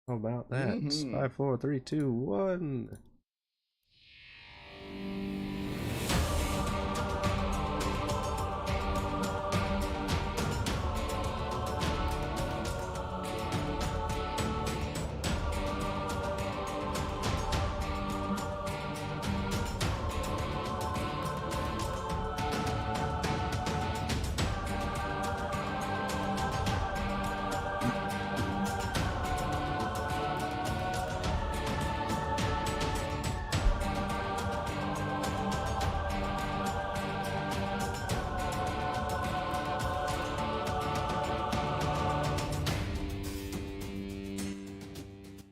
How about that? 5, 4, 3, 2, 1.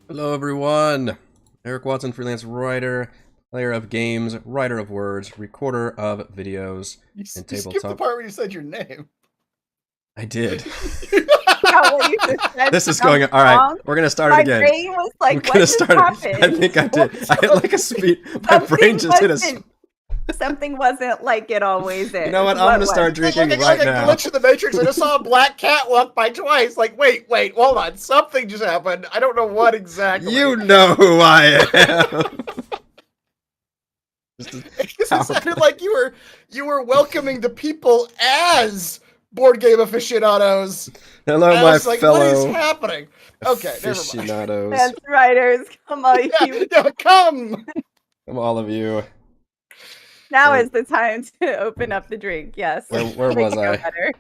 Hello everyone! Eric Watson, freelance writer, player of games, writer of words, recorder of videos, and You skipped the tabletop. part where you said your name. I did. Yeah, what you just said This is going on. All right, we're gonna start it again. My brain was like, We're what gonna just start happened? I think I did. I hit like a speed. My brain just hit a. Something wasn't like it always is. You know what? I'm gonna start drinking right now. Glitch in the Matrix. I just saw a black cat walk by twice. Like, wait, hold on. Something just happened. I don't know what exactly. You know who I am. It sounded like you were welcoming the people as board game aficionados. Hello, my fellow. What is happening? Okay, aficionados. That's writers. Come on, yeah, come. Come all of you. Now is the time to open up the drink. Yes. Where was I? Better.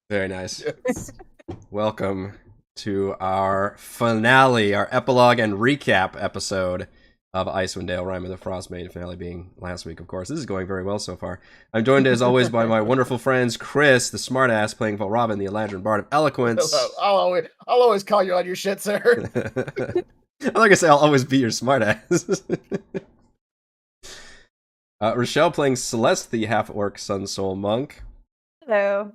Very nice. Yes. Welcome to our finale, our epilogue and recap episode of Icewind Dale, Rime of the Frostmaiden, finale being last week, of course. This is going very well so far. I'm joined, as always, by my wonderful friends, Chris, the smartass, playing Robin, the Eladrin Bard of Eloquence. Hello. I'll always call you on your shit, sir. Like I say, I'll always be your smartass. Rochelle playing Celeste, the half-orc Sun Soul Monk. Hello.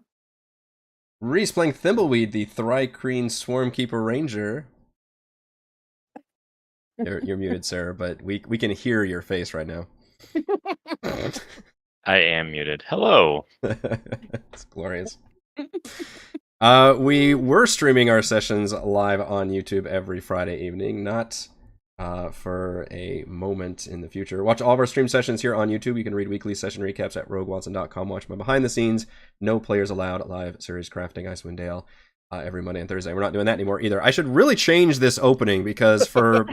Reese playing Thimbleweed, the Thrycreen Swarmkeeper Ranger. You're muted, Sarah, but we can hear your face right now. I am muted. Hello. It's glorious. We were streaming our sessions live on YouTube every Friday evening, not for a moment in the future. Watch all of our stream sessions here on YouTube. You can read weekly session recaps at roguewatson.com. Watch my behind the scenes, no players allowed live series crafting Icewind Dale every Monday and Thursday. We're not doing that anymore either. I should really change this opening because for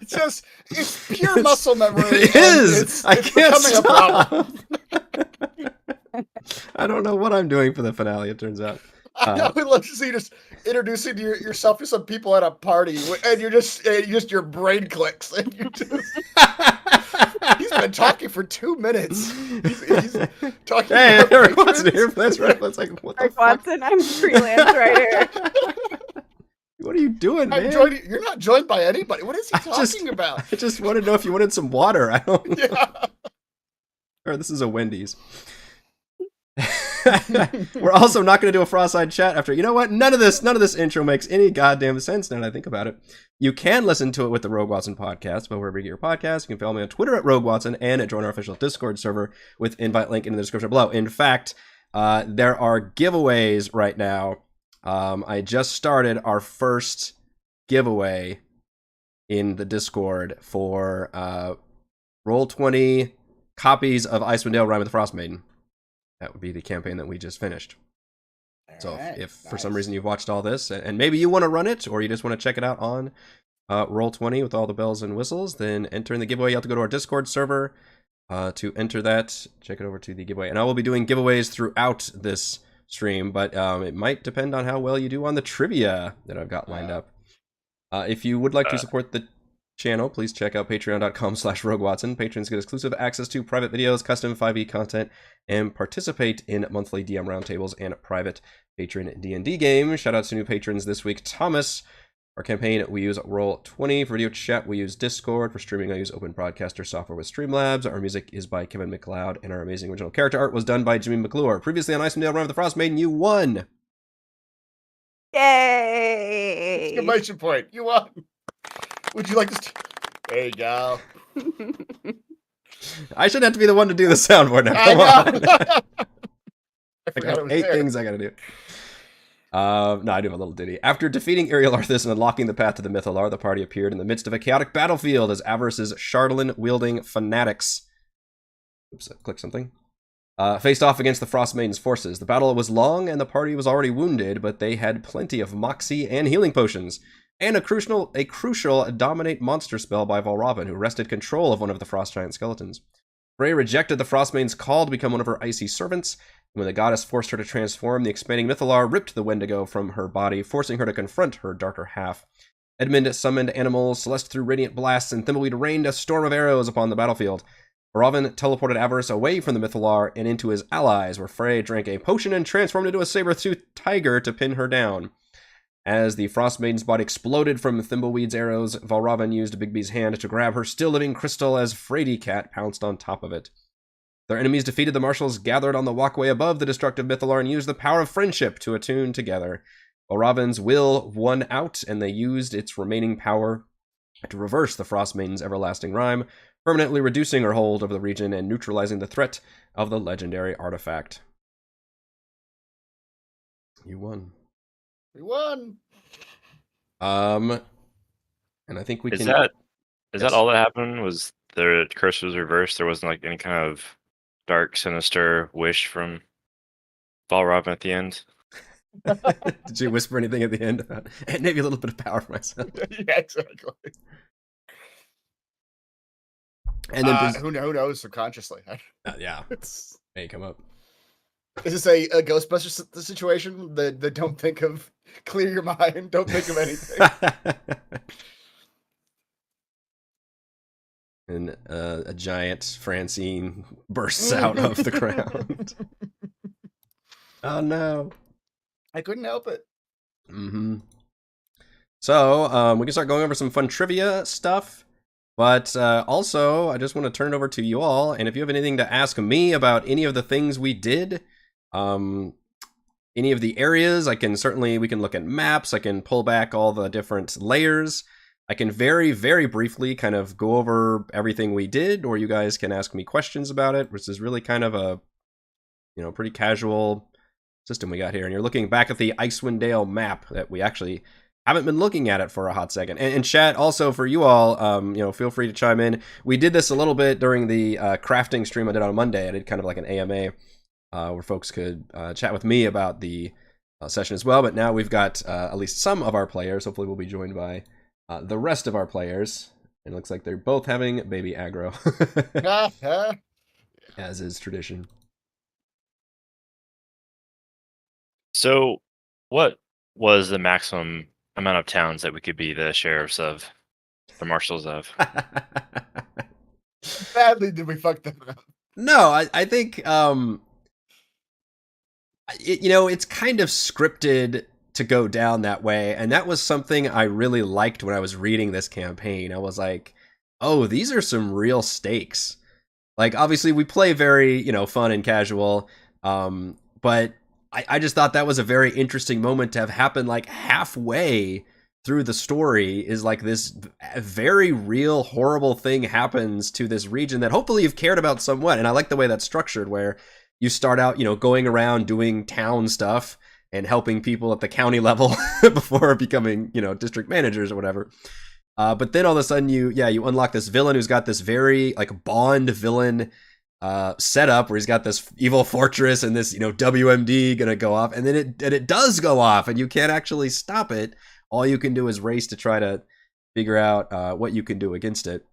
it's pure muscle memory. It is. I can't stop. I don't know what I'm doing for the finale. It turns out. I would love to see you just introducing yourself to some people at a party, and your brain clicks, and you just. He's been talking for 2 minutes. He's talking. Hey, Eric Watson here. That's right. That's like what the Eric fuck? Watson, I'm a freelance writer. What are you doing, man? You're not joined by anybody. What is he talking about? I just wanted to know if you wanted some water. I don't. Yeah. Or this is a Wendy's. We're also not going to do a Frostside chat after. You know what? None of this intro makes any goddamn sense now that I think about it. You can listen to it with the Rogue Watson podcast, but wherever you get your podcast, you can follow me on Twitter at Rogue Watson and join our official Discord server with invite link in the description below. In fact, there are giveaways right now. I just started our first giveaway in the Discord for Roll20 copies of Icewind Dale, Rime of the Frostmaiden. That would be the campaign that we just finished. So if for some reason you've watched all this, and maybe you want to run it, or you just want to check it out on Roll20 with all the bells and whistles, then enter in the giveaway. You have to go to our Discord server to enter that. Check it over to the giveaway. And I will be doing giveaways throughout this stream, but it might depend on how well you do on the trivia that I've got lined up. If you would like to support the channel, please check out patreon.com/roguewatson. Patrons get exclusive access to private videos, custom 5e content, and participate in monthly DM roundtables and private patron D&D games. Shout out to new patrons this week. Thomas. Our campaign, we use Roll20. For video chat, we use Discord. For streaming, I use Open Broadcaster software with Streamlabs. Our music is by Kevin MacLeod, and our amazing original character art was done by Jimmy McClure. Previously on Icewind Dale, Rime of the Frostmaiden, you won! Yay! Exclamation point. You won. Would you like to... There you go. I shouldn't have to be the one to do the soundboard now. Come on. I got 8 things I gotta do. No, I do have a little ditty. After defeating Ariel Arthas and unlocking the path to the Mythalar, the party appeared in the midst of a chaotic battlefield as Avarice's Chardalyn-wielding fanatics... Oops, I clicked something. Faced off against the Frostmaiden's forces. The battle was long, and the party was already wounded, but they had plenty of moxie and healing potions, and a crucial dominate monster spell by Valravn, who wrested control of one of the frost giant skeletons. Frey rejected the Frostmaiden's call to become one of her icy servants, and when the goddess forced her to transform, the expanding Mythalar ripped the Wendigo from her body, forcing her to confront her darker half. Edmund summoned animals, Celeste threw radiant blasts, and Thimbleweed rained a storm of arrows upon the battlefield. Valravn teleported Avarice away from the Mythalar and into his allies, where Frey drank a potion and transformed into a saber-toothed tiger to pin her down. As the Frostmaiden's body exploded from Thimbleweed's arrows, Valravn used Bigby's hand to grab her still-living crystal as Frady Cat pounced on top of it. Their enemies defeated, the marshals gathered on the walkway above the destructive Mythalar and used the power of friendship to attune together. Valravn's will won out, and they used its remaining power to reverse the Frostmaiden's everlasting rime, permanently reducing her hold over the region and neutralizing the threat of the legendary artifact. You won. We won. And I think we Is can... that Yes. all that happened? Was the curse was reversed? There wasn't like any kind of dark, sinister wish from Valravn at the end? Did you whisper anything at the end about, and maybe a little bit of power for myself? Yeah, exactly. And then who knows subconsciously? yeah, It's, may come up. is this a Ghostbusters situation? The don't think of, clear your mind, don't think of anything. And a giant Francine bursts out of the ground. Oh no! I couldn't help it. Mm-hmm. So we can start going over some fun trivia stuff. But also, I just want to turn it over to you all, and if you have anything to ask me about any of the things we did, any of the areas, we can look at maps, I can pull back all the different layers, I can very, very briefly kind of go over everything we did, or you guys can ask me questions about it, which is really kind of a, pretty casual system we got here. And you're looking back at the Icewind Dale map that we actually haven't been looking at it for a hot second. And chat, also for you all, feel free to chime in. We did this a little bit during the crafting stream I did on Monday. I did kind of like an AMA where folks could chat with me about the session as well. But now we've got at least some of our players. Hopefully we'll be joined by the rest of our players. It looks like they're both having baby aggro, as is tradition. So, what was the maximum amount of towns that we could be the sheriffs of, the marshals of? Badly did we fuck them up. No, I think it's kind of scripted to go down that way, and that was something I really liked when I was reading this campaign. I was like, oh, these are some real stakes. Like, obviously we play very, fun and casual, but I just thought that was a very interesting moment to have happen, like halfway through the story is like this very real horrible thing happens to this region that hopefully you've cared about somewhat. And I like the way that's structured, where you start out, going around doing town stuff and helping people at the county level before becoming, district managers or whatever. But then all of a sudden you unlock this villain who's got this very like Bond villain setup where he's got this evil fortress and this, WMD gonna go off, and then it does go off and you can't actually stop it. All you can do is race to try to figure out what you can do against it.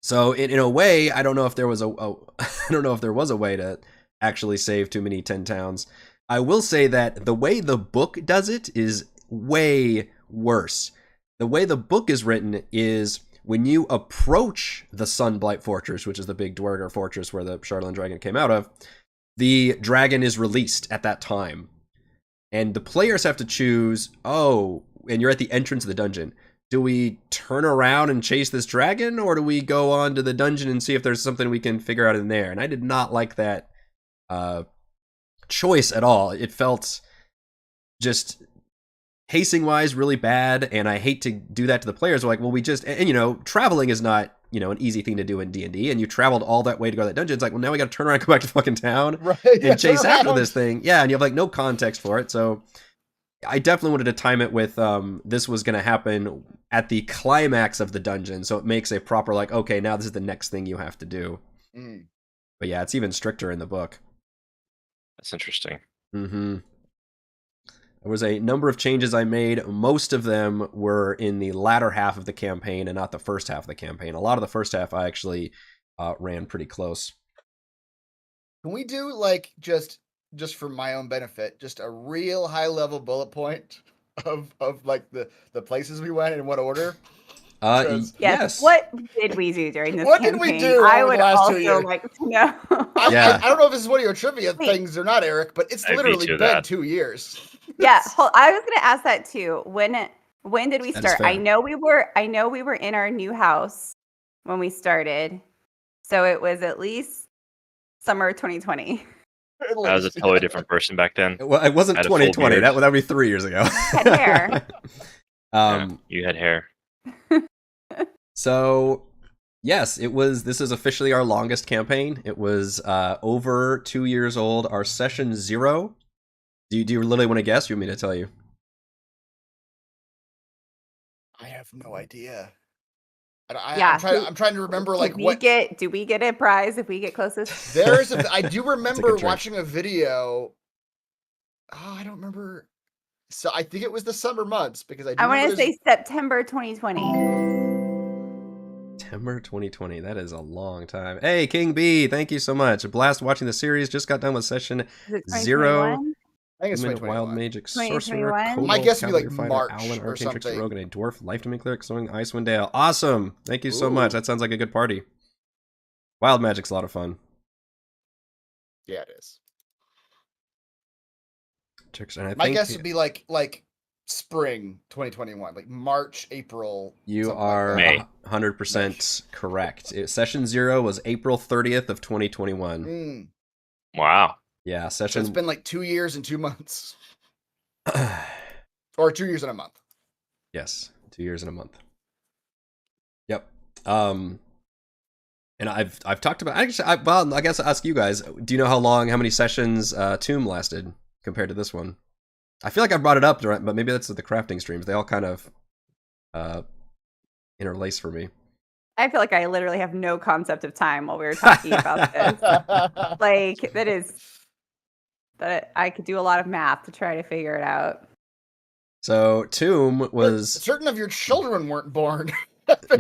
So in a way, I don't know if there was a way to actually save too many 10 towns. I will say that the way the book does it is way worse. The way the book is written is when you approach the Sunblight Fortress, which is the big Dwerger fortress where the Chardalyn dragon came out of, the dragon is released at that time. And the players have to choose, and you're at the entrance of the dungeon. Do we turn around and chase this dragon, or do we go on to the dungeon and see if there's something we can figure out in there? And I did not like that choice at all. It felt just pacing-wise really bad, and I hate to do that to the players. We're like, well, traveling is not, an easy thing to do in D&D, and you traveled all that way to go to that dungeon. It's like, well, now we got to turn around and go back to fucking town Right, and chase after this thing. Yeah, and you have like no context for it, so I definitely wanted to time it with this was going to happen at the climax of the dungeon, so it makes a proper like, okay, now this is the next thing you have to do. But yeah, it's even stricter in the book. That's interesting. Mm-hmm. There was a number of changes I made. Most of them were in the latter half of the campaign and not the first half of the campaign. A lot of the first half I actually ran pretty close. Can we do like just for my own benefit, just a real high level bullet point of like the places we went in what order? Yes. What did we do during this What campaign? did we do I over would the last 2 also years? like to know. Yeah. I don't know if this is one of your trivia Wait. things or not, Eric, but it's I literally veto been that. 2 years. Yeah, I was gonna ask that too. When did we That is start? fair. I know we were in our new house when we started, so it was at least summer 2020. At I was a least, totally yeah. different person back then. Well, it wasn't I had a full 2020. beard. That would be 3 years ago. Had hair. Yeah, you had hair. So, yes, it was. This is officially our longest campaign. It was over 2 years old. Our session 0. Do you literally want to guess? Or you want me to tell you? I have no idea. Yeah, I'm trying to remember like do what we get a prize if we get closest? there's. I do That's a remember good trick. watching a video. Oh, I don't remember. So I think it was the summer months because I I want remember to say September 2020. September 2020. That is a long time. Hey, King B, thank you so much. A blast watching the series. Just got done with session Is it 0. 2021? I think it's Human, wild 2021. magic, sorcerer, 2021? kobold, My guess would be like cavalier fighter, March owlin, or archangel, something. rogue, and a dwarf, life-demon cleric, swing, Icewind Dale. Awesome! Thank you so Ooh. much. That sounds like a good party. Wild magic's a lot of fun. Yeah, it is. And I My think guess would be like spring 2021, like March, April. you something are like that. 100% correct. Session 0 was April 30th of 2021. Mm. Wow. Yeah, So session... it's been like 2 years and 2 months, or 2 years and a month. Yes, 2 years and a month. Yep. And I've talked about... Actually, I guess I'll ask you guys. Do you know how many sessions Tomb lasted compared to this one? I feel like I brought it up, but maybe that's the crafting streams. They all kind of interlace for me. I feel like I literally have no concept of time while we were talking about this. Like that I could do a lot of math to try to figure it out. So Tomb was... Certain of your children weren't born.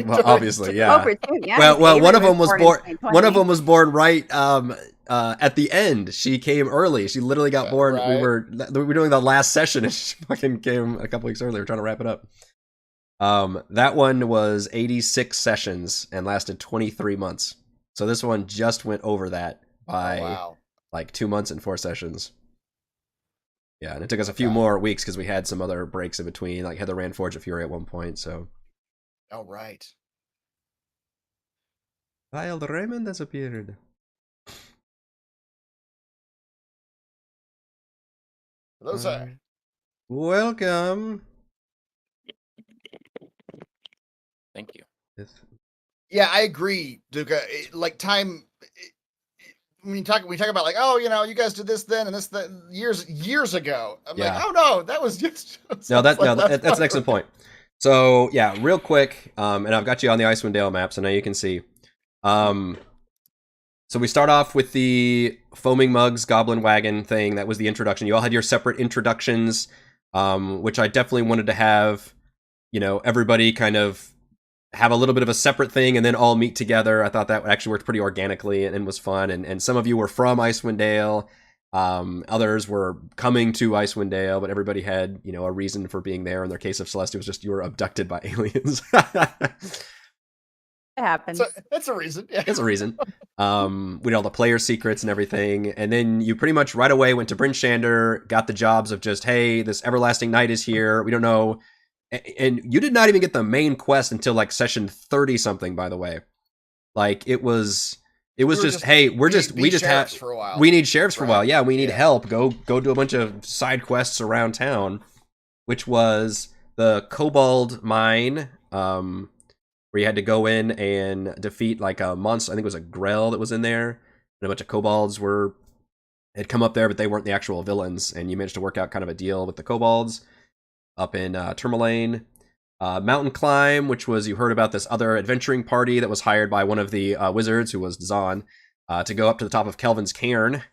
Well, obviously, yeah. Over two, yeah. Well, one of them was born. in One of 2020. them was born right at the end. She came early. She literally got born. Right. We were doing the last session, and she fucking came a couple weeks earlier. We're trying to wrap it up. That one was 86 sessions and lasted 23 months. So this one just went over that by Wow. like 2 months and 4 sessions. Yeah, and it took us a few more weeks because we had some other breaks in between. Like Heather ran Forge of Fury at one point, so. Oh, right. Wild Raymond has appeared. Hello, sir. Welcome. Thank you. Yeah, I agree, Duca. Like time, when we talk about like, oh, you guys did this then and this years ago. I'm like, oh no, that was just No, that's an excellent point. So yeah, real quick, and I've got you on the Icewind Dale map, so now you can see. So we start off with the Foaming Mugs Goblin Wagon thing. That was the introduction. You all had your separate introductions, which I definitely wanted to have, everybody kind of have a little bit of a separate thing and then all meet together. I thought that actually worked pretty organically and was fun. And some of you were from Icewind Dale. Others were coming to Icewind Dale, but everybody had, a reason for being there. In their case of Celeste, it was just you were abducted by aliens. It happens. So, that's a reason. Yeah. It's a reason. We did all the player secrets and everything. And then you pretty much right away went to Bryn Shander, got the jobs of just, hey, this everlasting night is here. We don't know. And you did not even get the main quest until like session 30 something, by the way. Like it was just, hey, we need sheriffs for a while. Yeah, we need help. Go do a bunch of side quests around town, which was the Kobold Mine, where you had to go in and defeat like a monster. I think it was a Grell that was in there, and a bunch of kobolds were had come up there, but they weren't the actual villains, and you managed to work out kind of a deal with the kobolds up in Tourmaline. Mountain Climb, which was, you heard about this other adventuring party that was hired by one of the wizards, who was Dazan, to go up to the top of Kelvin's Cairn.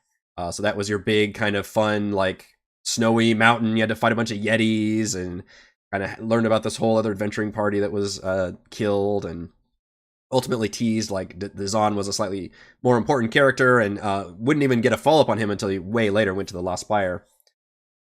So that was your big kind of fun, like, snowy mountain. You had to fight a bunch of yetis and kind of learn about this whole other adventuring party that was killed, and ultimately teased like Dazan was a slightly more important character, and wouldn't even get a follow-up on him until he way later went to the Lost Spire.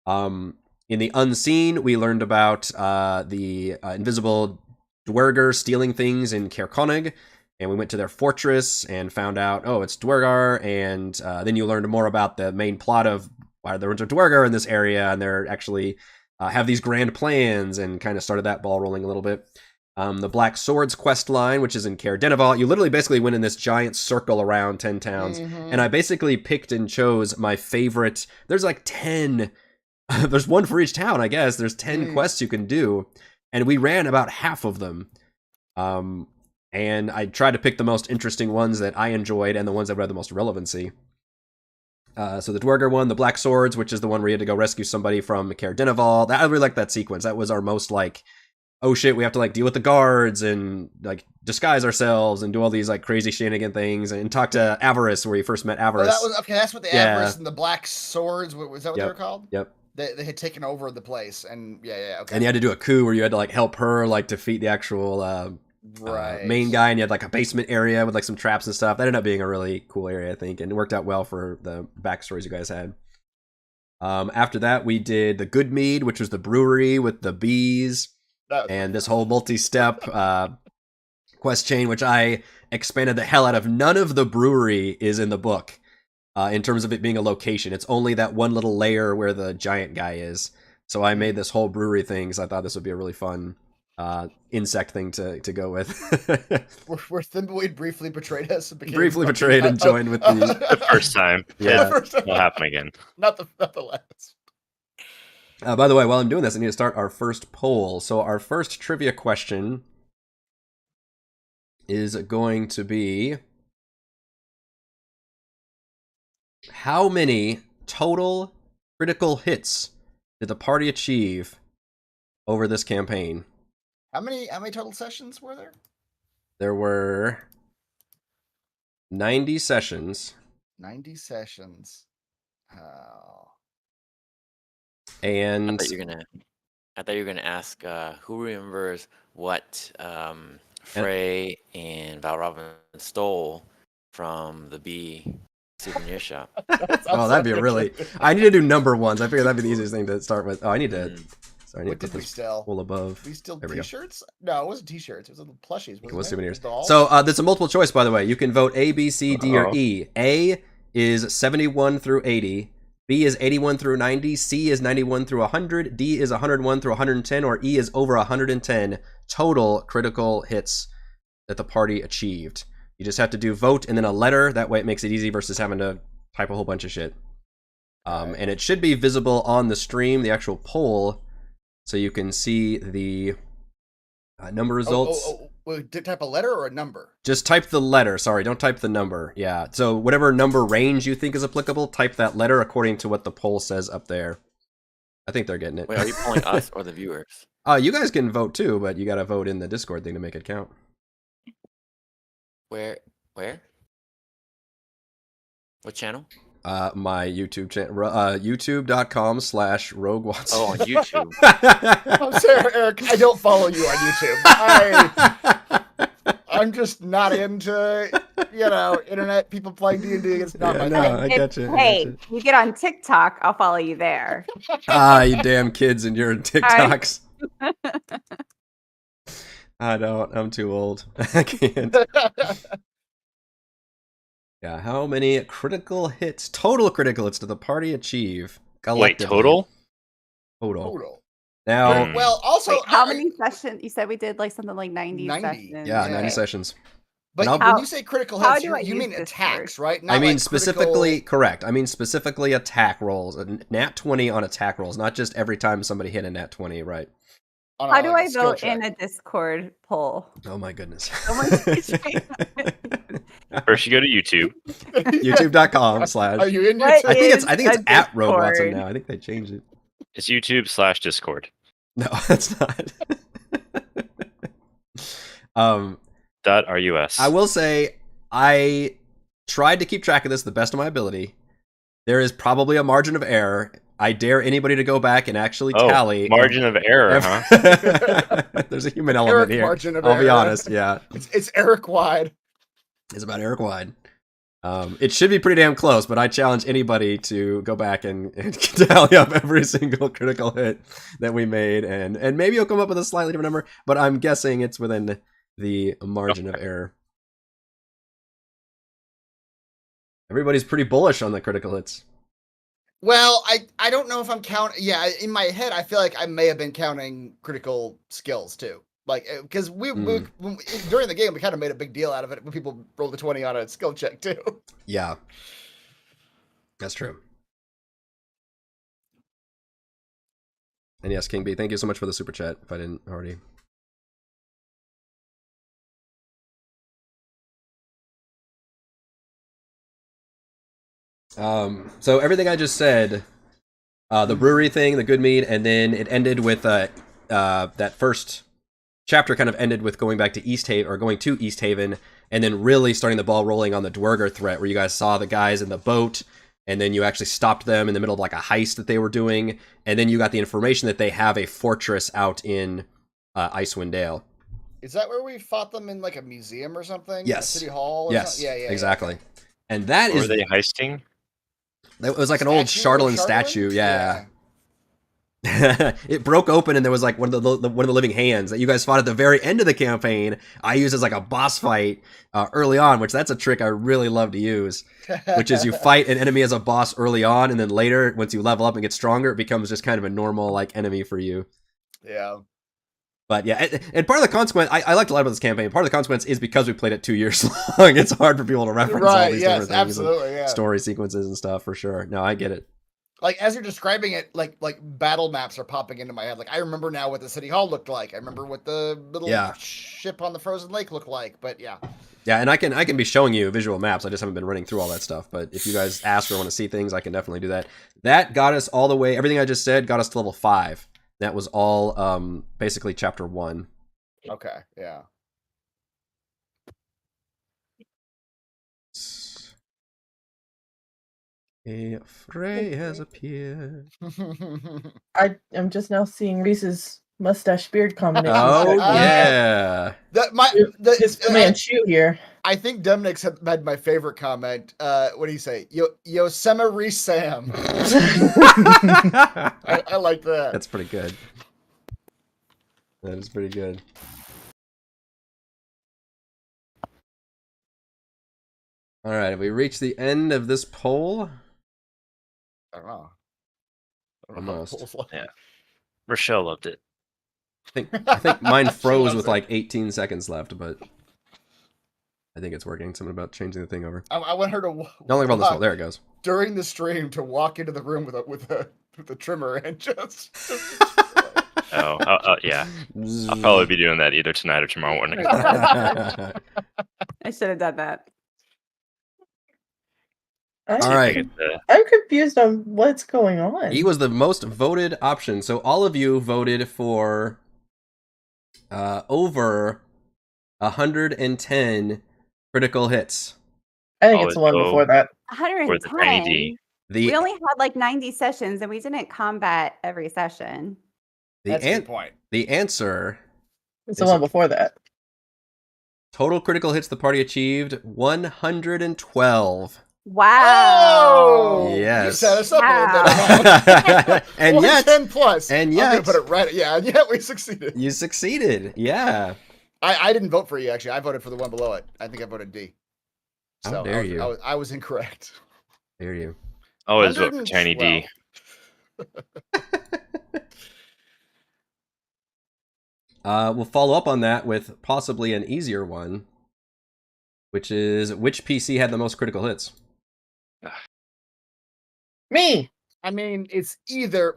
In the Unseen, we learned about the invisible Dwergar stealing things in Caer Konig, and we went to their fortress and found out, oh, it's Dwergar, and then you learned more about the main plot of why there was a Dwergar in this area, and they're actually have these grand plans, and kind of started that ball rolling a little bit. The Black Swords quest line, which is in Caer Dineval, you literally basically went in this giant circle around 10 towns, and I basically picked and chose my favorite. There's like 10, there's one for each town, I guess. There's 10 quests you can do, and we ran about half of them. And I tried to pick the most interesting ones that I enjoyed, and the ones that had the most relevancy. So the Dwergar one, the Black Swords, which is the one where you had to go rescue somebody from Caer Dineval. I really liked that sequence. That was our most like, oh shit, we have to like deal with the guards and like disguise ourselves and do all these like crazy shenanigan things, and talk to Avarice, where you first met Avarice. Oh, that was okay. That's what the Avarice and the Black Swords. Was that what they were called? Yep. They had taken over the place, and okay. And you had to do a coup where you had to like help her like defeat the actual main guy, and you had like a basement area with like some traps and stuff. That ended up being a really cool area, I think, and it worked out well for the backstories you guys had. After that, we did the Good Mead, which was the brewery with the bees, and this whole multi-step quest chain, which I expanded the hell out of. None of the brewery is in the book in terms of it being a location. It's only that one little layer where the giant guy is. So I made this whole brewery thing because I thought this would be a really fun insect thing to go with. where Thimbleweed briefly betrayed us. Briefly betrayed and joined with the first time. Yeah. The first time. It'll happen again. Not the last. By the way, while I'm doing this, I need to start our first poll. So our first trivia question is going to be, how many total critical hits did the party achieve over this campaign? How many total sessions were there? There were 90 sessions. 90 sessions. Oh. And I thought you were gonna ask who remembers what Frey and Val Robin stole from the bee souvenir shop. Oh, that'd be really. I need to do number ones. I figured that'd be the easiest thing to start with. Oh, I need to. Sorry, I need What to did put we this steal? full above. We still There we go. t-shirts? No, it wasn't t-shirts. It was little plushies. It was souvenirs. Dolls? So there's a multiple choice, by the way. You can vote A, B, C, D, or E. A is 71 through 80. B is 81 through 90. C is 91 through 100. D is 101 through 110. Or E is over 110 total critical hits that the party achieved. You just have to do vote and then a letter. That way it makes it easy versus having to type a whole bunch of shit. And it should be visible on the stream, the actual poll, so you can see the number results. Did you type a letter or a number? Just type the letter. Sorry, don't type the number. Yeah, so whatever number range you think is applicable, type that letter according to what the poll says up there. I think they're getting it. Wait, are you polling us or the viewers? You guys can vote too, but you got to vote in the Discord thing to make it count. Where? What channel? My YouTube channel, youtube.com/RogueWatson. Oh, on YouTube. I'm sorry, Eric. I don't follow you on YouTube. I'm just not into, internet people playing D&D. It's not my thing. I get you. Hey, you get on TikTok, I'll follow you there. You damn kids and your TikToks. I don't. I'm too old. I can't. Yeah, how many critical hits, total critical hits, did the party achieve? Wait, total? Total. Now, well, also, Wait, how many sessions? You said we did like something like 90 sessions. Yeah, 90 Okay. sessions. But when you say critical how hits, do I you use mean this attacks, word? right? Not I mean like specifically, correct. I mean specifically attack rolls. A nat 20 on attack rolls, not just every time somebody hit a nat 20, right? How do I vote in a Discord poll? Oh my goodness. First, you go to YouTube. YouTube.com/ Are you in What your I think it's is a at Rogue Watson Discord? now. I think they changed it. It's YouTube/Discord. No, that's not. .rus. I will say I tried to keep track of this the best of my ability. There is probably a margin of error. I dare anybody to go back and actually tally. Margin of error, huh? There's a human element Eric here. margin of I'll be error. honest. Yeah, It's Eric wide. it's about Eric Wide. It should be pretty damn close, but I challenge anybody to go back and tally up every single critical hit that we made, and maybe you'll come up with a slightly different number, but I'm guessing it's within the margin of error. Everybody's pretty bullish on the critical hits. Well, I don't know if I'm counting. Yeah, in my head, I feel like I may have been counting critical skills too. Like, because we during the game, we kind of made a big deal out of it when people rolled a 20 on a skill check too. Yeah, that's true. And yes, King B, thank you so much for the super chat. If I didn't already. So everything I just said, the brewery thing, the good mead, and then it ended with that first chapter kind of ended with going back to East Haven, or going to East Haven, and then really starting the ball rolling on the Dwerger threat, where you guys saw the guys in the boat, and then you actually stopped them in the middle of like a heist that they were doing, and then you got the information that they have a fortress out in Icewind Dale. Is that where we fought them in like a museum or something? Yes. City Hall? Or Yes. something? Yeah. Exactly. And that Were is they heisting? It was like an old Charlatan statue, yeah. It broke open and there was like one of the living hands that you guys fought at the very end of the campaign. I used as like a boss fight early on, which that's a trick I really love to use, which is you fight an enemy as a boss early on, and then later, once you level up and get stronger, it becomes just kind of a normal like enemy for you. Yeah. But yeah, and part of the consequence, I liked a lot about this campaign. Part of the consequence is because we played it 2 years long. It's hard for people to reference all these different things, absolutely, yeah. story sequences and stuff for sure. No, I get it. Like as you're describing it, like battle maps are popping into my head. Like I remember now what the City Hall looked like. I remember what the little ship on the frozen lake looked like. But yeah. Yeah, and I can be showing you visual maps. I just haven't been running through all that stuff. But if you guys ask or want to see things, I can definitely do that. That got us all the way. Everything I just said got us to level 5. That was all basically chapter 1. Okay, yeah. A fray has appeared. I am just now seeing Reese's mustache beard combination. Oh yeah. His Manchu here. I think Demnix had my favorite comment. What do you say? Yosemite Sam. I like that. That's pretty good. That is pretty good. All right, have we reached the end of this poll? I don't know. Almost. Yeah. Rochelle loved it. I think mine froze loves with it. like 18 seconds left, but I think it's working. Something about changing the thing over. I want her to Don't look about this one. There it goes. during the stream to walk into the room with a trimmer and just. Yeah. I'll probably be doing that either tonight or tomorrow morning. I should have done that. All right. I'm confused on what's going on. He was the most voted option. So all of you voted for over 110 critical hits. I think it's the one before that. Or the tiny 110. D. We only had like 90 sessions, and we didn't combat every session. That's a good point. The answer It's the one before that. total critical hits the party achieved 112. Wow. Oh, Yes. You set us up a little bit. And yet 10 plus. and I'm yet- gonna put it right. Yeah, and yet we succeeded. you succeeded. Yeah. I didn't vote for you actually. I voted for the one below it. I think I voted D. How So dare you. I was incorrect. There you. Always vote for tiny D. We'll follow up on that with possibly an easier one, which is which PC had the most critical hits? Me. I mean, it's either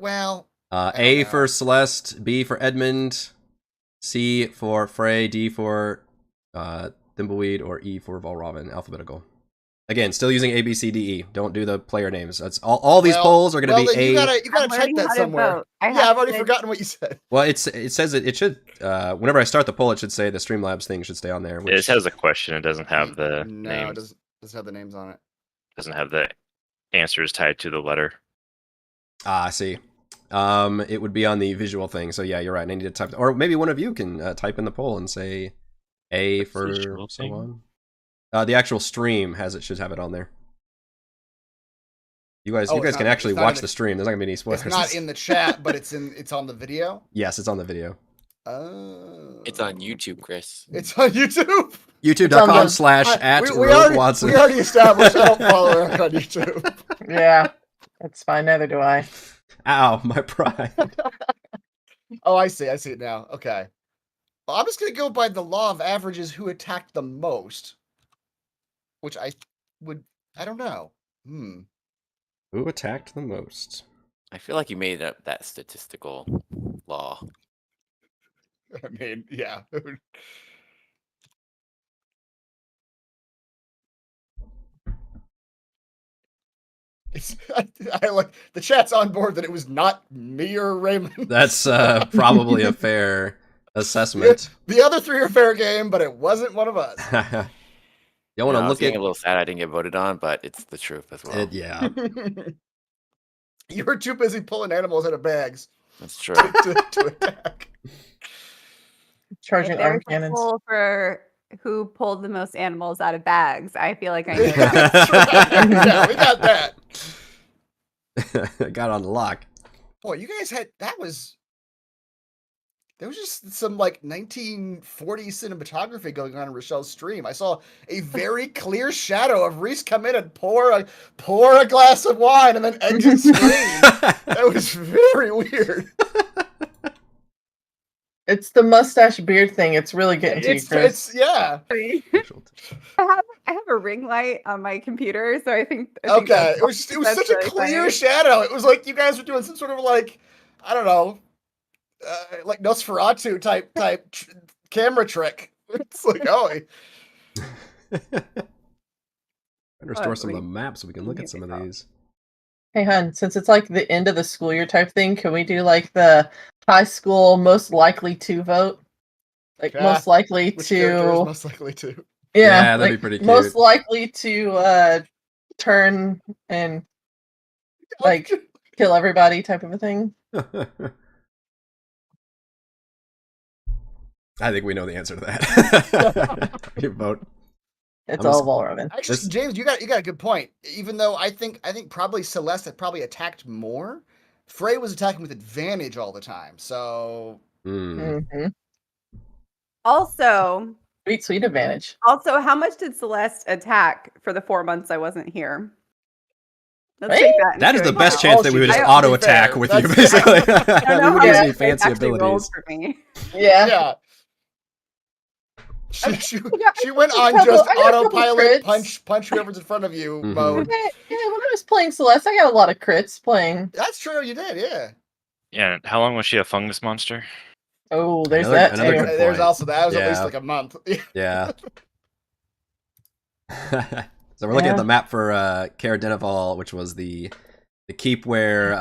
A for Celeste, B for Edmund, C for Frey, D for Thimbleweed, or E for Valravn, alphabetical. Again, still using A, B, C, D, E. Don't do the player names. That's all these polls are going to be then A. you gotta I'm type learning that how to somewhere. vote. Yeah, I've already forgotten what you said. Well, it says it should. Whenever I start the poll, it should say the Streamlabs thing should stay on there. It has a question. It doesn't have the No, names. it doesn't have the names on it. Doesn't have the answers tied to the letter. I see. It would be on the visual thing. So yeah, you're right. I need to type, or maybe one of you can type in the poll and say A for visual so thing? on. The actual stream should have it on there. You guys It's can not- actually it's not watch in the stream. There's not gonna be any spoilers. It's not in the chat, but it's on the video. Yes, it's on the video. It's on YouTube, Chris. It's on YouTube. YouTube.com/ We @Rogue already, Watson. we already established I don't follow Eric on YouTube. Yeah, that's fine. Neither do I. Ow, my pride. Oh, I see it now. Okay. Well, I'm just gonna go by the law of averages who attacked the most. Which I don't know. Who attacked the most? I feel like you made up that statistical law. I mean, yeah. I like the chat's on board that it was not me or Raymond. That's probably a fair assessment. The other three are fair game, but it wasn't one of us. Y'all want to I was look getting at a little sad I didn't get voted on, but it's the truth as well. it? Yeah. You were too busy pulling animals out of bags That's true. to attack. Charging If there arm was a cannons. poll for who pulled the most animals out of bags, I feel like I know. That's right. Yeah, we got that. Got on the lock. Boy, you guys there was just some like 1940s cinematography going on in Rochelle's stream. I saw a very clear shadow of Reese come in and pour a glass of wine and then exit screen. That was very weird. It's the mustache beard thing. It's really getting to you, Chris. It's yeah. I have a ring light on my computer, so I think Okay, that's- it was that's such a really clear funny. shadow. It was like you guys were doing some sort of like, I don't know, like Nosferatu type camera trick. It's like, oh, Restore some of the wait. maps so we can look at some of these. Hey, hun, since it's like the end of the school year type thing, can we do like the high school most likely to vote? Like Yeah. most likely which character is to, most likely to? Yeah, that'd be like, pretty cute. most likely to turn and like kill everybody type of a thing. I think we know the answer to that. You vote. It's I'm all s- Valravn. Actually, This- James, you got a good point. Even though I think probably Celeste had probably attacked more. Frey was attacking with advantage all the time. So Hmm. Hmm. Also, Sweet advantage. how much did Celeste attack for the 4 months I wasn't here? Let's Right? take that. That is into the best account. chance that we would just I- auto to be fair, attack with you, that's- basically. I don't we know wouldn't use how any much it fancy actually rolled abilities. for me. Yeah. yeah. She I went got a on couple- just I got a couple autopilot crits. punch whoever's in front of you Mhm. mode. Yeah, when I was playing Celeste, I got a lot of crits playing. That's true, you did, yeah. Yeah. How long was she a fungus monster? Oh, there's Another- that another too. good There's point. also that. It was at least Yeah. like a month. Yeah. So we're looking at Yeah. the map for Kaer Denival, which was the keep where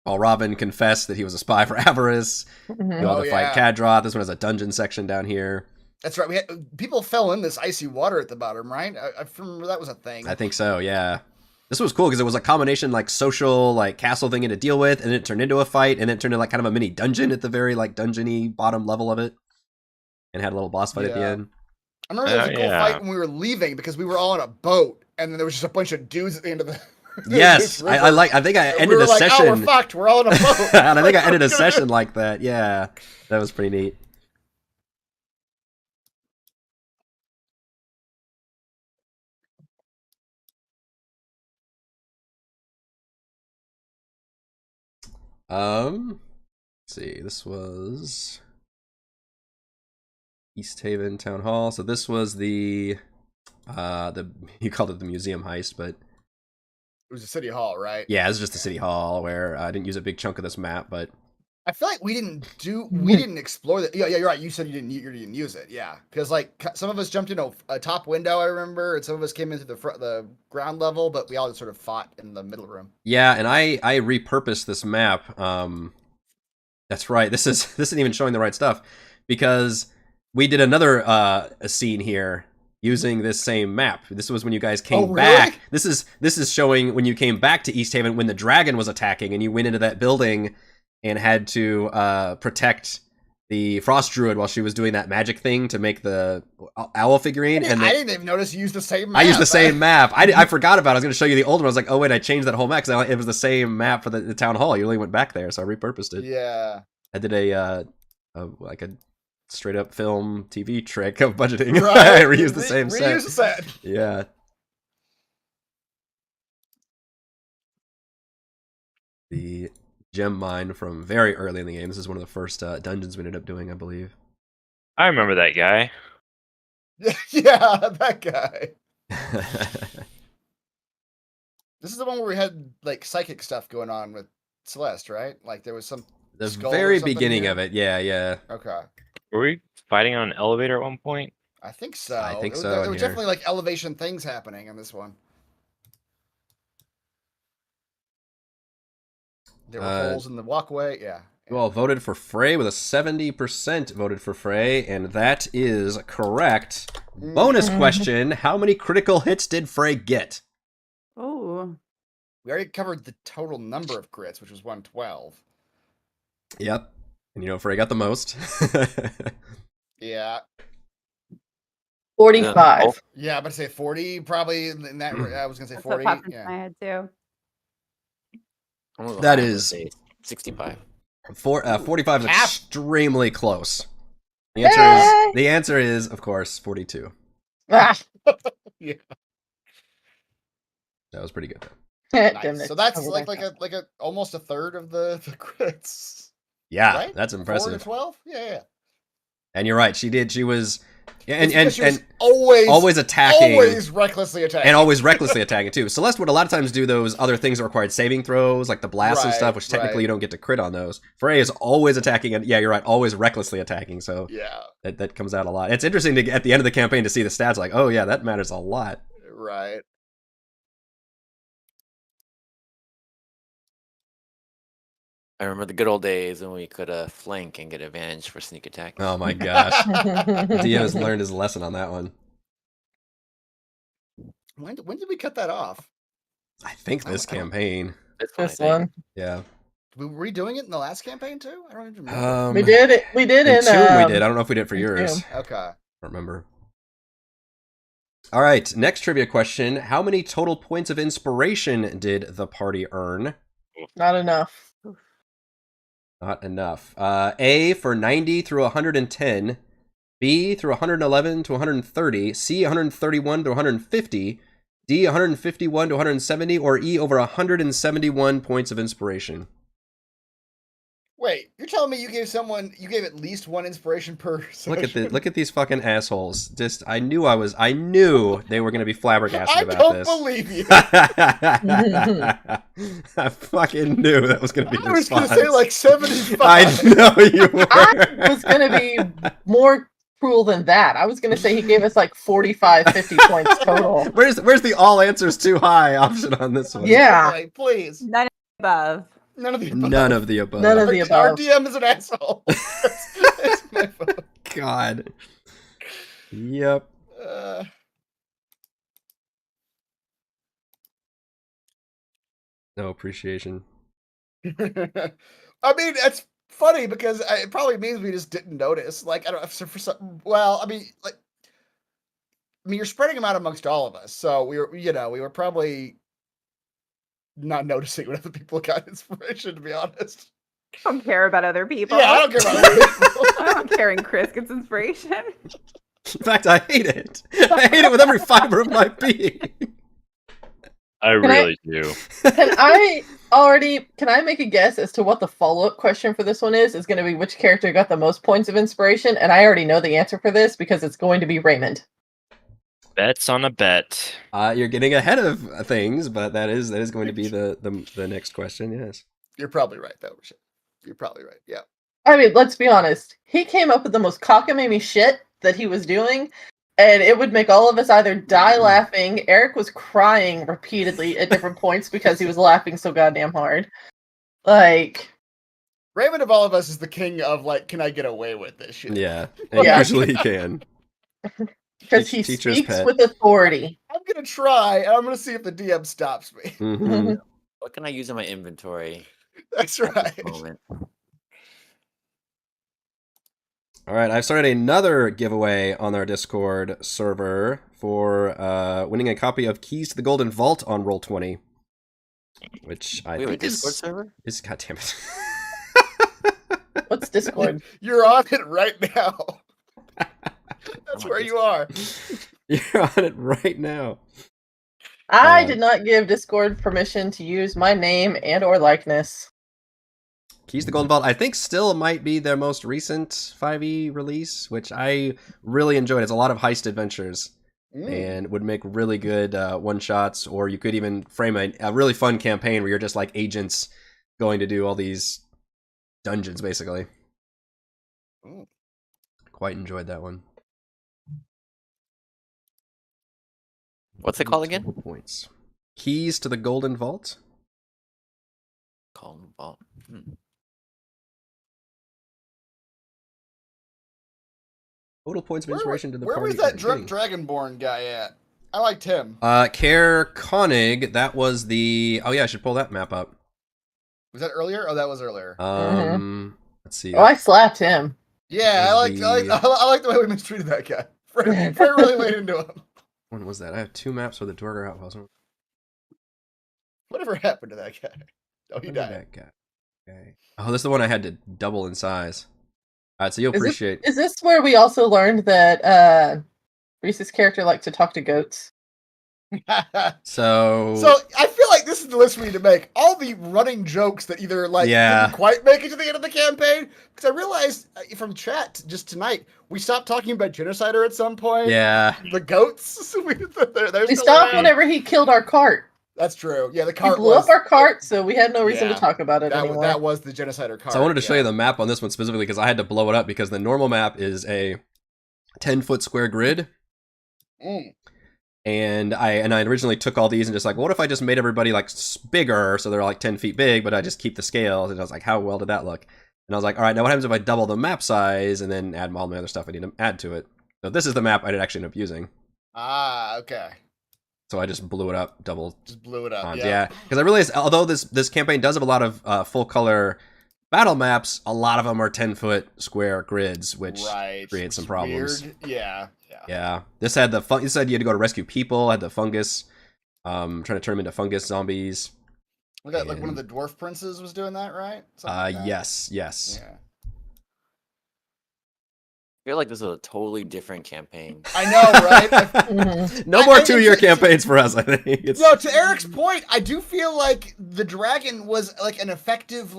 Valravn confessed that he was a spy for Avarice. Mhm. You had to fight yeah. Kadroth. This one has a dungeon section down here. That's right. People fell in this icy water at the bottom, right? I remember that was a thing. I think so, yeah. This was cool because it was a combination like social like castle thing to deal with, and then it turned into a fight, and then it turned into like kind of a mini dungeon at the very like dungeony bottom level of it, and had a little boss fight at the Yeah. end. I remember there was a cool yeah. fight when we were leaving because we were all on a boat, and then there was just a bunch of dudes at the end of the. Yes, this I river. think I And ended we were a like, session, Oh, we're fucked. We're all on a boat. and I think I ended a What are we gonna session do? like that. Yeah, that was pretty neat. Let's see. This was East Haven Town Hall. So this was the you called it the museum heist, but It was a city hall, right? yeah, it's just the city hall where I didn't use a big chunk of this map, but I feel like we didn't explore that. Yeah, you're right. You said you didn't use it. Yeah, because like some of us jumped in a top window, I remember, and some of us came into the ground level, but we all just sort of fought in the middle room. Yeah, and I repurposed this map. That's right. This isn't even showing the right stuff because we did another a scene here using this same map. This was when you guys came back. This is showing when you came back to East Haven when the dragon was attacking and you went into that building and had to protect the Frost Druid while she was doing that magic thing to make the owl figurine. I didn't even notice you used the same map. I used the same map. I forgot about it. I was going to show you the old one. I was like, oh, wait, I changed that whole map because it was the same map for the town hall. You only went back there, so I repurposed it. Yeah. I did a straight up film TV trick of budgeting. Right. I reused the same set. Reuse the set. Yeah. The gem mine from very early in the game. This is one of the first dungeons we ended up doing, I believe. I remember that guy. Yeah, that guy. This is the one where we had like psychic stuff going on with Celeste, right? Like there was some the skull very or something beginning here? of it. Yeah. Okay. Were we fighting on an elevator at one point? I think so. I think so, There were here. definitely like elevation things happening in this one. There were holes in the walkway. Yeah. You all voted for Frey with a 70% voted for Frey, and that is correct. Bonus question, how many critical hits did Frey get? Oh. We already covered the total number of crits, which was 112. Yep. And you know Frey got the most. Yeah. 45. Yeah, I'm gonna say 40, probably in that. I was gonna say That's 40. what popped into Yeah. my head too. I'm gonna go That high, I'm gonna is- say 65. 45 is Half. extremely close. The Yay! answer is, of course, 42. Ah, Yeah. That was pretty good. damn Nice. it. So that's Cover like that. like a almost a third of the crits. Yeah, Right? that's 4 to impressive. 12? Yeah. And you're right, she was It's and because she was and always always attacking always recklessly attacking. and always recklessly attacking too. Celeste would a lot of times do those other things that required saving throws, like the blast and Right, stuff, which technically right. you don't get to crit on those. Frey is always attacking, and yeah, you're right, always recklessly attacking. So Yeah. that comes out a lot. It's interesting to at the end of the campaign to see the stats. Like, oh yeah, that matters a lot. Right. I remember the good old days when we could flank and get advantage for sneak attack. Oh my gosh, DM has learned his lesson on that one. When did we cut that off? I think this I don't- campaign. This one. Yeah. Were we doing it in the last campaign too? I don't even remember. We did it. We did In in. two, we did. I don't know if we did it for in yours. two. Okay. I don't remember. All right, next trivia question. How many total points of inspiration did the party earn? Not enough. Not enough. A for 90 through 110, B through 111 to 130, C 131 to 150, D 151 to 170, or E over 171 points of inspiration. Wait, you're telling me you gave at least one inspiration per session? Look at these fucking assholes. Just I knew they were gonna be flabbergasted I about don't this. believe you. I fucking knew that was gonna be I was response. gonna say like 75. I know you were. I was going to be more cruel than that. I was going to say he gave us like 45, 50 points total. Where's the all answers too high option on this one? Yeah. Like, please. None above. None of the above. None of the above. None of the Our above. DM is an asshole. That's my fault. God. Yep. No appreciation. I mean, it's funny because it probably means we just didn't notice. Like, I don't know, for some. Well, I mean, you're spreading them out amongst all of us, so we were probably not noticing when other people got inspiration. To be honest, I don't care about other people. yeah, I don't care about other people. I don't care when Chris gets inspiration. In fact, I hate it. I hate it with every fiber of my being. I really do. Can I make a guess as to what the follow-up question for this one is? Is going to be which character got the most points of inspiration? And I already know the answer for this because it's going to be Raymond. Bets on a bet. You're getting ahead of things, but that is going to be the next question. Yes. You're probably right, though. You're probably right. Yeah. I mean, let's be honest. He came up with the most cockamamie shit that he was doing, and it would make all of us either die laughing. Eric was crying repeatedly at different points because he was laughing so goddamn hard. Like, Raymond of all of us is the king of like, can I get away with this shit? Yeah, and Yeah. usually he can. because he Teacher's speaks pet. with authority. I'm gonna try, and I'm gonna see if the DM stops me. Mhm. What can I use in my inventory That's at right. this moment? All right, I've started another giveaway on our Discord server for winning a copy of Keys to the Golden Vault on Roll20, which I We have a think Discord server? is goddamn it. What's Discord? You're on it right now. That's Oh, where you are. You're on it right now. I did not give Discord permission to use my name and or likeness. Keys to the Golden Vault, I think, still might be their most recent 5e release, which I really enjoyed. It's a lot of heist adventures and would make really good one-shots, or you could even frame a really fun campaign where you're just like agents going to do all these dungeons, basically. Ooh. Quite enjoyed that one. What's it called again? Total points. Keys to the Golden Vault. Call them Vault. Total points of inspiration to the Where party. was that at the drunk beginning. Dragonborn guy at? I liked him. Care Koenig, that was the... Oh yeah, I should pull that map up. Was that earlier? Oh, that was earlier. Let's see. Oh, I slapped him. Yeah, I like the way we mistreated that guy. Fred really laid into him. When was that? I have two maps for the Dwarger Outhouse. Whatever happened to that guy? Oh, he When did died. that guy? Okay. Oh, this is the one I had to double in size. All right, so you'll appreciate... Is this where we also learned that Reese's character liked to talk to goats? So I feel like this is the list we need to make. All the running jokes that either didn't quite make it to the end of the campaign. Because I realized from chat just tonight, we stopped talking about Genocider at some point. yeah. The goats. We stopped whenever he killed our cart. That's true. Yeah, the He cart blew up our cart, so we had no reason Yeah. to talk about it anymore. that was the Genocider cart. So I wanted to show you the map on this one specifically because I had to blow it up because the normal map is a 10-foot square grid. And I originally took all these and just like, what if I just made everybody like bigger so they're like 10 feet big, but I just keep the scales? And I was like, how well did that look? And I was like, all right, now what happens if I double the map size and then add all my other stuff I need to add to it? So this is the map I did actually end up using. Ah, okay. So I just blew it up, Just blew it up. times. Yeah. Yeah, because I realized although this campaign does have a lot of full color battle maps, a lot of them are 10-foot square grids, which creates some problems. Weird. Yeah. Yeah, this had this said you had to go to rescue people. Had the fungus, trying to turn them into fungus zombies. Look at like one of the dwarf princes was doing that, right? Something like that. Yes. Yeah. I feel like this is a totally different campaign. I know, right? No more 2-year campaigns for us. I think. It's... No, to Eric's point, I do feel like the dragon was like an effective,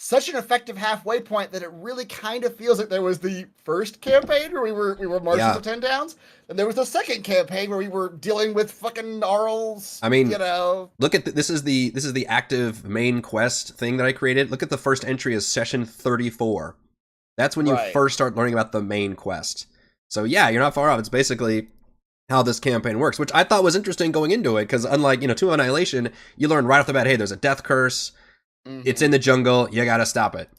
such an effective halfway point that it really kind of feels like there was the first campaign where we were marshals of 10 towns, and there was the second campaign where we were dealing with fucking Arls. I mean, look at this is the active main quest thing that I created. Look at the first entry as session 34. That's when you first start learning about the main quest. So yeah, you're not far off. It's basically how this campaign works, which I thought was interesting going into it, because unlike 2 Annihilation, you learn right off the bat, hey, there's a death curse. It's in the jungle. You gotta stop it,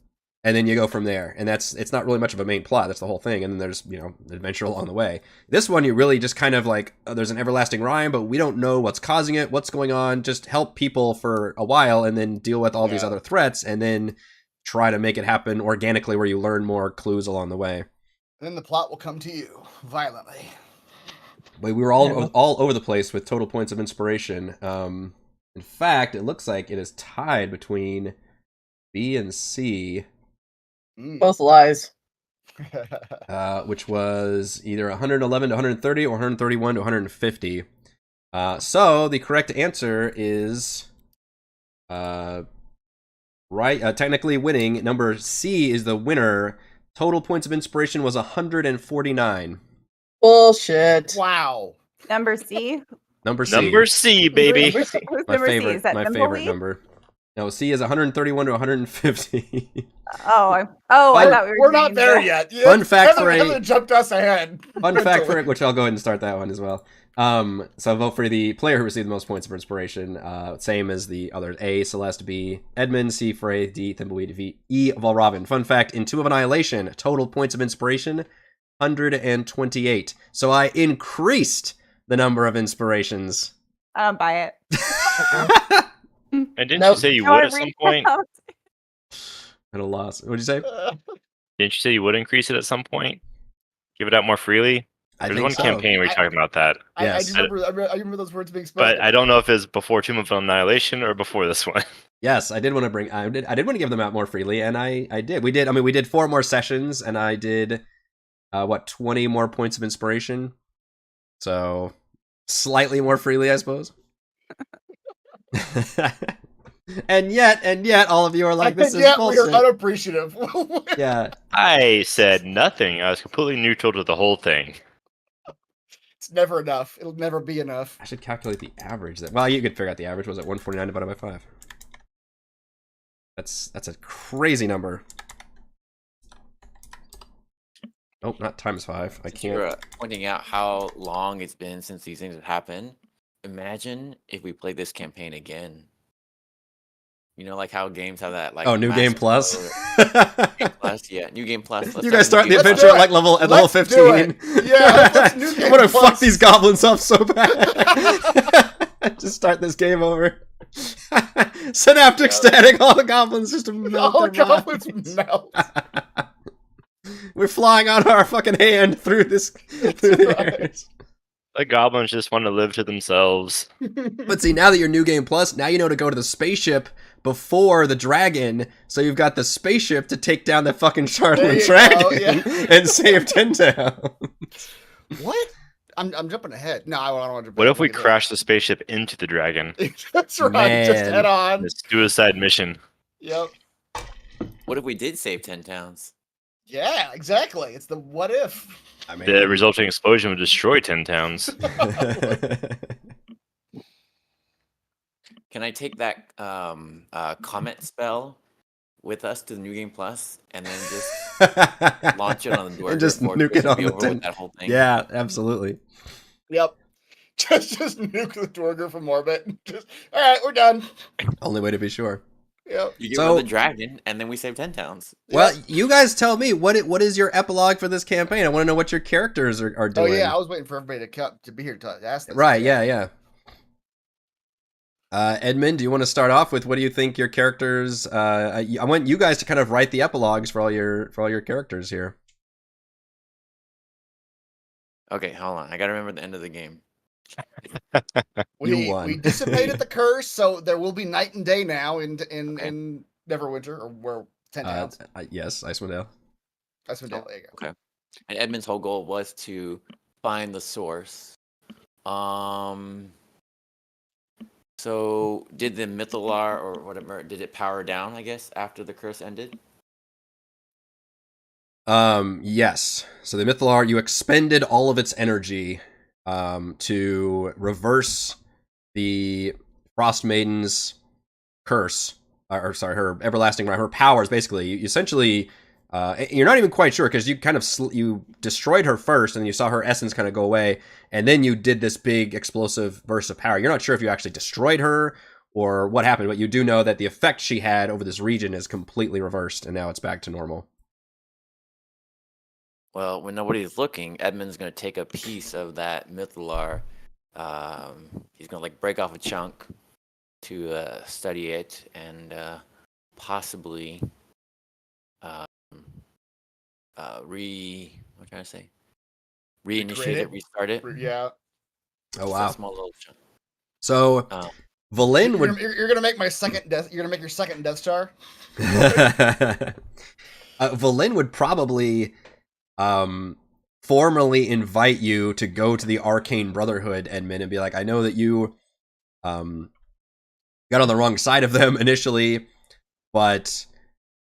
and then you go from there. And it's not really much of a main plot. That's the whole thing. And then there's adventure along the way. This one, you really just kind of like there's an everlasting rhyme, but we don't know what's causing it, what's going on. Just help people for a while, and then deal with all these other threats, and then try to make it happen organically, where you learn more clues along the way. And then the plot will come to you violently. But we were all over the place with total points of inspiration. In fact, it looks like it is tied between B and C. Both lies. Which was either 111 to 130 or 131 to 150. So the correct answer is technically winning. Number C is the winner. Total points of inspiration was 149. Bullshit. Wow. Number C. Number C. Number C, baby. Who's My number C? favorite. Is that My Nimble favorite Leaf? number. No, C is 131 to 150. I Fun- thought we were We're not doing there that. yet. Yeah, Fun fact for Heather a jumped us ahead. fun fact for mentally. it, which I'll go ahead and start that one as well. So vote for the player who received the most points of inspiration. Same as the others: A, Celeste; B, Edmund; C, Frey; D, Thimbleweed; V, E, Valravn. Fun fact: in Tomb of Annihilation, total points of inspiration 128. So I increased the number of inspirations. I don't buy it. And didn't Nope. you say you I wanna would at some read point? out. At a loss. What'd you say? Didn't you say you would increase it at some point? Give it out more freely? I There's think one so. campaign where you're talking about that. I Yes. just remember, I remember those words being spoken. But I don't know if it's before Tomb of Annihilation or before this one. Yes, I did want to bring. I did want to give them out more freely, and I did. We did. I mean, we did 4 more sessions, and I did 20 more points of inspiration. So slightly more freely, I suppose. and yet, all of you are like, "This is we are bullshit." unappreciative. Yeah, I said nothing. I was completely neutral to the whole thing. It's never enough. It'll never be enough. I should calculate the average. Well, you could figure out the average. Was it 149 divided by 5? That's a crazy number. Oh, not times 5. I Since can't. you're pointing out how long it's been since these things have happened. Imagine if we played this campaign again. You know, like how games have that, like, Oh, new game massive plus. load. Game plus, yeah, new game plus. Let's You have guys a start new the game adventure plus. at like level Let's 15. do it. Yeah, let's new I'm game gonna plus. fuck these goblins up so bad. Just start this game over. Synaptic static, all the goblins just melt. All the their goblins minds. melt. We're flying on our fucking hand through this through the right. air. The goblins just want to live to themselves. But see, now that you're New Game Plus, now you know to go to the spaceship before the dragon, so you've got the spaceship to take down the fucking There Charlemagne you dragon go, yeah. and save 10 Town. What? I'm jumping ahead. No, I don't want to jump What ahead. if we Look at crash the spaceship into the dragon? that. That's right. Just Man. head on. This suicide mission. Yep. What if we did save 10 towns? Yeah, exactly. It's the what if. I mean, The resulting explosion would destroy 10 towns. Can I take that comment spell with us to the New Game Plus and then just launch it on the door and just before nuke it be on the over with 10. that whole thing? Yeah, absolutely. Yep. Just nuke the Dwarger from orbit. Just all right, we're done. Only way to be sure. Yep. You get So- rid of the dragon, and then we save 10 towns. Well, you guys tell me what is your epilogue for this campaign? I want to know what your characters are Oh doing. yeah, I was waiting for everybody to be here to ask this. Right, yeah. Edmund, do you want to start off with what do you think your characters? I want you guys to kind of write the epilogues for all your characters here. Okay, hold on. I gotta remember the end of the game. You won. We dissipated the curse, so there will be night and day now in Neverwinter, or where 10 towns. Yes, Icewind Dale. That's what there you go. Okay. And Edmund's whole goal was to find the source. So did the Mythalar or whatever, did it power down, I guess, after the curse ended? Yes. So the Mythalar, you expended all of its energy to reverse the Frostmaiden's curse, or sorry, her everlasting rime, her powers. Basically, you essentially, you're not even quite sure because you kind of you destroyed her first, and you saw her essence kind of go away, and then you did this big explosive burst of power. You're not sure if you actually destroyed her or what happened, but you do know that the effect she had over this region is completely reversed, and now it's back to normal. Well, when nobody's looking, Edmund's gonna take a piece of that Mythalar. He's gonna like break off a chunk to study it and possibly what am I trying to say? Reinitiate it, restart it. Yeah. Oh Just a wow! small little chunk. So Valen would. You're gonna make my second death. You're gonna make your second Death Star. Valen would probably formally invite you to go to the Arcane Brotherhood, Edmund, and be like, I know that you got on the wrong side of them initially, but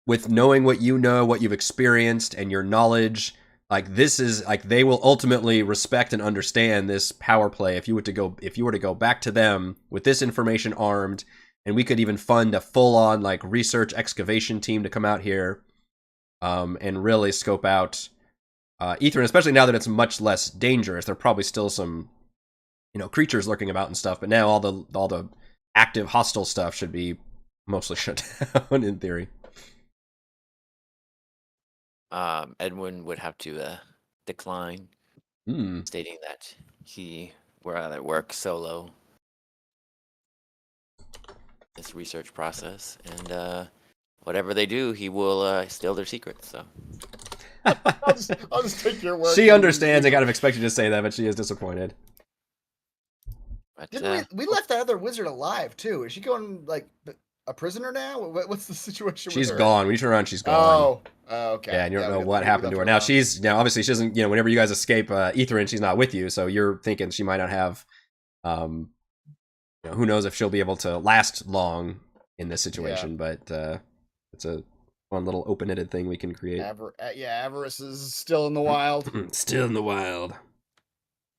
with knowing what you know, what you've experienced, and your knowledge, like this is like they will ultimately respect and understand this power play if you were to go back to them with this information armed and we could even fund a full-on like research excavation team to come out here, and really scope out Ether, and especially now that it's much less dangerous. There are probably still some, creatures lurking about and stuff, but now all the active hostile stuff should be mostly shut down in theory. Edwin would have to decline, stating that he would rather work solo this research process, and whatever they do, he will steal their secrets. So I'll just take your word. She understands. I kind of expect you to say that, but she is disappointed. but, Didn't we left that other wizard alive too? Is she going like a prisoner now? What's the situation? She's with her? gone. When you turn around, she's gone. Oh, okay. Yeah, and you don't know we what happened to her. Now obviously she doesn't. Whenever you guys escape Etherin, she's not with you, so you're thinking she might not have. Who knows if she'll be able to last long in this situation? But it's a fun little open-ended thing we can create. Avarice is still in the wild. Still in the wild.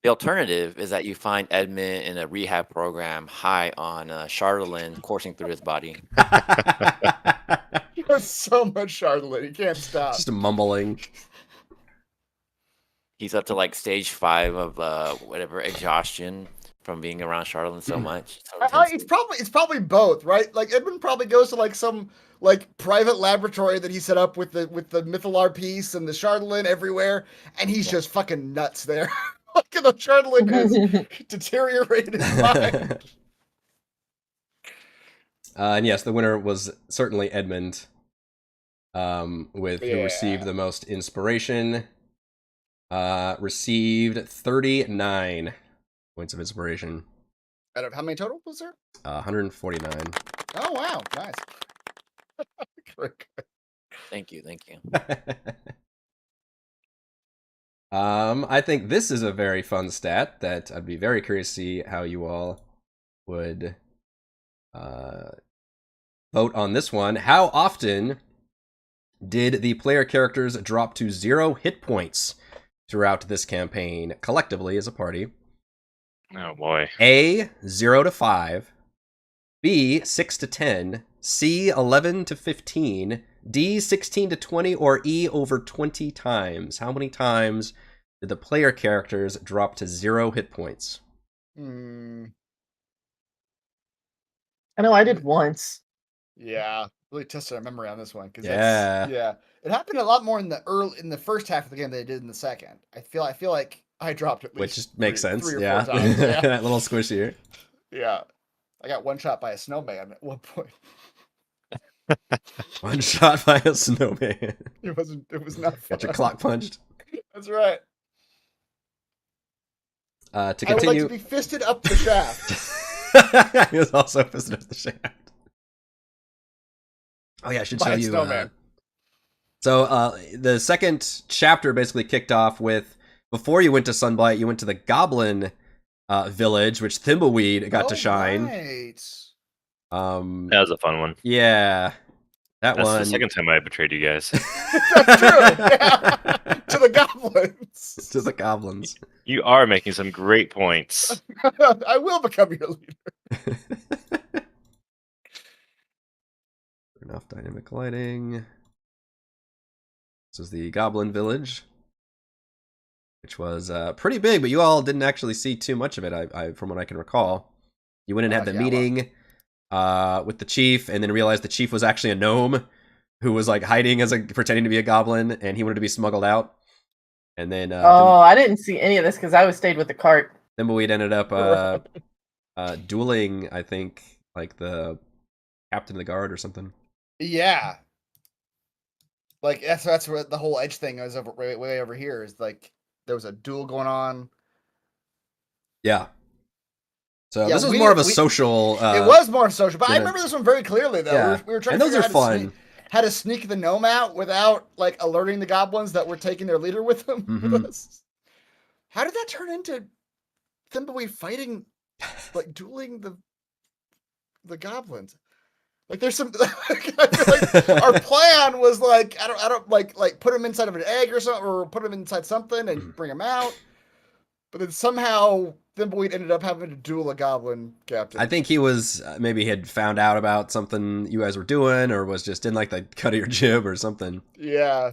the alternative is that you find Edmund in a rehab program high on Charlatan coursing through his body. There's so much Charlotte, he can't stop. Just mumbling. He's up to like stage 5 of whatever exhaustion from being around Charlatan so much. So It's probably both, right? Like Edmund probably goes to like some like private laboratory that he set up with the Mythalar piece and the Charlatan everywhere, and he's just fucking nuts there. Look at the Charlatan has deteriorated his mind. And yes, the winner was certainly Edmund, who received the most inspiration. Received 39 points of inspiration. Out of how many total was there? 149. Oh wow, nice. Thank you. I think this is a very fun stat that I'd be very curious to see how you all would vote on this one. How often did the player characters drop to 0 hit points throughout this campaign collectively as a party? Oh boy. A, 0 to 5. B, 6 to 10. C, 11 to 15. D, 16 to 20. Or E, over 20 times. How many times did the player characters drop to 0 hit points? I know I did once. Yeah, really tested our memory on this one. Yeah. It happened a lot more in the first half of the game than it did in the second. I feel like I dropped at least, Which just makes sense. 3 or 4 Yeah. times. Yeah. That little squishier. Yeah. I got one shot by a snowman at one point. One shot by a snowman. It was not fun. Got your clock punched. That's right. To I would continue. like to be fisted up the shaft. He was also fisted up the shaft. Oh yeah, I should By show a you. snowman. So the second chapter basically kicked off with, before you went to Sunblight, you went to the Goblin village, which Thimbleweed got to shine. Right. That was a fun one. Yeah, That's one. the second time I betrayed you guys. That's true. Yeah. To the goblins. To the goblins. You are making some great points. I will become your leader. Enough dynamic lighting. This is the Goblin Village, which was pretty big, but you all didn't actually see too much of it. I from what I can recall, you went and had the meeting with the chief, and then realized the chief was actually a gnome who was like hiding pretending to be a goblin, and he wanted to be smuggled out. And then I didn't see any of this because I stayed with the cart. Thimbleweed ended up dueling, I think, like the captain of the guard or something. Yeah. Like that's what the whole edge thing is way over here. Is like there was a duel going on. Yeah. So Yeah, this was more of a social. It was more social, but I yeah. remember this one very clearly. Though Yeah. we were trying And to those figure are out fun. how to sneak the gnome out without like alerting the goblins that we're taking their leader with them. Mhm. With us. How did that turn into Thimbleweed fighting, like dueling the goblins? Like there's some. I feel like our plan was like I don't like put him inside of an egg or something, or put him inside something and bring him out. But then somehow Thimbleweed ended up having to duel a goblin captain. I think he was maybe he had found out about something you guys were doing, or was just didn't like the cut of your jib or something. Yeah.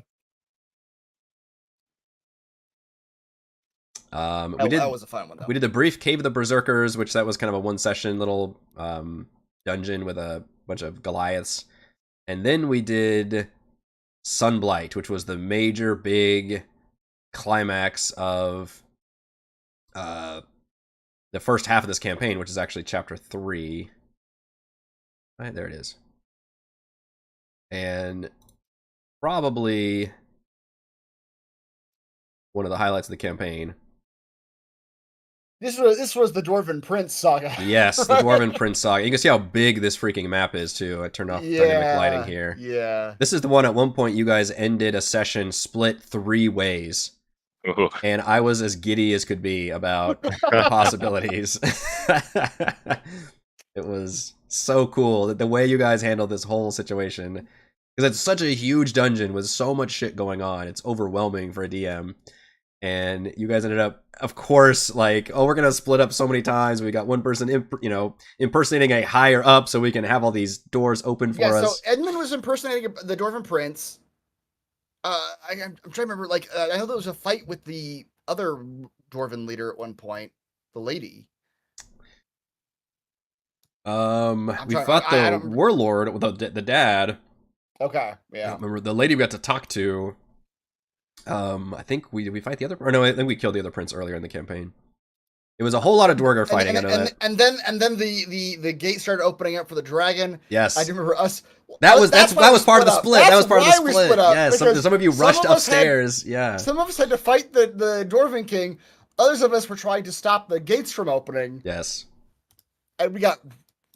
That was a fun one, though. We did the brief Cave of the Berserkers, which that was kind of a one-session little dungeon with a bunch of Goliaths. And then we did Sunblight, which was the major big climax of the first half of this campaign, which is actually chapter 3. Right, there it is. And probably one of the highlights of the campaign. This was the Dwarven Prince saga. Yes, the Dwarven Prince saga. You can see how big this freaking map is, too. I turned off dynamic lighting here. Yeah. This is the one at one point you guys ended a session split 3 ways. Ooh. And I was as giddy as could be about the possibilities. It was so cool that the way you guys handled this whole situation. Because it's such a huge dungeon with so much shit going on. It's overwhelming for a DM. And you guys ended up, of course, like, oh, we're going to split up so many times. We got one person, impersonating a higher up so we can have all these doors open for us. So Edmund was impersonating the Dwarven Prince. I'm trying to remember, like, I know there was a fight with the other Dwarven leader at one point, the lady. We fought the warlord, the dad. Okay, yeah. I remember the lady we got to talk to. I think we fight the other, or no, I think we killed the other prince earlier in the campaign. It was a whole lot of Dwargar fighting. And then the gate started opening up for the dragon. Yes, I do remember us. That was part of the split. That was part of the split. Yes, some of you rushed upstairs. Some of us had to fight the Dwarven King. Others of us were trying to stop the gates from opening. Yes, and we got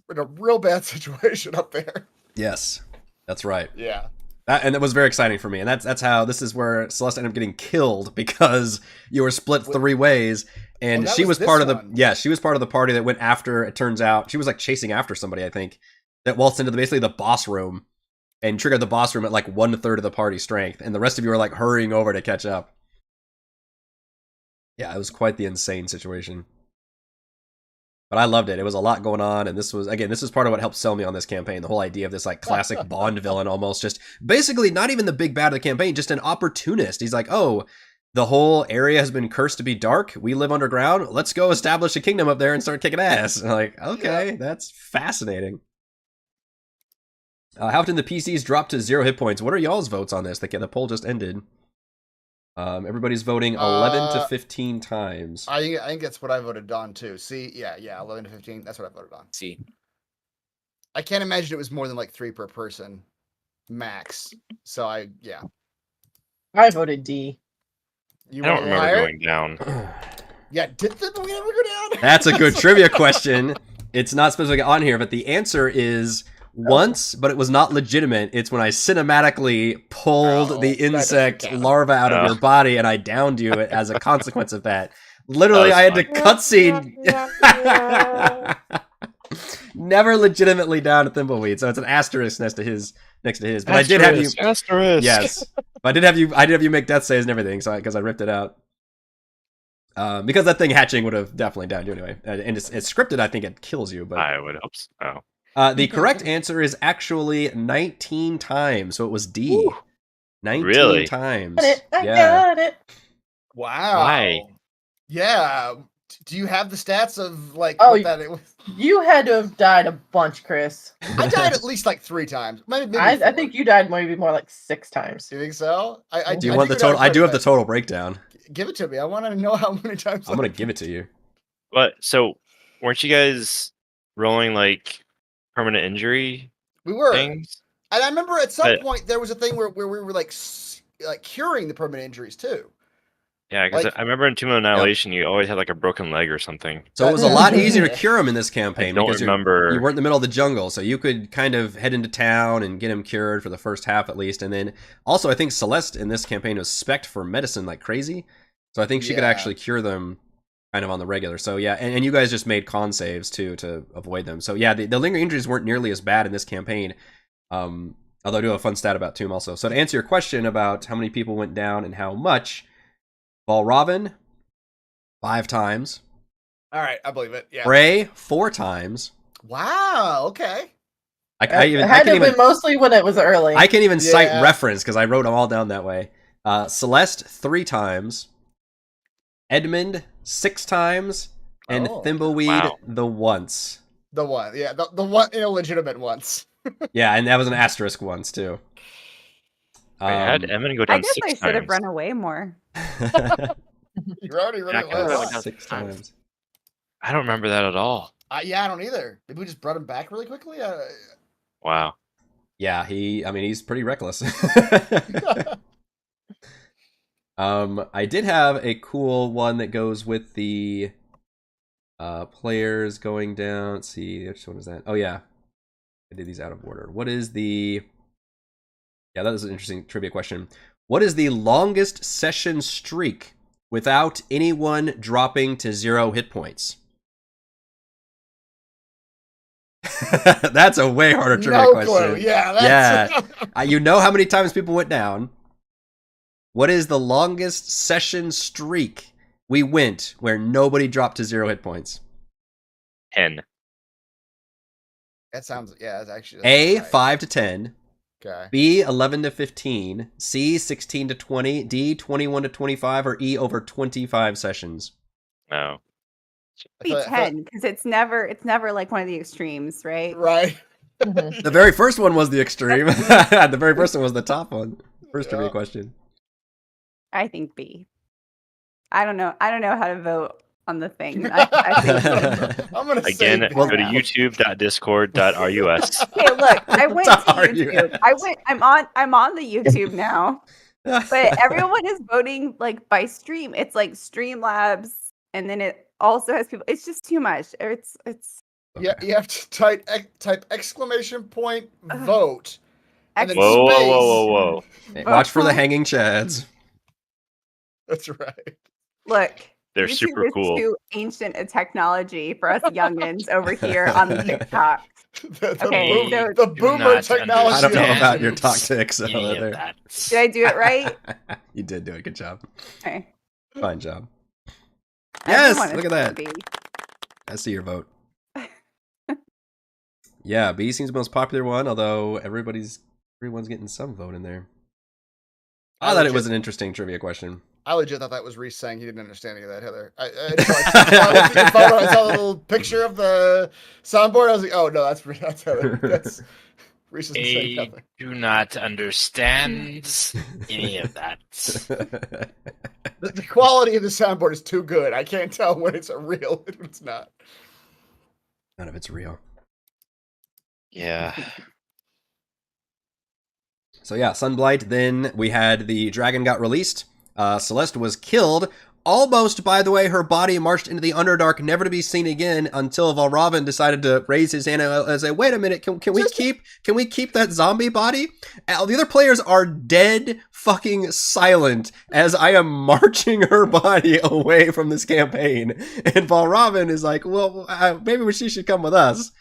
in a real bad situation up there. Yes, that's right. Yeah. And it was very exciting for me, and that's how this is where Celeste ended up getting killed because you were split 3 ways, and she was part of the party that went after. It turns out she was like chasing after somebody, I think, that waltzed into basically the boss room and triggered the boss room at like 1/3 of the party strength, and the rest of you were like hurrying over to catch up. Yeah, it was quite the insane situation. But I loved it. It was a lot going on, and this was part of what helped sell me on this campaign. The whole idea of this like classic Bond villain, almost just basically not even the big bad of the campaign, just an opportunist. He's like, oh, the whole area has been cursed to be dark. We live underground. Let's go establish a kingdom up there and start kicking ass. And I'm like, okay, that's fascinating. How often the PCs dropped to 0 hit points? What are y'all's votes on this? The poll just ended. Everybody's voting 11 to 15 times. I think that's what I voted on too. See, yeah, 11 to 15. That's what I voted on. See, I can't imagine it was more than like 3 per person, max. So I voted D. I don't remember going down. Yeah, did we ever go down? That's a good trivia question. It's not specifically on here, but the answer is once, but it was not legitimate. It's when I cinematically pulled the insect larva out of your body and I downed you as a consequence of that. Literally, I had to cutscene. Never legitimately down a thimbleweed, so it's an asterisk next to his. But I did have you. Asterisk. Yes, but I did have you make death saves and everything. So because I ripped it out. Because that thing hatching would have definitely downed you anyway, and it's scripted. I think it kills you, but I would hope so. The correct answer is actually 19 times, so it was D. Ooh, 19 times. I got it. Wow. Why? Yeah. Do you have the stats of like what that it was? You had to have died a bunch, Chris. I died at least like 3 times. Maybe I think you died maybe more like 6 times. You think so? Do you want the total? I do have the total breakdown. Give it to me. I want to know how many times. I'm gonna give it to you. What? So, weren't you guys rolling like permanent injury? We were. Things? And I remember at some point there was a thing where we were like curing the permanent injuries too. Yeah, because I remember in Tomb of Annihilation, you always had like a broken leg or something. So it was a lot easier to cure him in this campaign. I don't remember. You weren't in the middle of the jungle, so you could kind of head into town and get him cured for the first half at least. And then also, I think Celeste in this campaign was spec'd for medicine like crazy. So I think she could actually cure them kind of on the regular. So yeah, and you guys just made con saves too to avoid them. So yeah, the lingering injuries weren't nearly as bad in this campaign. Although I do have a fun stat about Tomb also. So to answer your question about how many people went down and how much, Valravn, 5 times. All right, I believe it. Yeah. Bray 4 times. Wow. Okay. I It had to can't have even been mostly when it was early. I can even cite Yeah. reference because I wrote them all down that way. Celeste 3 times. Edmund 6 times. And Oh. Thimbleweed Wow. the once. The one. Yeah. The one illegitimate ones. Yeah, and that was an asterisk once too. I had Emin go I down guess 6 I times. should have run away more. You're already running Jack away. was like, 6 times. I don't remember that at all. Yeah, I don't either. Maybe we just brought him back really quickly. Wow. Yeah, he's pretty reckless. I did have a cool one that goes with the players going down. Let's see, which one is that? Oh yeah, I did these out of order. What is the? Yeah, that was an interesting trivia question. What is the longest session streak without anyone dropping to 0 hit points? That's a way harder trivia no question. clue. Yeah. That's... Yeah. You know how many times people went down. What is the longest session streak we went where nobody dropped to 0 hit points? 10. that sounds. Yeah. That's actually. A, right. 5 to 10. Okay. B, 11 to 15. C, 16 to 20. D, 21 to 25. Or E, over 25 sessions. No. Be 10 because it's never like one of the extremes, right? Right. Mhm. The very first one was the extreme. The very first one was the top one. First trivia Yeah. question. I think B. I don't know how to vote on the thing. I think I'm gonna Again, say go to now. youtube.discord.rus. hey, look, I went to .rus. YouTube. I'm on the YouTube now. But everyone is voting like by stream. It's like Streamlabs, and then it also has people. It's just too much. It's Yeah, you have to type exclamation point Ugh. vote. And then Whoa, whoa, space. whoa, whoa, whoa. Hey, watch for the hanging chads. That's right. look. They're YouTube super is cool. too ancient a technology for us youngins over here on the TikTok. The Okay, so- the boomer not technology. I don't know understand about your tactics. any over of there. that. Did I do it right? You did do it. Good job. Okay. Fine job. Yes, Everyone is look at that. B. I see your vote. Yeah, B seems the most popular one, although everyone's getting some vote in there. I thought it was an interesting trivia question. I legit thought that was Reese saying he didn't understand any of that, Heather. Until I saw the little picture of the soundboard. I was like, oh no, that's Heather. That's Reese isn't saying I nothing. do not understand any of that. The quality of the soundboard is too good. I can't tell when it's real and when it's not. None of it's real. Yeah. So yeah, Sunblight. Then we had the dragon got released. Celeste was killed. Almost, by the way, her body marched into the Underdark, never to be seen again until Valravn decided to raise his hand and say, "Wait a minute, can we keep that zombie body?" The other players are dead fucking silent as I am marching her body away from this campaign, and Valravn is like, "Well, maybe she should come with us."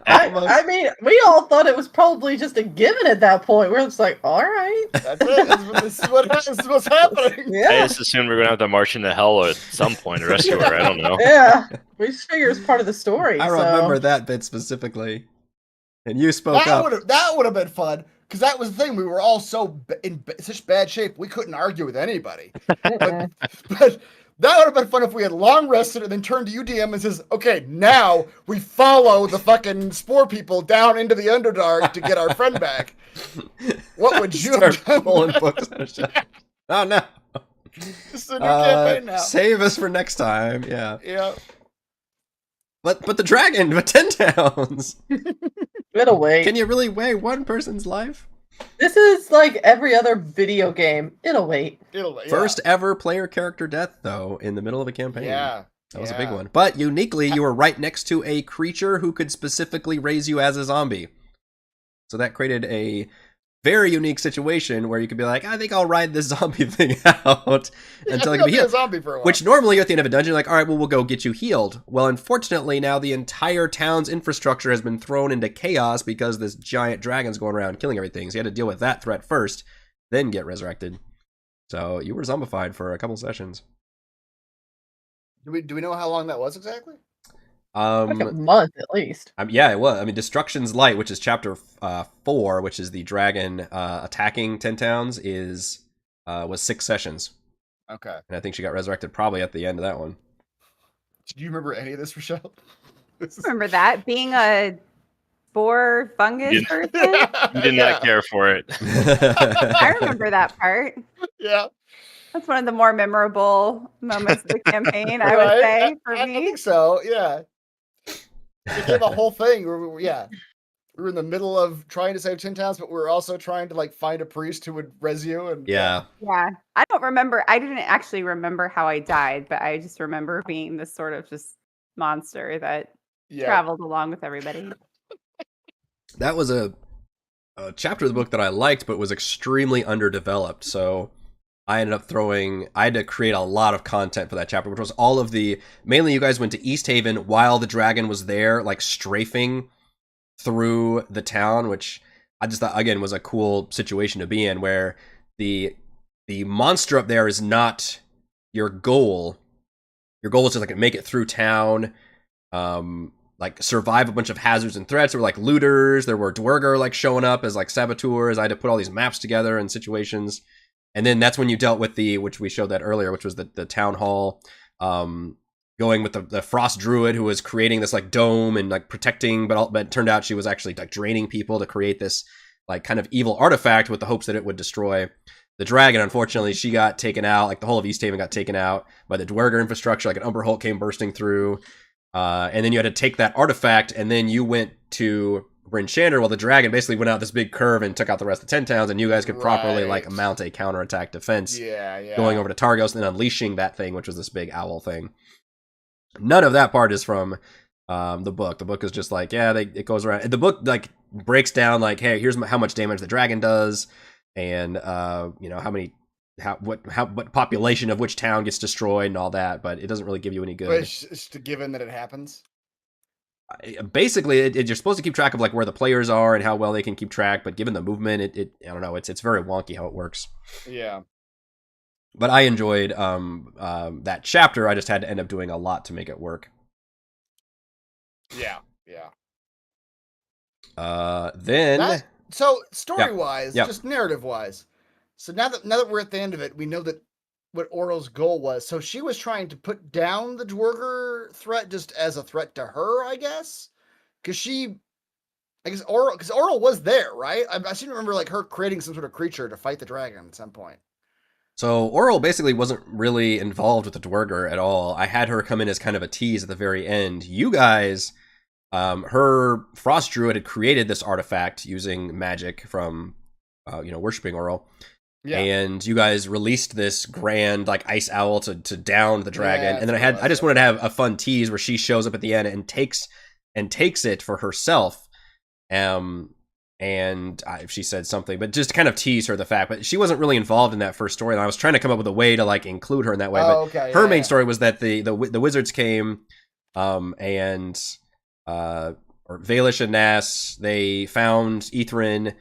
I mean, we all thought it was probably just a given at that point. We're just like, all right. That's it. This is what's happening. I Yeah. just assumed we were going to have to march into hell at some point to rescue her. I don't know. Yeah. We just figure it's part of the story. I so. remember that bit specifically, and you spoke up. That would have been fun because that was the thing. We were all so in such bad shape we couldn't argue with anybody. Mm-mm. But that would have been fun if we had long rested and then turned to UDM and says, "Okay, now we follow the fucking spore people down into the Underdark to get our friend back." What would you Start have done? pulling books out of shit. Oh no! This is a new campaign now. Save us for next time. Yeah, Yeah. but the dragon, but 10 towns. It'll wait. Can you really weigh one person's life? This is like every other video game. It'll wait. It'll First ever player character death, though, in the middle of a campaign. Yeah. That was a big one. But uniquely, you were right next to a creature who could specifically raise you as a zombie. So that created a very unique situation where you could be like, I think I'll ride this zombie thing out until I can be a healed. zombie for a while. Which normally at the end of a dungeon, you're like, all right, well, we'll go get you healed. Well, unfortunately, now the entire town's infrastructure has been thrown into chaos because this giant dragon's going around killing everything. So you had to deal with that threat first, then get resurrected. So you were zombified for a couple sessions. Do we know how long that was exactly? Like a month at least. Yeah, it was. I mean, Destruction's Light, which is chapter 4, which is the dragon attacking 10 towns, was 6 sessions. Okay. And I think she got resurrected probably at the end of that one. Do you remember any of this, Rochelle? Remember that being a spore fungus You- person? You did not care for it. I remember that part. Yeah. That's one of the more memorable moments of the campaign, I would Right? say, for I me. think so. Yeah. It became a whole thing. Yeah. We were in the middle of trying to save 10 towns, but we were also trying to like find a priest who would res you. And Yeah. Yeah. I don't remember. I didn't actually remember how I died, but I just remember being this sort of just monster that yeah. traveled along with everybody. That was a chapter of the book that I liked, but was extremely underdeveloped. So I ended up I had to create a lot of content for that chapter, which was all of mainly you guys went to East Haven while the dragon was there, like strafing through the town, which I just thought, again, was a cool situation to be in, where the monster up there is not your goal. Your goal is to like make it through town, like survive a bunch of hazards and threats. There were like looters, there were Dwerger like showing up as like saboteurs. I had to put all these maps together and situations. And then that's when you dealt with which we showed that earlier, which was the town hall, going with the frost druid who was creating this like dome and like protecting, but it turned out she was actually like draining people to create this like kind of evil artifact with the hopes that it would destroy the dragon. Unfortunately, she got taken out. Like the whole of East Haven got taken out by the Dwerger infrastructure. Like an Umber Hulk came bursting through, and then you had to take that artifact, and then you went to Bryn Shander while the dragon basically went out this big curve and took out the rest of 10 towns, and you guys could properly like mount a counterattack defense, going over to Targos and then unleashing that thing, which was this big owl thing. None of that part is from the book. The book is just like, it goes around. The book like breaks down like, hey, here's how much damage the dragon does, and what population of which town gets destroyed and all that, but it doesn't really give you any good. But it's just given that it happens. Basically, you're supposed to keep track of like where the players are and how well they can keep track, but given the movement, I don't know, it's very wonky how it works. Yeah. But I enjoyed that chapter. I just had to end up doing a lot to make it work. Yeah. Yeah. Then so story wise, Yep. just narrative wise. So now that we're at the end of it, we know that what Oral's goal was. So she was trying to put down the Dwerger threat just as a threat to her, I guess. Because Oral was there, right? I seem to remember like her creating some sort of creature to fight the dragon at some point. So Oral basically wasn't really involved with the Dwerger at all. I had her come in as kind of a tease at the very end. You guys, her Frost Druid had created this artifact using magic from, worshipping Oral. Yeah. And you guys released this grand like ice owl to down the dragon, and then I just wanted to have a fun tease where she shows up at the end and takes it for herself, she said something, but just kind of tease her the fact, but she wasn't really involved in that first story. And I was trying to come up with a way to like include her in that way, her main story was that the wizards came, or Valish and Nass, they found Ithrin.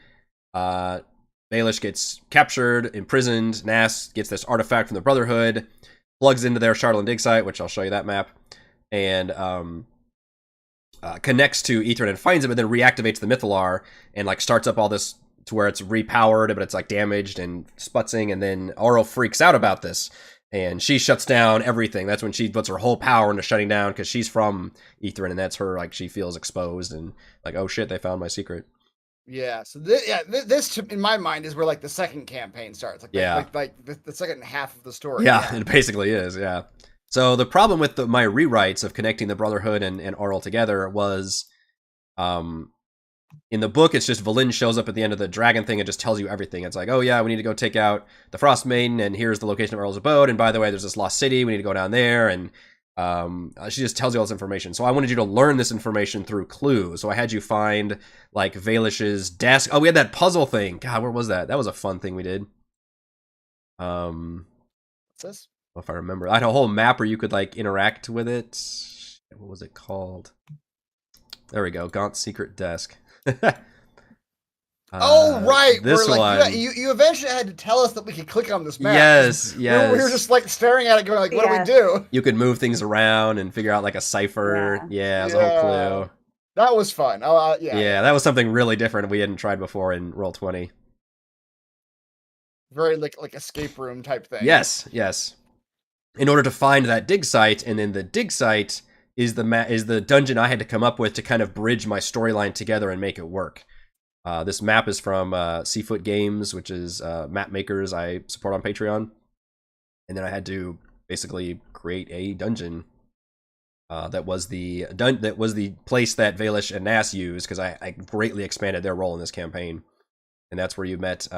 Baelish gets captured, imprisoned. Nass gets this artifact from the Brotherhood, plugs into their Charlatan dig site, which I'll show you that map, and connects to Ithrin and finds it, but then reactivates the Mythalar and like starts up all this to where it's repowered, but it's like damaged and sputzing. And then Oral freaks out about this, and she shuts down everything. That's when she puts her whole power into shutting down, because she's from Ithrin, and that's her like she feels exposed and like, oh shit, they found my secret. Yeah, so this in my mind is where like the second campaign starts. Like the second half of the story. Yeah, it basically is. Yeah. So the problem with my rewrites of connecting the Brotherhood and Oral together was, in the book, it's just Valin shows up at the end of the dragon thing and just tells you everything. It's like, oh yeah, we need to go take out the Frostmaiden, and here's the location of Oral's abode. And by the way, there's this lost city. We need to go down there. And she just tells you all this information. So I wanted you to learn this information through clues. So I had you find like Valish's desk. Oh, we had that puzzle thing. God, where was that? That was a fun thing we did. What's this? If I remember, I had a whole map where you could like interact with it. What was it called? There we go. Gaunt's secret desk. Oh right, This we're like one. you eventually had to tell us that we could click on this map. Yes, We were just like staring at it, going like, "What Yes. do we do?" You could move things around and figure out like a cipher. Yeah, it was a whole clue. That was fun. Yeah, that was something really different we hadn't tried before in Roll20. Very like escape room type thing. Yes. In order to find that dig site, and then the dig site is the dungeon I had to come up with to kind of bridge my storyline together and make it work. This map is from Seafoot Games, which is map makers I support on Patreon. And then I had to basically create a dungeon that was the place that Valish and Nass used, because I greatly expanded their role in this campaign. And that's where you met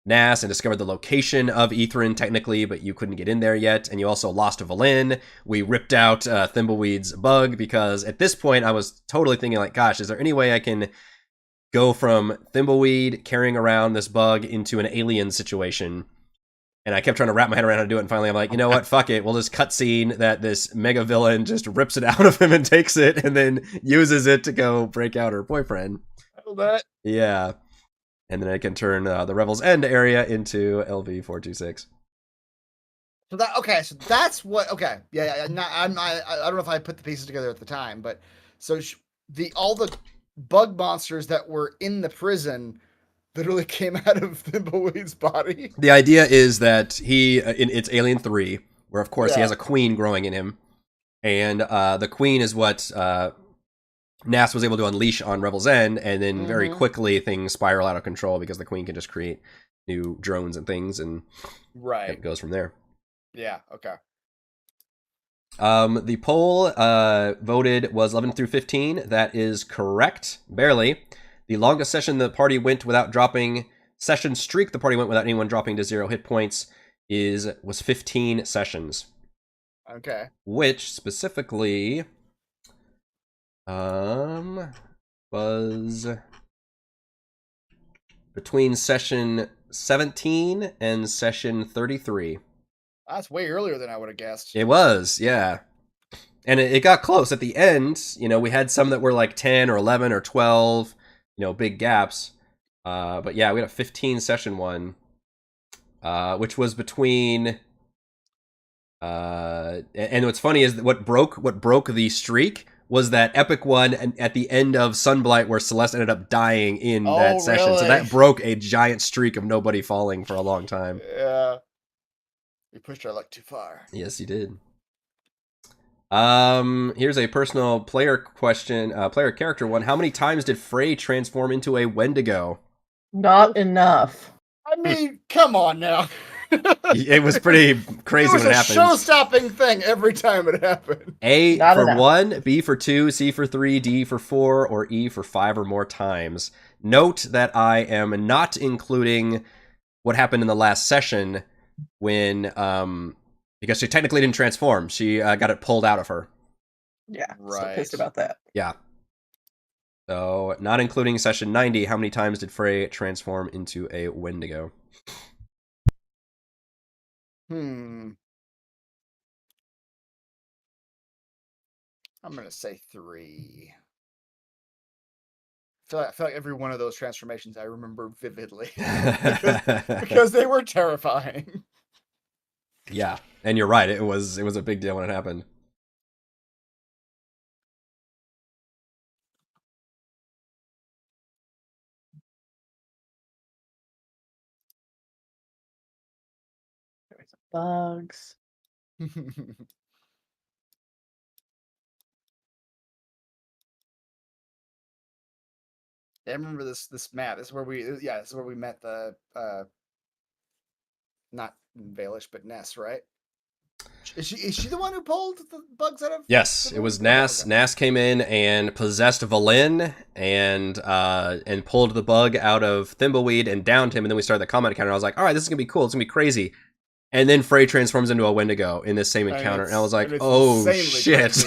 Nass and discovered the location of Ithrin, technically, but you couldn't get in there yet. And you also lost to Valen. We ripped out Thimbleweed's bug, because at this point I was totally thinking like, gosh, is there any way I can go from Thimbleweed carrying around this bug into an alien situation? And I kept trying to wrap my head around how to do it, and finally I'm like, you know what, fuck it, we'll just cutscene that this mega villain just rips it out of him and takes it, and then uses it to go break out her boyfriend. Yeah. And then I can turn the Revel's End area into LV426. So that's what. Okay, yeah. I don't know if I put the pieces together at the time, but so all the bug monsters that were in the prison literally came out of Thimbleweed's body. The idea is that it's Alien 3, where of course he has a queen growing in him, and the queen is what Nass was able to unleash on Revel's End, and then very quickly things spiral out of control because the queen can just create new drones and things, and it goes from there. Yeah, okay. The poll voted was 11 through 15. That is correct, barely. The longest session the party went without dropping, session streak the party went without anyone dropping to 0 hit points was 15 sessions. Okay. Which specifically was between session 17 and session 33. That's way earlier than I would have guessed. It was, yeah. And it got close at the end. You know, we had some that were like 10 or 11 or 12, you know, big gaps. But yeah, we had a 15 session one, which was between and what's funny is that what broke the streak was that epic one at the end of Sunblight, where Celeste ended up dying in that session. Really? So that broke a giant streak of nobody falling for a long time. Yeah. You pushed our luck too far. Yes, you did. Here's a personal player question, player character one. How many times did Frey transform into a Wendigo? Not enough. I mean, come on now. It was pretty crazy when it happened. It was a show-stopping thing every time it happened. A Not for enough. 1, B for 2, C for 3, D for 4, or E for 5 or more times. Note that I am not including what happened in the last session when, because she technically didn't transform. She got it pulled out of her. Yeah, Right. so pissed about that. Yeah. So, not including session 90, how many times did Frey transform into a Wendigo? I'm gonna say 3. I feel like every one of those transformations I remember vividly because they were terrifying. Yeah, and you're right. It was a big deal when it happened. Bugs. I remember this map. This is where we met the not Valish but Ness, right? Is she the one who pulled the bugs out of? Yes, it was Nass. Okay. Nass came in and possessed Valen and pulled the bug out of Thimbleweed and downed him, and then we started the combat encounter. I was like, all right, this is gonna be cool. It's gonna be crazy. And then Frey transforms into a Wendigo in this same encounter, and I was like, oh shit.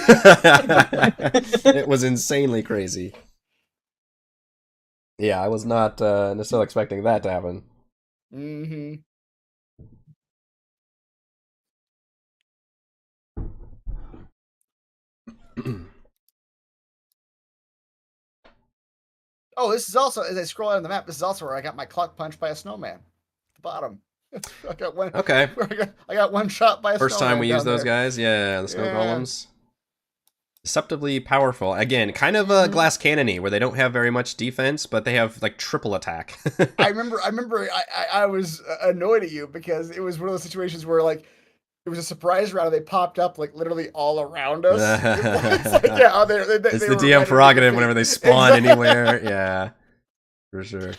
It was insanely crazy. Yeah, I was not necessarily expecting that to happen. Mm-hmm. Oh, this is also, as I scroll down the map, this is also where I got my clock punched by a snowman. At the bottom. I got one. Okay. I got one shot by a First snowman. time we use those guys. Yeah, the snow golems. Deceptively powerful. Again, kind of a glass cannon-y, where they don't have very much defense, but they have like triple attack. I remember I was annoyed at you because it was one of those situations where like it was a surprise round and they popped up like literally all around us. It's like, yeah, it's the DM prerogative whenever they spawn anywhere. Yeah, for sure.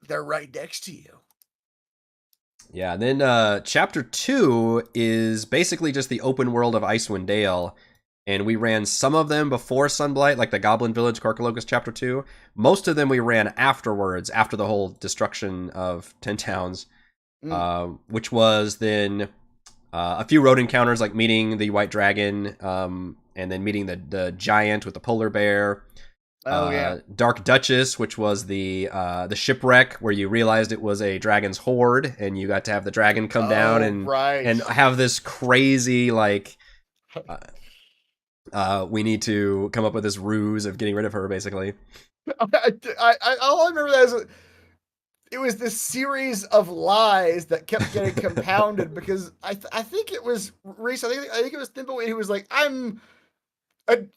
They're right next to you. Yeah, and then chapter 2 is basically just the open world of Icewind Dale. And we ran some of them before Sunblight, like the Goblin Village, Corcologus Chapter 2. Most of them we ran afterwards, after the whole destruction of 10 towns, which was then a few road encounters, like meeting the White Dragon, and then meeting the giant with the polar bear. Dark Duchess, which was the shipwreck where you realized it was a dragon's horde, and you got to have the dragon come down and have this crazy, like... we need to come up with this ruse of getting rid of her, basically. All I remember that is it was this series of lies that kept getting compounded because I think it was Reese. I think it was Thimbleweight who was like, "I'm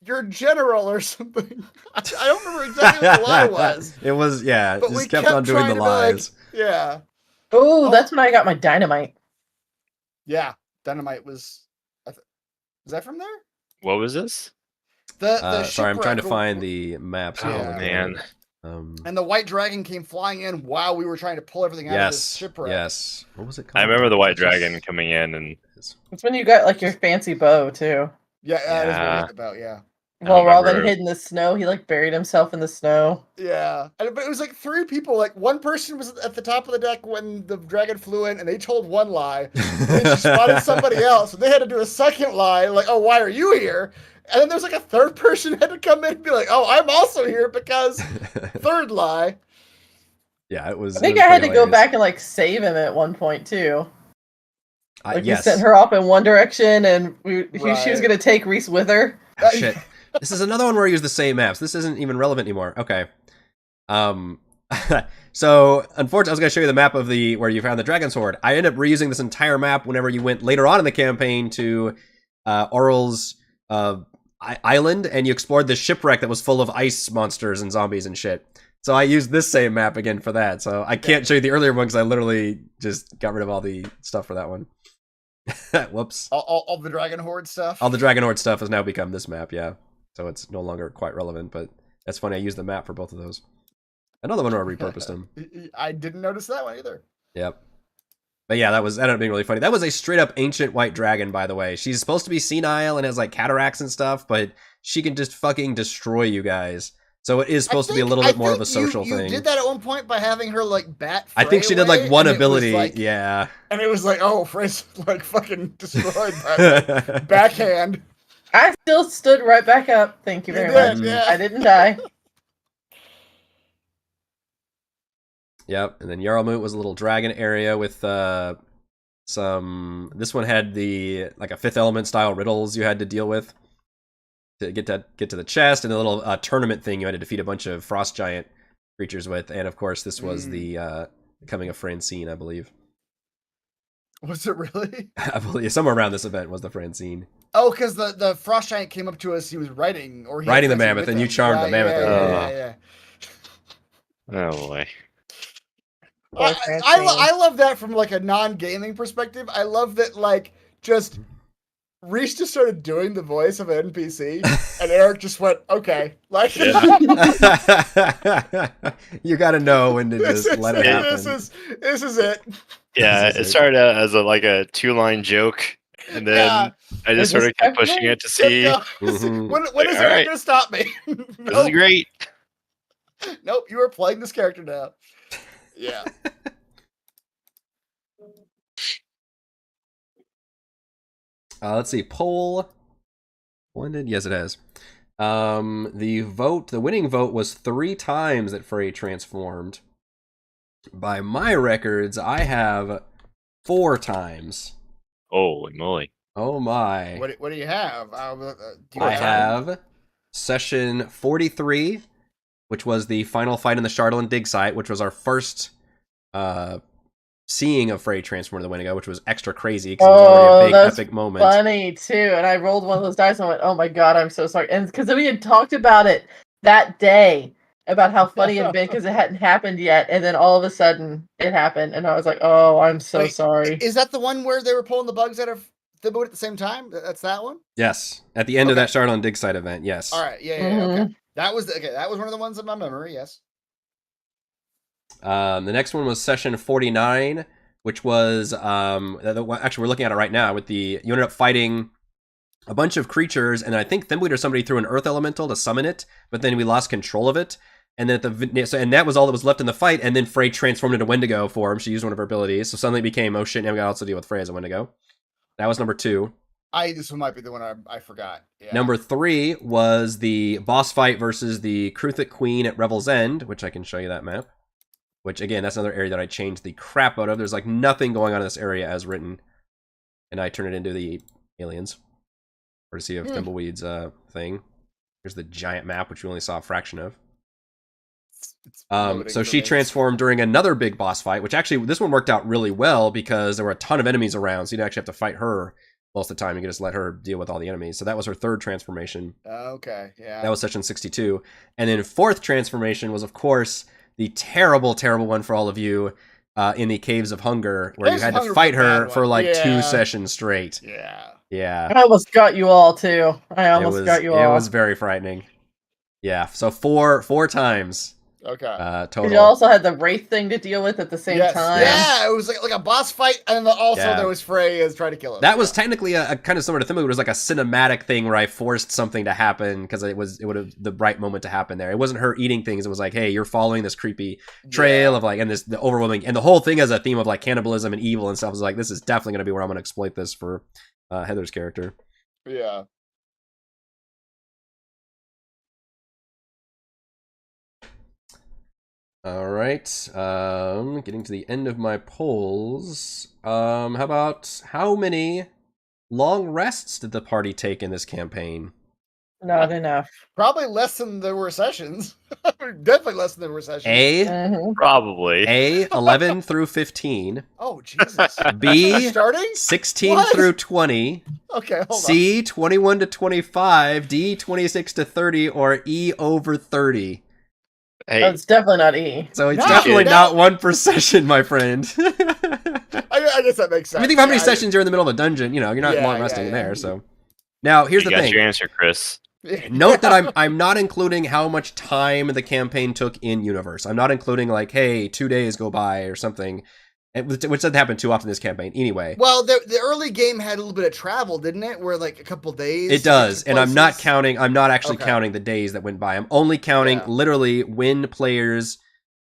your general" or something. I don't remember exactly what the lie was. It was but just we kept on doing the lies. Like, Oh, that's when I got my dynamite. Yeah, dynamite was. Was that from there? What was this? Sorry, I'm trying to find the maps. Oh man! And the White Dragon came flying in while we were trying to pull everything out of this shipwreck. Yes. What was it called? I remember the White Dragon coming in, and it's when you got like your fancy bow too. Yeah, that is what it's about. Yeah. While Robin hid in the snow, he like buried himself in the snow. Yeah, but it was like 3 people. Like one person was at the top of the deck when the dragon flew in, and they told one lie. And then she spotted somebody else, and they had to do a second lie. Like, oh, why are you here? And then there's like a third person had to come in and be like, oh, I'm also here because third lie. Yeah, it was. I think I had to go back and like save him at one point too. Like we sent her off in one direction, and she was gonna take Reese with her. Oh, shit. This is another one where I use the same maps. This isn't even relevant anymore. Okay. So, unfortunately, I was going to show you the map of where you found the Dragon's Horde. I ended up reusing this entire map whenever you went later on in the campaign to Oral's island, and you explored the shipwreck that was full of ice monsters and zombies and shit. So I used this same map again for that. So I can't show you the earlier one because I literally just got rid of all the stuff for that one. Whoops. All the Dragon Horde stuff? All the Dragon Horde stuff has now become this map, yeah. So it's no longer quite relevant, but that's funny. I used the map for both of those. Another one where I repurposed them. I didn't notice that one either. Yep. But yeah, that ended up being really funny. That was a straight up ancient white dragon, by the way. She's supposed to be senile and has like cataracts and stuff, but she can just fucking destroy you guys. So it is supposed to be a little bit more of a social thing. You did that at one point by having her like bat. I think she did like one ability, yeah. And it was like, oh, Frey's like fucking destroyed by backhand. I still stood right back up. Thank you very much. Yeah. I didn't die. Yep, and then Jarlmut was a little dragon area with some. This one had like a Fifth Element style riddles you had to deal with to get to the chest, and a little tournament thing you had to defeat a bunch of frost giant creatures with, and of course this was the Coming of Francine, I believe. Was it really? I believe somewhere around this event was the Francine. Oh, because the frost giant came up to us. He was riding the mammoth, and you charmed the mammoth. Yeah. Oh boy. I love that from like a non-gaming perspective. I love that like just Reese just started doing the voice of an NPC, and Eric just went, "Okay." Like, you got to know when to just let it happen. This is it. Yeah, it started out as a 2-line joke, and then I just sort of kept pushing it to see when is Eric gonna stop me? This is great. Nope, you are playing this character now. Yeah. Let's see. Poll. When did? Yes, it has. The winning vote was 3 times that Frey transformed. By my records, I have 4 times. Holy moly! Oh my! What do you have? I have session 43, which was the final fight in the Shardland dig site, which was our first seeing of Frey transform into the Wendigo, which was extra crazy because it was already a big that's epic moment. funny too. And I rolled one of those dice and I went, "Oh my god, I'm so sorry." And because we had talked about it that day about how funny it had been because it hadn't happened yet, and then all of a sudden it happened, and I was like, "Oh, I'm so Wait, sorry." Is that the one where they were pulling the bugs out of the boat at the same time? That's that one? Yes, at the end of Okay. that Shardland dig site event. Yes. All right. Yeah. Okay. That was one of the ones in my memory. Yes. The next one was session 49, which was actually we're looking at it right now. You ended up fighting a bunch of creatures, and I think Thimbleweed or somebody threw an earth elemental to summon it, but then we lost control of it. And then and that was all that was left in the fight. And then Frey transformed into Wendigo form. She used one of her abilities, so suddenly it became, oh shit, now we gotta also deal with Frey as a Wendigo. That was number 2. This one might be the one I forgot. Yeah. Number 3 was the boss fight versus the Kruthic Queen at Revel's End, which I can show you that map. Which, again, that's another area that I changed the crap out of. There's, like, nothing going on in this area as written. And I turn it into the aliens. Courtesy of Thimbleweed's thing. Here's the giant map, which we only saw a fraction of. So she transformed during another big boss fight, which actually, this one worked out really well because there were a ton of enemies around, so you didn't actually have to fight her most of the time. You could just let her deal with all the enemies. So that was her third transformation. Okay, yeah. That was session 62. And then fourth transformation was, of course, the terrible, terrible one for all of you in the Caves of Hunger, where you had to fight her for like 2 sessions straight. Yeah. I almost got you all too. It was very frightening. Yeah, so four times. Okay. Total. You also had the Wraith thing to deal with at the same time. Yeah, it was like a boss fight, and then also there was Frey as trying to kill us. That was technically a kind of similar to Thimbleweed. It was like a cinematic thing where I forced something to happen because it would have the right moment to happen there. It wasn't her eating things. It was like, hey, you're following this creepy trail of like, and the overwhelming, and the whole thing has a theme of like cannibalism and evil and stuff. I was like, this is definitely going to be where I'm going to exploit this for Heather's character. Yeah. All right, getting to the end of my polls. How about how many long rests did the party take in this campaign? Not enough. Probably less than there were sessions. Definitely less than there were sessions. Probably. A, 11 through 15. Oh, Jesus. B, starting? 16 through 20. Okay, hold C, 21 to 25. D, 26 to 30. Or E, over 30. Hey, It's definitely not E. So it's definitely not one per session, my friend. I guess that makes sense. I mean, think of how many sessions you're in the middle of a dungeon. You know, you're not long resting there. So now here's the thing. You got your answer, Chris. Note that I'm not including how much time the campaign took in universe. I'm not including like, hey, 2 days go by or something, which doesn't happen too often in this campaign anyway. Well, the early game had a little bit of travel, didn't it? Where like a couple days. It does, and I'm not actually counting the days that went by. I'm only counting literally when players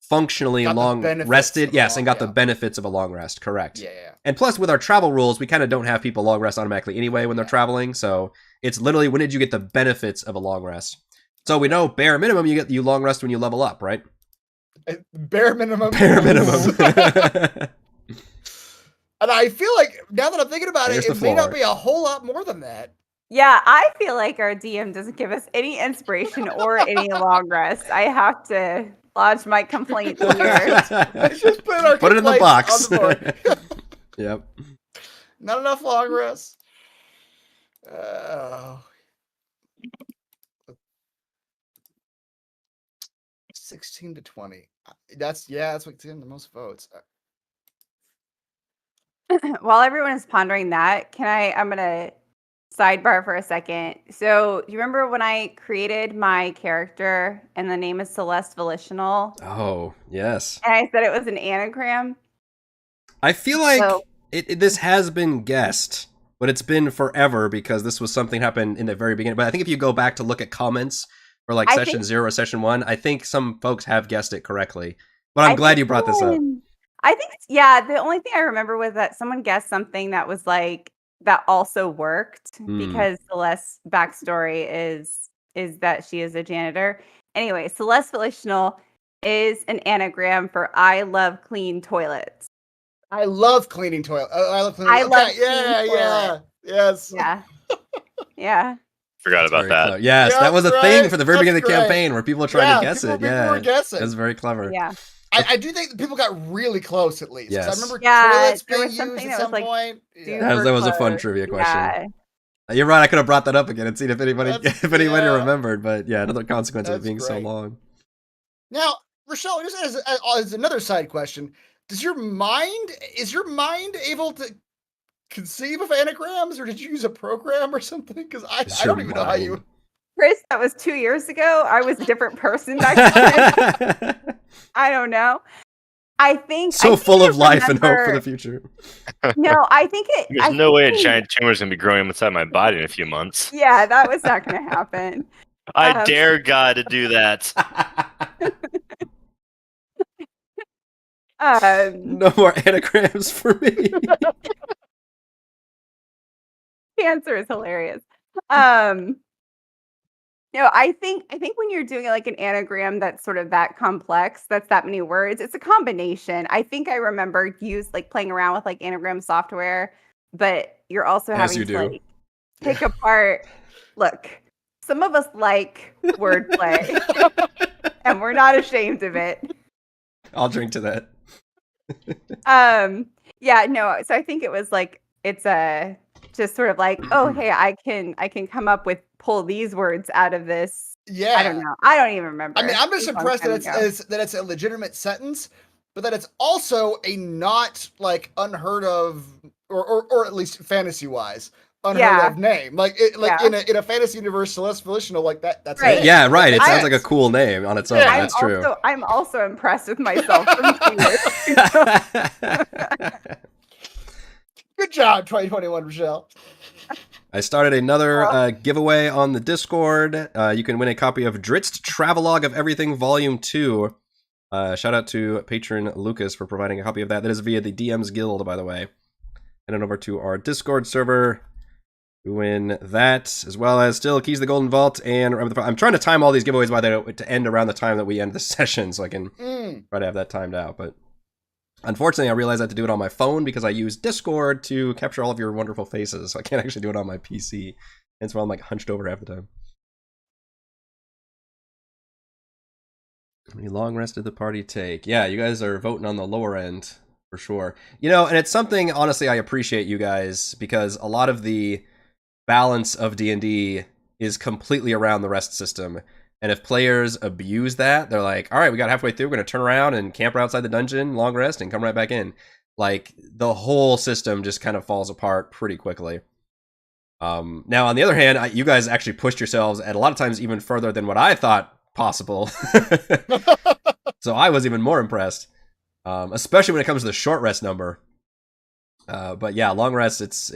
functionally long rested, and got the benefits of a long rest. Correct. Yeah. And plus, with our travel rules, we kind of don't have people long rest automatically anyway when they're traveling. So it's literally when did you get the benefits of a long rest? So we know bare minimum you long rest when you level up, right? Bare minimum. Bare minimum. And I feel like now that I'm thinking about There's it, the it may not floor. be a whole lot more than that. Yeah, I feel like our DM doesn't give us any inspiration or any long rest. I have to lodge my complaint here. Let's just put it in the box. On the board. Yep. Not enough long rest. 16 to 20. That's what's getting the most votes. While everyone is pondering that, I'm gonna sidebar for a second. So do you remember when I created my character and the name is Celeste Volitional? Oh, yes. And I said it was an anagram? I feel like this has been guessed, but it's been forever because this was something happened in the very beginning. But I think if you go back to look at comments for like session 0 or session 1, I think some folks have guessed it correctly. But I'm glad you brought this up. I think, the only thing I remember was that someone guessed something that was like, that also worked because Celeste's backstory is that she is a janitor. Anyway, Celeste Volitional is an anagram for I love clean toilets. I love cleaning toilets. I love cleaning. Yes. Yeah. Yeah. Forgot That's about very that. clever. Yes, Yeah, that was a right. thing for the very That's beginning of the great. campaign where people were trying to guess people it. Yeah, were guessing. that was very clever. Yeah. I do think that people got really close at least. 'Cause Yes. I remember Yeah, toilets there being was something used that at was, some like, point. super That was a fun close. trivia question. Yeah. You're right. I could have brought that up again and seen if anybody That's- if anybody yeah. remembered. But yeah, another consequence of it That's being so great. long. Now, Rochelle, just as another side question, is your mind able to conceive of anagrams, or did you use a program or something? Because I don't even know how you. Chris, that was 2 years ago. I was a different person back then. I don't know. I think full I of life and hope for the remember- future. No, I think it. There's I no way a think- giant tumor is going to be growing inside my body in a few months. Yeah, that was not going to happen. I dare God to do that. No more anagrams for me. Cancer is hilarious. No, I think when you're doing like an anagram that's sort of that complex, that's that many words, it's a combination. I think I remember playing around with like anagram software, but you're also As having you to do. like pick apart. Look, some of us like wordplay, and we're not ashamed of it. I'll drink to that. Yeah, no. So I think it was like it's a just sort of like, oh hey, I can come up with pull these words out of this. Yeah, I don't know. I don't even remember. I mean, I'm just It was a long impressed that time ago. that it's a legitimate sentence, but that it's also a not like unheard of, or at least fantasy wise unheard Yeah. of name. Like in a fantasy universe, Celeste Volitional like that. That's Right. it. Yeah, right. It That's sounds like a cool name on its own. Yeah. That's true. I'm also impressed with myself from 2 years. Good job, 2021, Rochelle. I started another giveaway on the Discord. You can win a copy of Dritz's Travelogue of Everything Volume 2. Shout out to patron Lucas for providing a copy of that. That is via the DM's Guild, by the way. Head on over to our Discord server. We win that, as well as still Keys to the Golden Vault. And I'm trying to time all these giveaways by to end around the time that we end the session, so I can try to have that timed out. But unfortunately, I realized I had to do it on my phone because I use Discord to capture all of your wonderful faces, so I can't actually do it on my PC. Hence why I'm like hunched over half the time. How many long rests did the party take? Yeah, you guys are voting on the lower end for sure. You know, and it's something, honestly, I appreciate you guys, because a lot of the balance of D&D is completely around the rest system. And if players abuse that, they're like, all right, we got halfway through, we're going to turn around and camp outside the dungeon, long rest, and come right back in. Like, the whole system just kind of falls apart pretty quickly. Now, on the other hand, you guys actually pushed yourselves at a lot of times even further than what I thought possible. So I was even more impressed, especially when it comes to the short rest number. But yeah, long rest, it's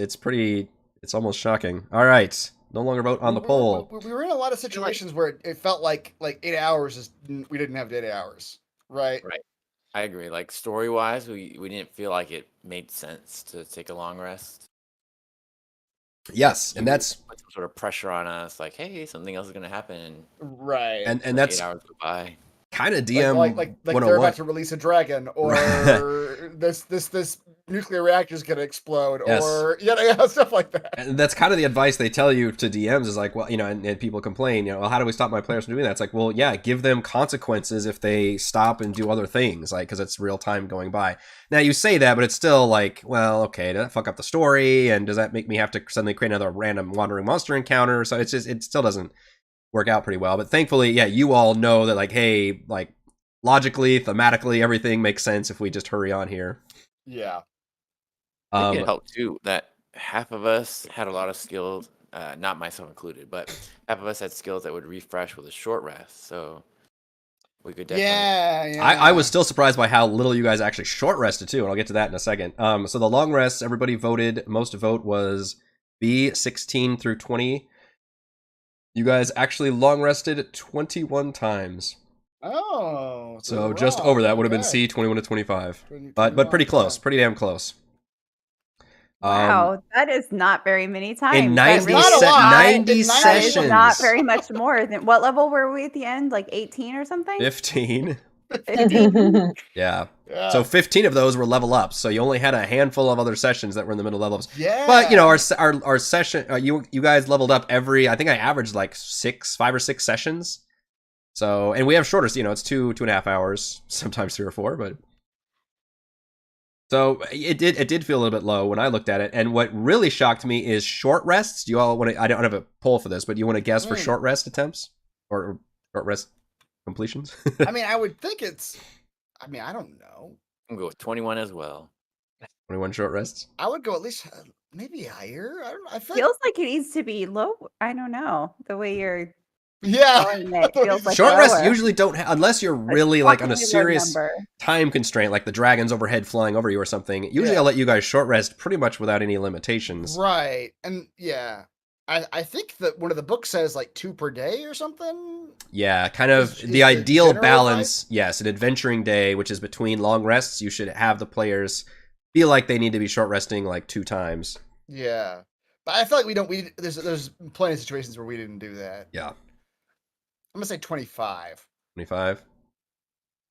almost shocking. All right. No longer vote on the poll. We were in a lot of situations where it felt like 8 hours we didn't have 8 hours, right? Right. I agree. Like story wise, we didn't feel like it made sense to take a long rest. Yes, and that's put some sort of pressure on us, like, hey, something else is gonna happen. Right. And that's 8 hours go by. kind of DM like they're 101. about to release a dragon, or this nuclear reactor is gonna explode, Yes. or stuff like that. And that's kind of the advice they tell you to DMs is like, well, you know, and people complain, you know, well, how do we stop my players from doing that? It's like, well, yeah, give them consequences if they stop and do other things, like, because it's real time going by. Now, you say that, but it's still like, well, okay, does that fuck up the story? And does that make me have to suddenly create another random wandering monster encounter? So it's just, it still doesn't work out pretty well. But thankfully, yeah, you all know that, like, hey, like, logically, thematically, everything makes sense if we just hurry on here. Yeah. I think it helped too that half of us had a lot of skills, not myself included, but half of us had skills that would refresh with a short rest. So we could definitely. Yeah. I was still surprised by how little you guys actually short rested too, and I'll get to that in a second. So the long rests, everybody voted. Most vote was B, 16 through 20. You guys actually long rested 21 times. Oh. So just over that would have been C, 21 to 25. But pretty close, pretty damn close. Wow, that is not very many times. In That 90, really Not a lot. 90 In 90 sessions. is not very much more than what level were we at the end? Like 18 or something? 15. 15. Yeah. Yeah. So 15 of those were level ups. So you only had a handful of other sessions that were in the middle level ups. Yeah. But you know, our session, you guys leveled up every. I think I averaged like 5 or 6 sessions. So, and we have shorter. You know, it's 2.5 hours, sometimes 3 or 4. But so it did feel a little bit low when I looked at it. And what really shocked me is short rests. Do you all want to? I don't have a poll for this, but do you want to guess for short rest attempts or short rest completions? I mean, I would think it's. I mean, I don't know. I'm going to go with 21 as well. 21 short rests. I would go at least maybe higher. I don't know. I feel Feels like it needs to be low. I don't know. The way you're yeah. telling it feels like Short rests lower. usually don't unless you're really like on a Fucking low serious number. time constraint, like the dragons overhead flying over you or something. Usually Yeah. I'll let you guys short rest pretty much without any limitations. Right. And yeah. I think that one of the books says like 2 per day or something. Yeah, kind of Is the the ideal general balance. Yes, an adventuring day, which is between long rests, you should have the players feel like they need to be short resting like 2 times. Yeah. But I feel like there's plenty of situations where we didn't do that. Yeah. I'm gonna say 25. 25.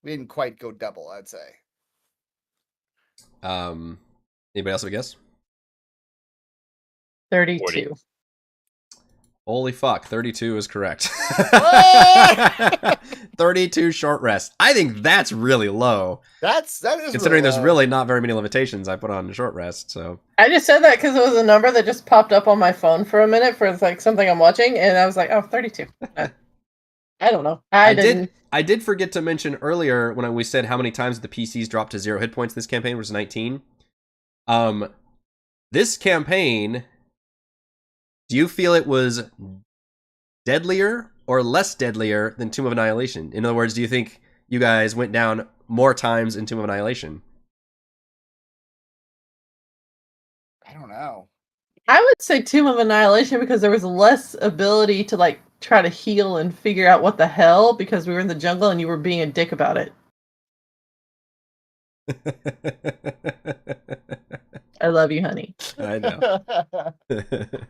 We didn't quite go double, I'd say. Anybody else have a guess? 32. 40. Holy fuck, 32 is correct. What? 32 short rests. I think that's really low. That is Considering there's low. really not very many limitations I put on short rest, so I just said that because it was a number that just popped up on my phone for a minute for like something I'm watching, and I was like, oh, 32. I don't know. I didn't. I did forget to mention earlier when we said how many times the PCs dropped to 0 hit points this campaign, which was 19. This campaign, do you feel it was deadlier or less deadlier than Tomb of Annihilation? In other words, do you think you guys went down more times in Tomb of Annihilation? I don't know. I would say Tomb of Annihilation because there was less ability to like try to heal and figure out what the hell because we were in the jungle and you were being a dick about it. I love you, honey. I know. I'm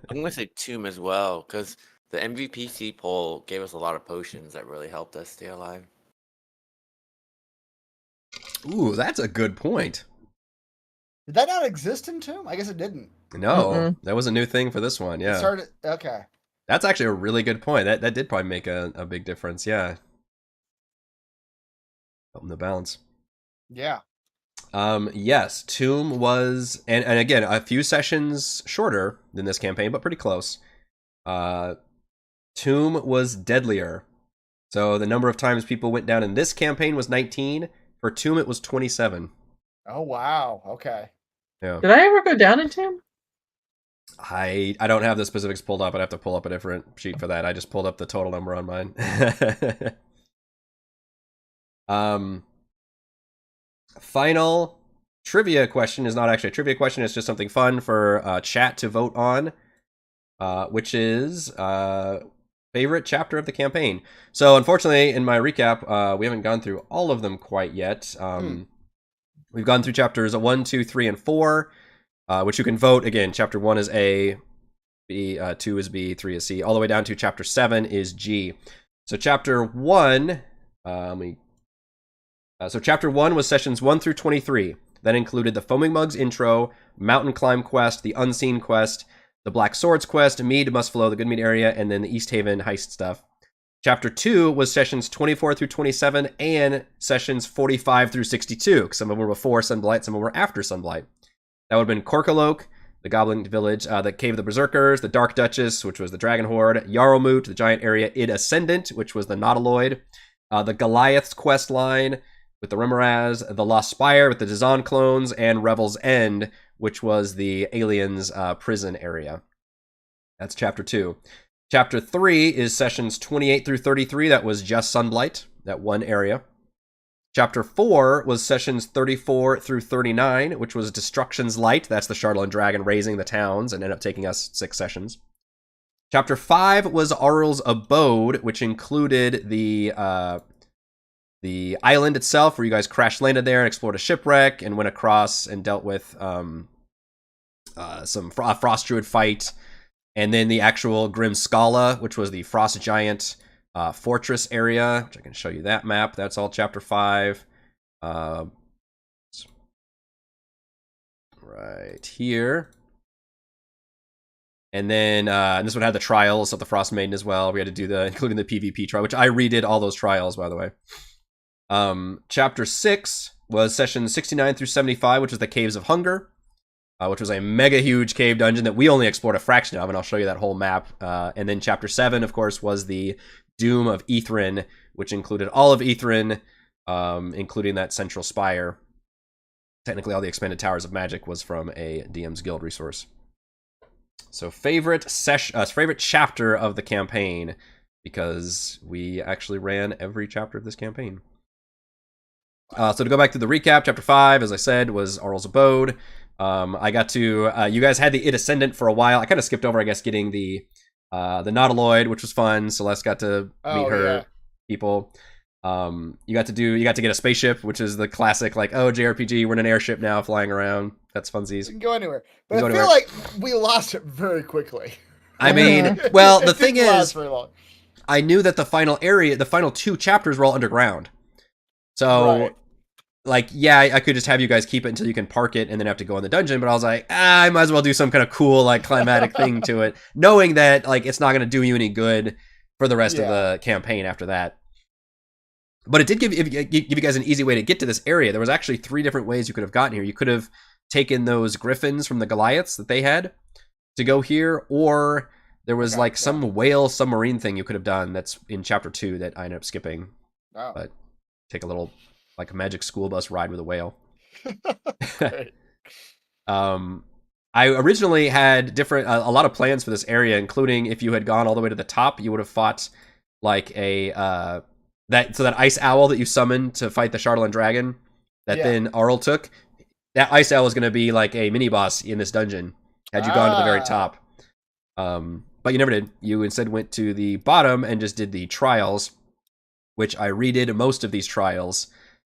going to say Tomb as well, because the MVPC poll gave us a lot of potions that really helped us stay alive. Ooh, that's a good point. Did that not exist in Tomb? I guess it didn't. No, that was a new thing for this one, It yeah. started, okay. That's actually a really good point. That did probably make a big difference, yeah. Helping the balance. Yeah. Yes, Tomb was, and again, a few sessions shorter than this campaign, but pretty close. Tomb was deadlier. So the number of times people went down in this campaign was 19. For Tomb, it was 27. Oh, wow. Okay. Yeah. Did I ever go down in Tomb? I don't have the specifics pulled up. I'd have to pull up a different sheet for that. I just pulled up the total number on mine. Final trivia question is not actually a trivia question. It's just something fun for chat to vote on, which is favorite chapter of the campaign. So unfortunately, in my recap, we haven't gone through all of them quite yet. We've gone through chapters 1, 2, 3, and 4, which you can vote. Again, chapter 1 is A, B, 2 is B, 3 is C, all the way down to chapter 7 is G. So chapter 1, so chapter 1 was sessions 1 through 23. That included the Foaming Mugs intro, Mountain Climb quest, the Unseen quest, the Black Swords quest, Mead Must Flow, the Goodmead area, and then the East Haven heist stuff. Chapter 2 was sessions 24 through 27 and sessions 45 through 62. Some of them were before Sunblight, some of them were after Sunblight. That would have been Korkaloke, the Goblin Village, the Cave of the Berserkers, the Dark Duchess, which was the Dragon Horde, Yarrowmoot, the Giant Area, Id Ascendant, which was the Nautiloid, the Goliath's quest line with the Remoraz, the Lost Spire with the Dazan clones, and Revel's End, which was the Aliens prison area. That's chapter 2. Chapter 3 is sessions 28 through 33. That was just Sunblight, that one area. Chapter 4 was sessions 34 through 39, which was Destruction's Light. That's the Charlotte Dragon raising the towns and ended up taking us 6 sessions. Chapter 5 was Aurel's Abode, which included the island itself, where you guys crash landed there and explored a shipwreck and went across and dealt with some Frost Druid fight. And then the actual Grim Scala, which was the Frost Giant fortress area, which I can show you that map. That's all chapter 5. Right here. And then this one had the trials of the Frostmaiden as well. We had to do including the PvP trial, which I redid all those trials, by the way. Chapter 6 was sessions 69 through 75, which was the Caves of Hunger, which was a mega huge cave dungeon that we only explored a fraction of, and I'll show you that whole map. And then chapter 7, of course, was the Doom of Ithrin, which included all of Ithrin, including that central spire. Technically, all the expanded Towers of Magic was from a DM's Guild resource. So favorite chapter of the campaign, because we actually ran every chapter of this campaign. So to go back to the recap, chapter 5, as I said, was Arl's Abode. I got to, you guys had the It Ascendant for a while. I kind of skipped over, I guess, getting the Nautiloid, which was fun. Celeste got to meet her people. You got to get a spaceship, which is the classic, like, oh, JRPG, we're in an airship now flying around. That's funsies. You can go anywhere. But I feel like we lost it very quickly. I mean, well, the thing is, very long. I knew that the final 2 chapters were all underground. So, like, yeah, I could just have you guys keep it until you can park it and then have to go in the dungeon. But I was like, I might as well do some kind of cool, like, climatic thing to it, knowing that, like, it's not going to do you any good for the rest of the campaign after that. But it did give you guys an easy way to get to this area. There was actually 3 different ways you could have gotten here. You could have taken those griffins from the Goliaths that they had to go here, or there was some whale submarine thing you could have done that's in chapter 2 that I ended up skipping. Oh. But take a little, like, a magic school bus ride with a whale. I originally had a lot of plans for this area, including if you had gone all the way to the top, you would have fought like that ice owl that you summoned to fight the Charlatan dragon that then Arl took. That ice owl was going to be like a mini boss in this dungeon had you gone to the very top. But you never did. You instead went to the bottom and just did the trials, which I redid most of these trials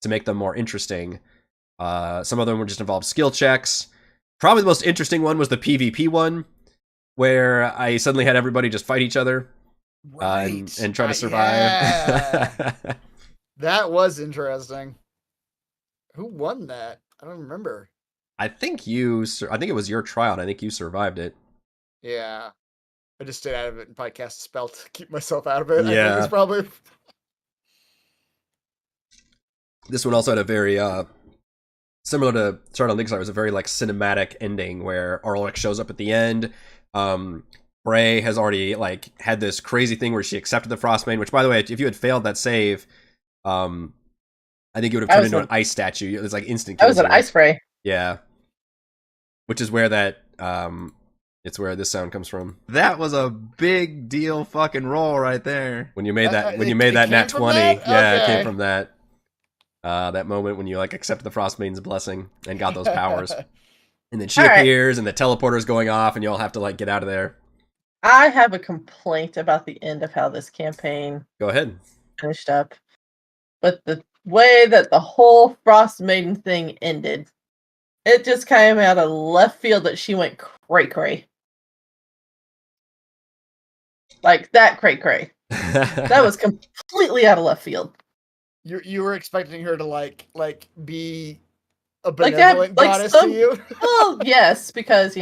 to make them more interesting. Some of them were just involved skill checks. Probably the most interesting one was the PvP one, where I suddenly had everybody just fight each other and try to survive. Yeah. That was interesting. Who won that? I don't remember. I think it was your trial, and I think you survived it. Yeah. I just stayed out of it and probably cast a spell to keep myself out of it. Yeah. I think it's probably... This one also had a very, similar to Start on Exile, it was a very, like, cinematic ending where Arlek shows up at the end. Bray has already, like, had this crazy thing where she accepted the Frostmaiden, which, by the way, if you had failed that save, I think it would have turned into an ice statue. It was, like, instant kills. That was an ice spray. Yeah. Which is where that, it's where this sound comes from. That was a big deal fucking roll right there. When you made that, nat 20, yeah, it came from that. That moment when you, like, accepted the Frostmaiden's blessing and got those powers. And then she appears and the teleporter's going off and you all have to, like, get out of there. I have a complaint about the end of how this campaign Go ahead. finished up. But the way that the whole Frostmaiden thing ended, it just came out of left field that she went cray-cray. Like, that cray-cray. That was completely out of left field. You were expecting her to like be a benevolent goddess to you? Well, yes, because,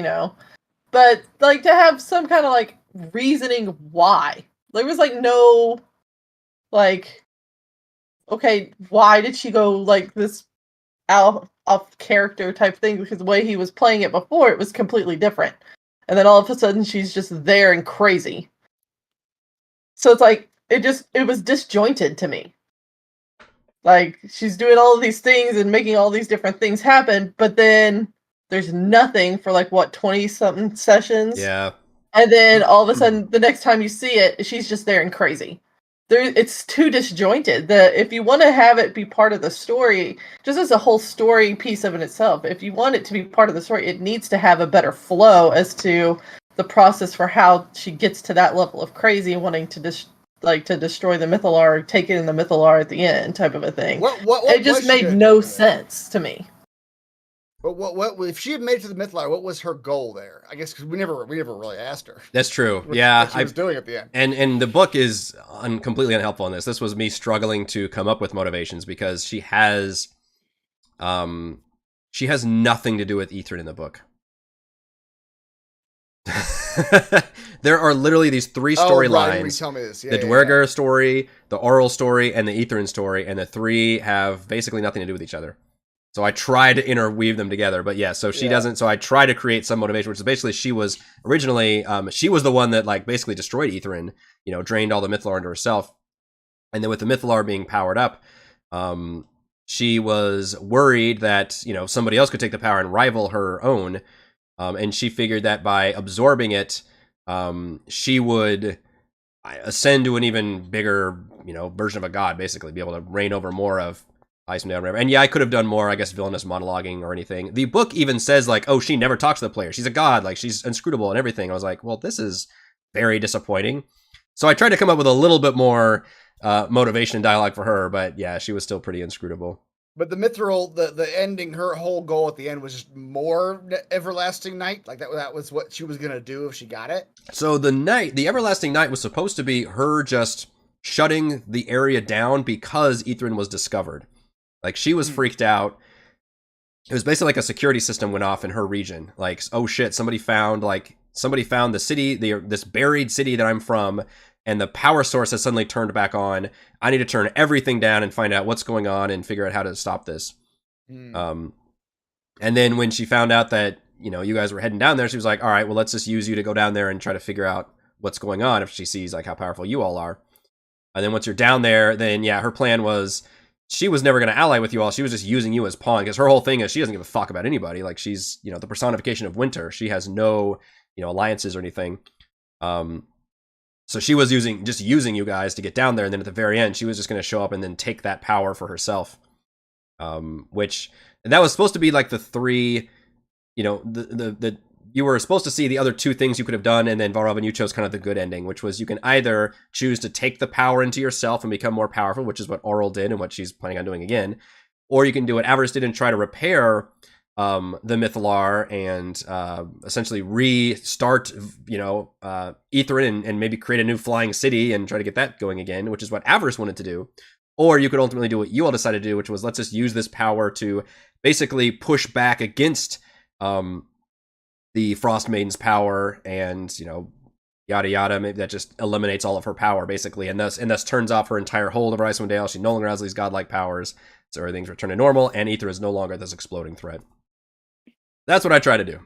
but like to have some kind of like reasoning why. There was like no like, okay, why did she go like this out of character type thing? Because the way he was playing it before, it was completely different. And then all of a sudden she's just there and crazy. So it's like it was disjointed to me. Like, she's doing all of these things and making all these different things happen, but then there's nothing for, 20-something sessions. Yeah. And then all of a sudden, the next time you see it, she's just there and crazy. It's too disjointed. If you want to have it be part of the story, just as a whole story piece of it itself, if you want it to be part of the story, it needs to have a better flow as to the process for how she gets to that level of crazy, wanting to to destroy the Mythalar, take it in the Mythalar at the end, type of a thing. What it just made no sense to me. But what if she had made it to the Mythallar? What was her goal there? I guess because we never really asked her. That's true. What she was doing at the end. And the book is completely unhelpful in this. This was me struggling to come up with motivations because she has nothing to do with Ithrin in the book. There are literally these three storylines: tell me this. the Dwergar story, the Oral story, and the Ithrin story, and the three have basically nothing to do with each other. So I try to interweave them together, but yeah, so she doesn't. So I try to create some motivation, which is basically she was originally, she was the one that like basically destroyed Ithrin, drained all the Mythallar into herself. And then with the Mythallar being powered up, she was worried that, somebody else could take the power and rival her own. And she figured that by absorbing it, she would ascend to an even bigger, version of a god, basically be able to reign over more of Icewind Dale, whatever. And yeah, I could have done more, I guess, villainous monologuing or anything. The book even says like, oh, she never talks to the player. She's a god, like she's inscrutable and everything. I was like, well, this is very disappointing. So I tried to come up with a little bit more motivation and dialogue for her, but yeah, she was still pretty inscrutable. But the Mithril, the ending, her whole goal at the end was just more Everlasting Night. Like that was what she was gonna do if she got it. So the Everlasting Night was supposed to be her just shutting the area down because Ithrin was discovered. Like she was freaked out. It was basically like a security system went off in her region. Like, oh shit, somebody found the city, this buried city that I'm from, and the power source has suddenly turned back on. I need to turn everything down and find out what's going on and figure out how to stop this. And then when she found out that, you guys were heading down there, she was like, all right, well, let's just use you to go down there and try to figure out what's going on if she sees like how powerful you all are. And then once you're down there, then yeah, her plan was she was never going to ally with you all. She was just using you as pawn because her whole thing is she doesn't give a fuck about anybody. Like she's, the personification of winter. She has no, alliances or anything. So she was using you guys to get down there. And then at the very end, she was just going to show up and then take that power for herself. And that was supposed to be like the three, you were supposed to see the other two things you could have done, and then Valravn, you chose kind of the good ending, which was you can either choose to take the power into yourself and become more powerful, which is what Oral did and what she's planning on doing again, or you can do what Avarice did and try to repair the Mythallar and essentially restart, Ithrin and maybe create a new flying city and try to get that going again, which is what Avarice wanted to do. Or you could ultimately do what you all decided to do, which was let's just use this power to basically push back against the Frostmaiden's power and, yada yada. Maybe that just eliminates all of her power, basically, and thus turns off her entire hold over Icewind Dale. She no longer has these godlike powers, so everything's returned to normal, and Aether is no longer this exploding threat. That's what I try to do.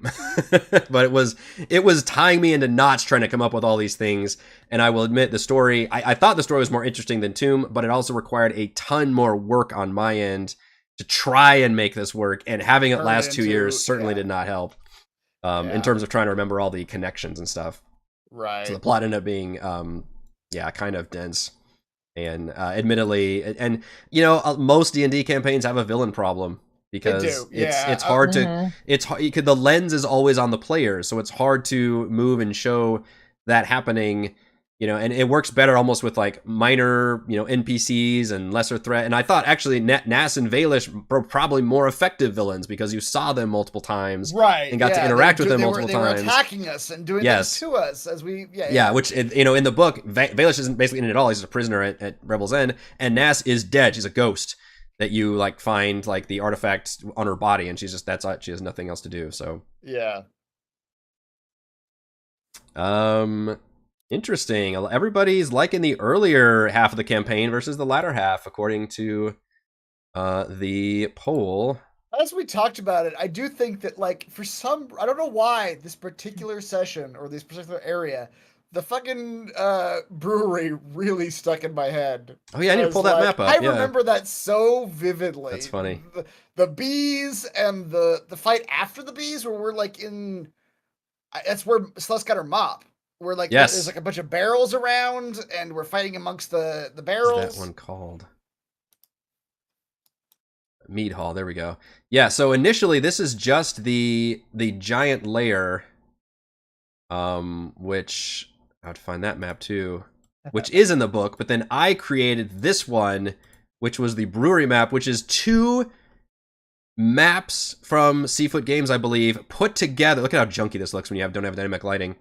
But it was tying me into knots trying to come up with all these things, and I will admit the story, I thought the story was more interesting than Tomb, but it also required a ton more work on my end to try and make this work, and having it last 2 years certainly did not help. In terms of trying to remember all the connections and stuff. Right. So the plot ended up being, kind of dense. And admittedly, and most D&D campaigns have a villain problem because it's hard to, the lens is always on the player, so it's hard to move and show that happening. And it works better almost with like minor, NPCs and lesser threat. And I thought actually Nas and Valish were probably more effective villains because you saw them multiple times, right? And got to interact with them multiple times. They were attacking us and doing things to us as we, which in the book, Valish isn't basically in it at all. He's a prisoner at Rebel's End, and Nas is dead. She's a ghost that you like find like the artifact on her body, and she's just she has nothing else to do. So interesting. Everybody's liking the earlier half of the campaign versus the latter half, according to the poll. As we talked about it, I do think that, like, I don't know why this particular session or this particular area, the fucking brewery really stuck in my head. Oh yeah, I need to pull that map up. I remember that so vividly. That's funny. The bees and the fight after the bees, where we're like in. That's where Celeste got her mop. We're like, there's like a bunch of barrels around, and we're fighting amongst the barrels. What's that one called? Mead Hall. There we go. Yeah. So initially, this is just the giant lair, which I have to find that map too, which is in the book. But then I created this one, which was the brewery map, which is two maps from Seafoot Games, I believe, put together. Look at how junky this looks when you don't have dynamic lighting.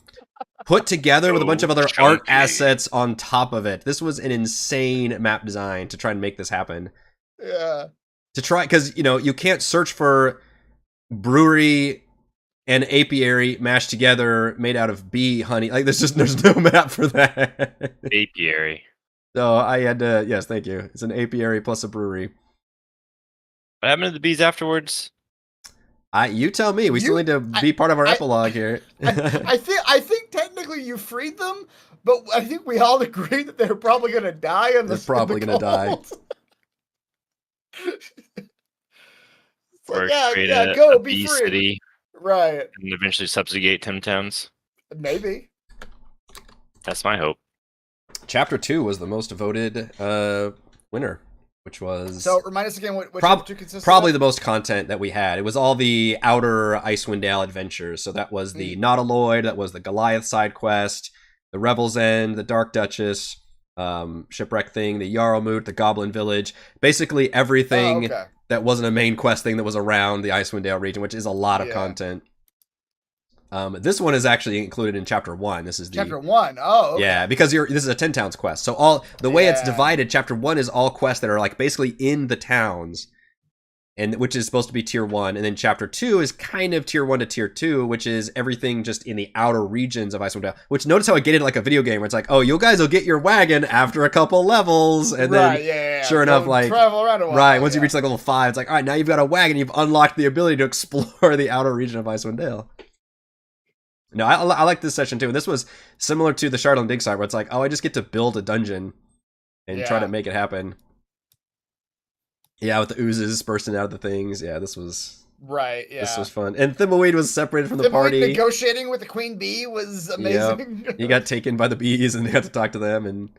Put together with a bunch of other art assets on top of it. This was an insane map design to try and make this happen. Yeah. To try, because, you know, you can't search for brewery and apiary mashed together made out of bee honey. Like, there's no map for that. Apiary. So I had to, yes, thank you. It's an apiary plus a brewery. What happened to the bees afterwards? You tell me. We still need to be part of our epilogue here. I think technically you freed them, but I think we all agree that they're probably gonna die in the They're probably gonna die. Or yeah, create go a be bee free. city Right. and eventually subjugate 10 towns. Maybe. That's my hope. Chapter 2 was the most voted winner, which was So remind us again what chapter 2 consists probably of? the most content that we had. It was all the outer Icewind Dale adventures. So that was the Nautiloid, that was the Goliath side quest, the Revel's End, the Dark Duchess, shipwreck thing, the Yarlmoot, the Goblin Village, basically everything that wasn't a main quest thing that was around the Icewind Dale region, which is a lot of content. This one is actually included in chapter 1. This is chapter 1. Oh, okay. Yeah, because this is a 10 towns quest. So all the way it's divided, chapter 1 is all quests that are like basically in the towns, and which is supposed to be tier 1, and then chapter 2 is kind of tier 1 to tier 2, which is everything just in the outer regions of Icewind Dale. Which, notice how I get it like a video game where it's like, oh, you guys will get your wagon after a couple levels, and then sure enough, like travel around a while, right, once you reach like level 5, it's like, all right, now you've got a wagon, you've unlocked the ability to explore the outer region of Icewind Dale. No, I like this session too. And this was similar to the Shardland Dig side, where it's like, oh, I just get to build a dungeon and try to make it happen. Yeah, with the oozes bursting out of the things. Yeah, this was this was fun. And Thimbleweed was separated from the party. Negotiating with the queen bee was amazing. Yep. He got taken by the bees, and they got to talk to them. And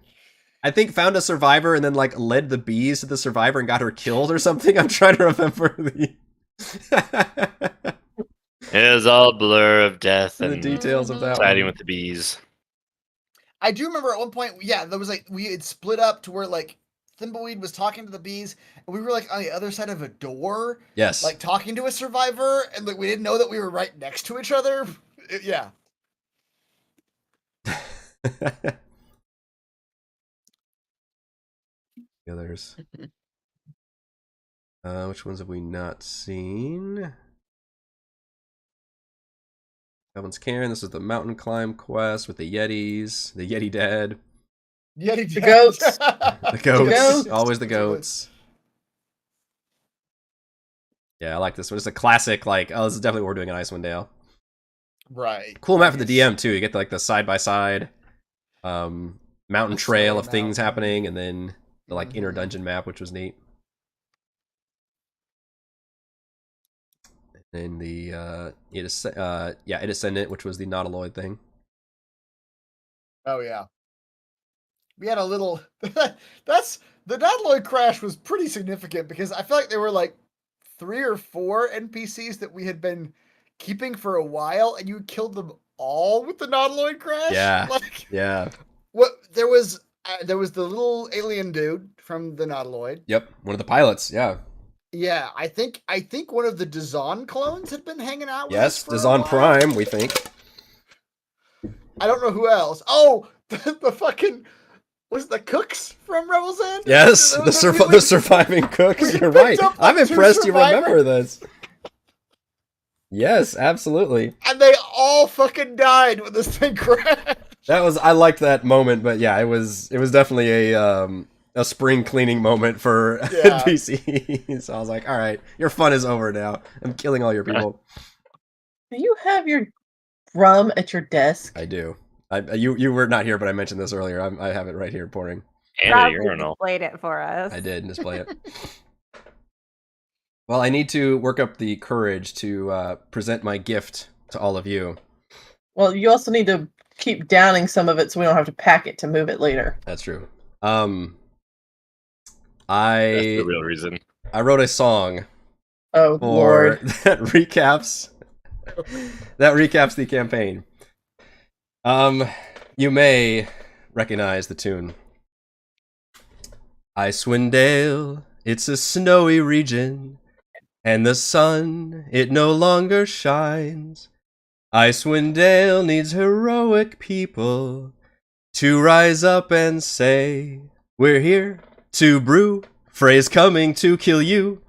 I think found a survivor, and then like led the bees to the survivor and got her killed or something. I'm trying to remember the. It was all blur of death and the details of that siding one. with the bees. I do remember at one point, there was like we had split up to where like Thimbleweed was talking to the bees, and we were like on the other side of a door. Yes. Like talking to a survivor, and like we didn't know that we were right next to each other. Yeah. The others. Which ones have we not seen? Goblins Cairn. This is the mountain climb quest with the Yetis, the Yeti Dad. Yeti The goats. The goats. goats. Always the goats. Yeah, I like this one. It's a classic, like, oh, this is definitely what we're doing in Icewind Dale. Right. Cool map for the DM, too. You get, like, the side-by-side mountain trail of things happening, and then the, like, inner dungeon map, which was neat. And the It Ascendant, which was the Nautiloid thing. Oh yeah. We had a little that's the Nautiloid crash was pretty significant because I feel like there were like 3 or 4 NPCs that we had been keeping for a while, and you killed them all with the Nautiloid crash. Yeah. Like, Yeah. what there was the little alien dude from the Nautiloid. Yep. One of the pilots. Yeah. Yeah, I think one of the Dazon clones had been hanging out with Yes, us for a Dazon while. Prime, we think. I don't know who else. Oh, the fucking was the cooks from Revel's End? Yes, the surviving cooks. You're right. I'm impressed you remember this. Yes, absolutely. And they all fucking died when this thing crashed. I liked that moment, but yeah, it was definitely a spring cleaning moment for NPCs. So I was like, all right, your fun is over now. I'm killing all your people. Do you have your rum at your desk? I do. You were not here, but I mentioned this earlier. I have it right here pouring. And a Proudly urinal. displayed it for us. I did display it. Well, I need to work up the courage to present my gift to all of you. Well, you also need to keep downing some of it so we don't have to pack it to move it later. That's true. That's the real reason. I wrote a song Oh, Lord. that recaps the campaign. You may recognize the tune. Icewind Dale, it's a snowy region, and the sun, it no longer shines. Icewind Dale needs heroic people to rise up and say, we're here to brew, Frey's coming to kill you.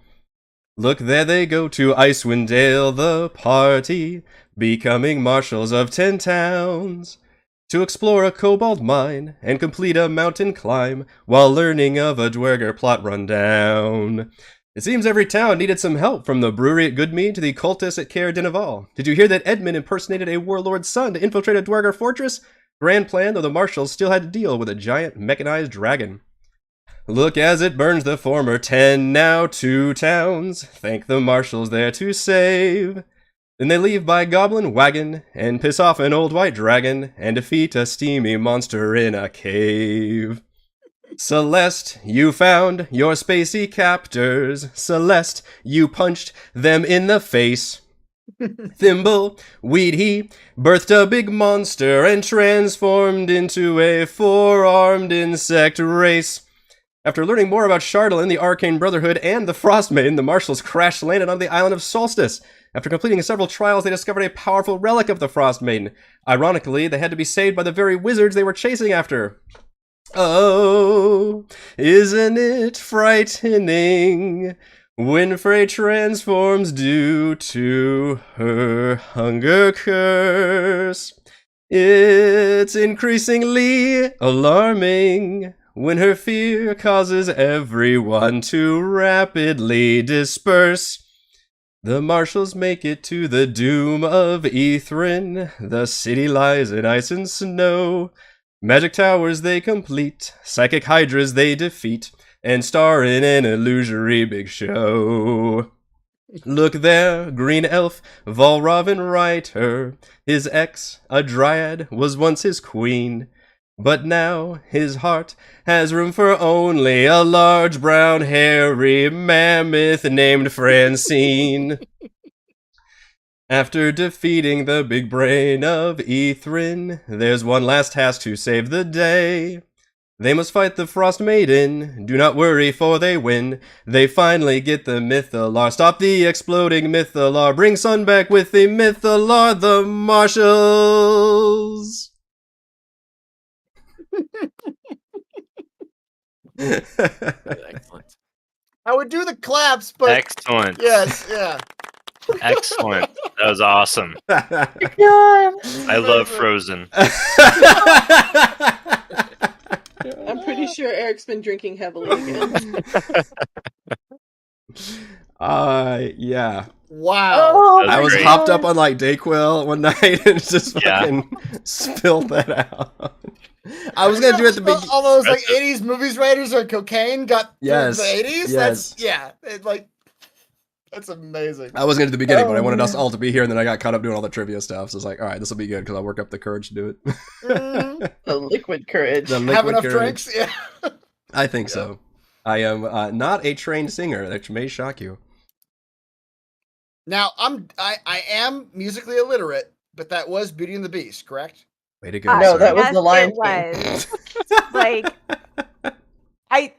Look, there they go to Icewind Dale, the party, becoming marshals of 10 towns, to explore a cobalt mine and complete a mountain climb while learning of a Dwerger plot rundown. It seems every town needed some help, from the brewery at Goodmead to the cultists at Caer Dineval. Did you hear that Edmund impersonated a warlord's son to infiltrate a Dwerger fortress? Grand plan, though the marshals still had to deal with a giant mechanized dragon. Look as it burns the former 10, now 2 towns. Thank the marshals there to save. Then they leave by goblin wagon and piss off an old white dragon and defeat a steamy monster in a cave. Celeste, you found your spacey captors. Celeste, you punched them in the face. Thimble, Weed he birthed a big monster and transformed into a 4-armed insect race. After learning more about Chardalyn, the Arcane Brotherhood, and the Frostmaiden, the marshals crash-landed on the island of Solstice. After completing several trials, they discovered a powerful relic of the Frostmaiden. Ironically, they had to be saved by the very wizards they were chasing after. Oh, isn't it frightening when Frey transforms due to her hunger curse? It's increasingly alarming when her fear causes everyone to rapidly disperse. The marshals make it to the doom of Ithrin. The city lies in ice and snow. Magic towers they complete, psychic hydras they defeat, and star in an illusory big show. Look there, green elf, Valravn Reiter. His ex, a dryad, was once his queen. But now his heart has room for only a large brown hairy mammoth named Francine. After defeating the big brain of Ithrin, there's one last task to save the day. They must fight the Frostmaiden. Do not worry, for they win. They finally get the Mythalar. Stop the exploding Mythalar. Bring Sun back with the Mythalar, the marshals. Excellent. I would do the claps, but Excellent. yes, yeah. Excellent. That was awesome. God. I love Frozen. I'm pretty sure Eric's been drinking heavily again. Yeah. Wow. Oh, That's I was great. hopped up on like Dayquil one night and just Yeah. fucking spilled that out. I was gonna do it at the beginning. All those like 80s movies writers on cocaine got Yes, through the 80s. yes. That's amazing. I was gonna do the beginning, but I Oh, wanted us man. all to be here, and then I got caught up doing all the trivia stuff. So I was like, all right, this will be good because I'll work up the courage to do it. The liquid courage. The Have liquid enough courage. drinks? Yeah. I think so. I am not a trained singer, which may shock you. Now I am musically illiterate, but that was Beauty and the Beast, correct? Way to go, No, sir. that was Yes, the Lion it King. was. Like,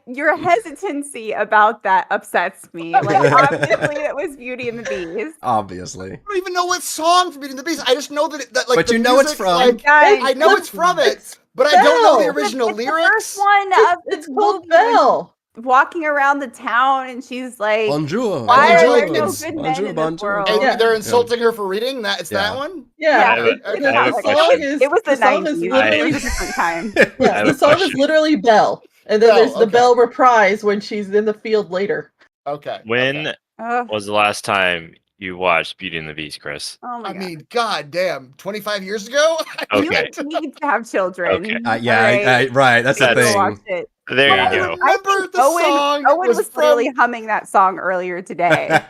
your hesitancy about that upsets me. Like, obviously, it was Beauty and the Beast. Obviously. I don't even know what song from Beauty and the Beast. I just know that like But the you know it's music, from- like, Guys, I know it's from it, but I don't know the Belle. original it's the lyrics. first one of It's the called movie when Belle. she's walking around the town, and she's like, Bonjour. "Why Bonjour, are there no kids. good men Bonjour, in bonjour. this world?" And Yeah. they're insulting her for reading that. It's Yeah. that one. Yeah, Yeah. I have a- the I have a song question. is It was the song is 90s. literally It was a different time. I yeah, have the a song is question. literally Belle, and then Belle, there's the okay. Belle reprise when she's in the field later. Okay. When okay. was the last time you watched Beauty and the Beast, Chris? Oh my I god. mean, god damn, 25 years ago? Okay. You need to have children. Okay. Yeah, Alright? right. That's the That's- Go thing. watch it. There I you go. remember I think the song Owen was from- literally humming that song earlier today.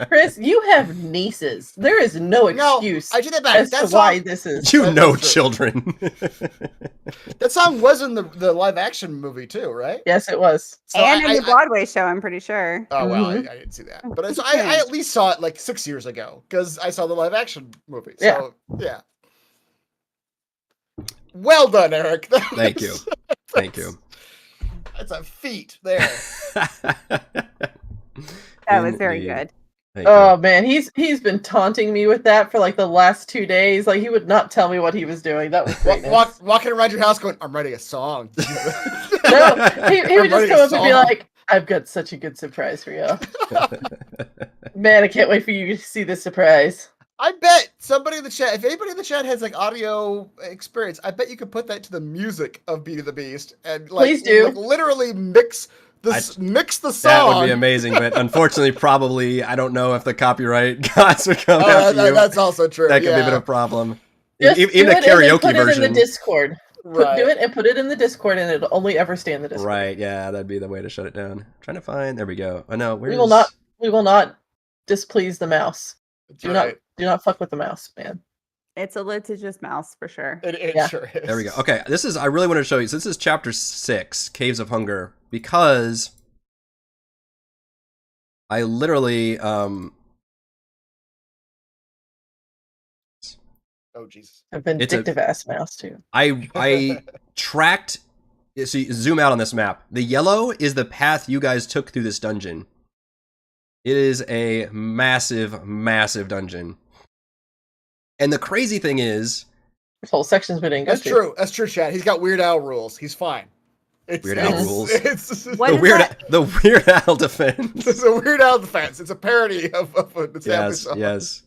Chris, you have nieces. There is no No, excuse I did that back. as That to why song, this is. You That know is true. children. that song was in the live action movie too, right? Yes, it was. So And I- in the Broadway show, I'm pretty sure. Oh well, Mhm. I didn't see that, but I at least saw it like 6 years ago because I saw the live action movie. Yeah. So yeah. Well done, Eric. That Thank you. was- Thank you. That's a feat there. That was very Indeed. good. Thank you. Oh man, he's been taunting me with that for like the last 2 days. Like he would not tell me what he was doing. That was greatness. Walking around your house going, I'm writing a song. No, he would just I'm writing come a up and be song. like, I've got such a good surprise for you. Man, I can't wait for you to see this surprise. I bet somebody in the chat, if anybody in the chat has like audio experience, I bet you could put that to the music of Beauty and the Beast and like, Please do. like literally mix the song. That would be amazing, but unfortunately, probably I don't know if the copyright gods would come after you. That's also true. That could be a bit of a problem. Just Even do a it and then karaoke put version. it in the Discord. Right. Do it and put it in the Discord, and it'll only ever stay in the Discord. Right? Yeah, that'd be the way to shut it down. Trying to find. There we go. Oh no, where's... We will not displease the mouse. Do not fuck with the mouse, man. It's a litigious mouse for sure. It Yeah. sure is. There we go. Okay, I really want to show you. So this is chapter 6, Caves of Hunger, because I literally Oh Jesus. A vindictive ass mouse too. I tracked. So you zoom out on this map. The yellow is the path you guys took through this dungeon. It is a massive, massive dungeon. And the crazy thing is, This whole section's been in. That's true. That's true, Chad. He's got Weird Al rules. He's fine. Weird Al rules. What the is weird, that? the Weird Al defense. It's a Weird Al defense. It's a parody of a Yes, song. yes.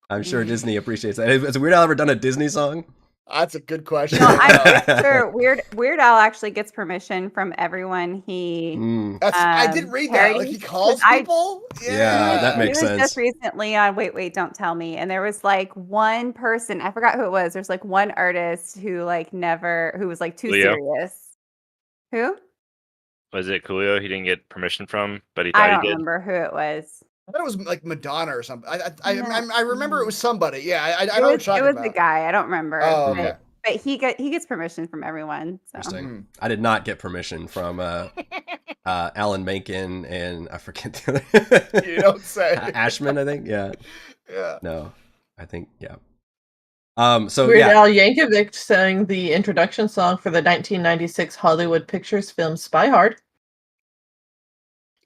I'm sure Disney appreciates that. Has Weird Al ever done a Disney song? That's a good question. No, I'm pretty sure Weird Al actually gets permission from everyone he. I did read that. Like he calls people. Yeah, that makes It was sense. just recently on Wait, Don't Tell Me, and there was like one person, I forgot who it was. There's like one artist who was like too Leo? serious. Who? Was it Coolio? He didn't get permission from, but he I thought don't he did. remember who it was. I thought it was like Madonna or something. I No. remember it was somebody. Yeah, I know It what you're was talking the about. guy. I don't remember. Oh, okay. But he gets permission from everyone. So. Interesting. I did not get permission from Alan Menken and I forget the other. You don't say. Ashman, I think. Yeah. Yeah. No, I think yeah. So Weird yeah. Al Yankovic sang the introduction song for the 1996 Hollywood Pictures film Spy Hard.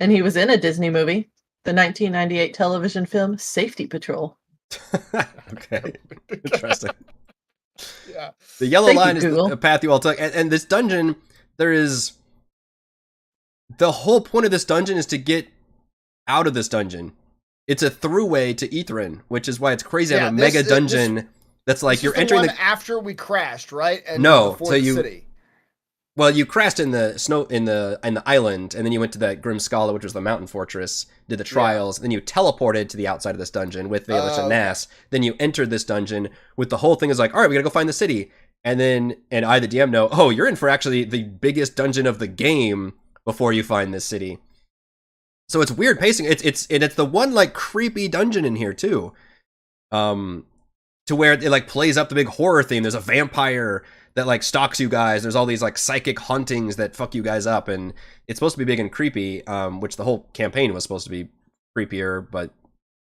And he was in a Disney movie, the 1998 television film Safety Patrol. Okay. Interesting. Yeah. The yellow Thank line you, is Google. the path you all took, and this dungeon. There is the whole point of this dungeon is to get out of this dungeon. It's a throughway to Ethrin, which is why it's crazy to have a mega dungeon that's like you're entering the after we crashed, right? And No, before so the you- city. Well, you crashed in the snow in the island, and then you went to that Grim Scala, which was the mountain fortress, did the trials, then you teleported to the outside of this dungeon with Valach and Nass. Then you entered this dungeon with the whole thing is like, all right, we gotta go find the city. And then I, the DM, know, oh, you're in for actually the biggest dungeon of the game before you find this city. So it's weird pacing. It's the one like creepy dungeon in here too. To where it like plays up the big horror theme. There's a vampire that like stalks you guys. There's all these like psychic hauntings that fuck you guys up, and it's supposed to be big and creepy, which the whole campaign was supposed to be creepier, but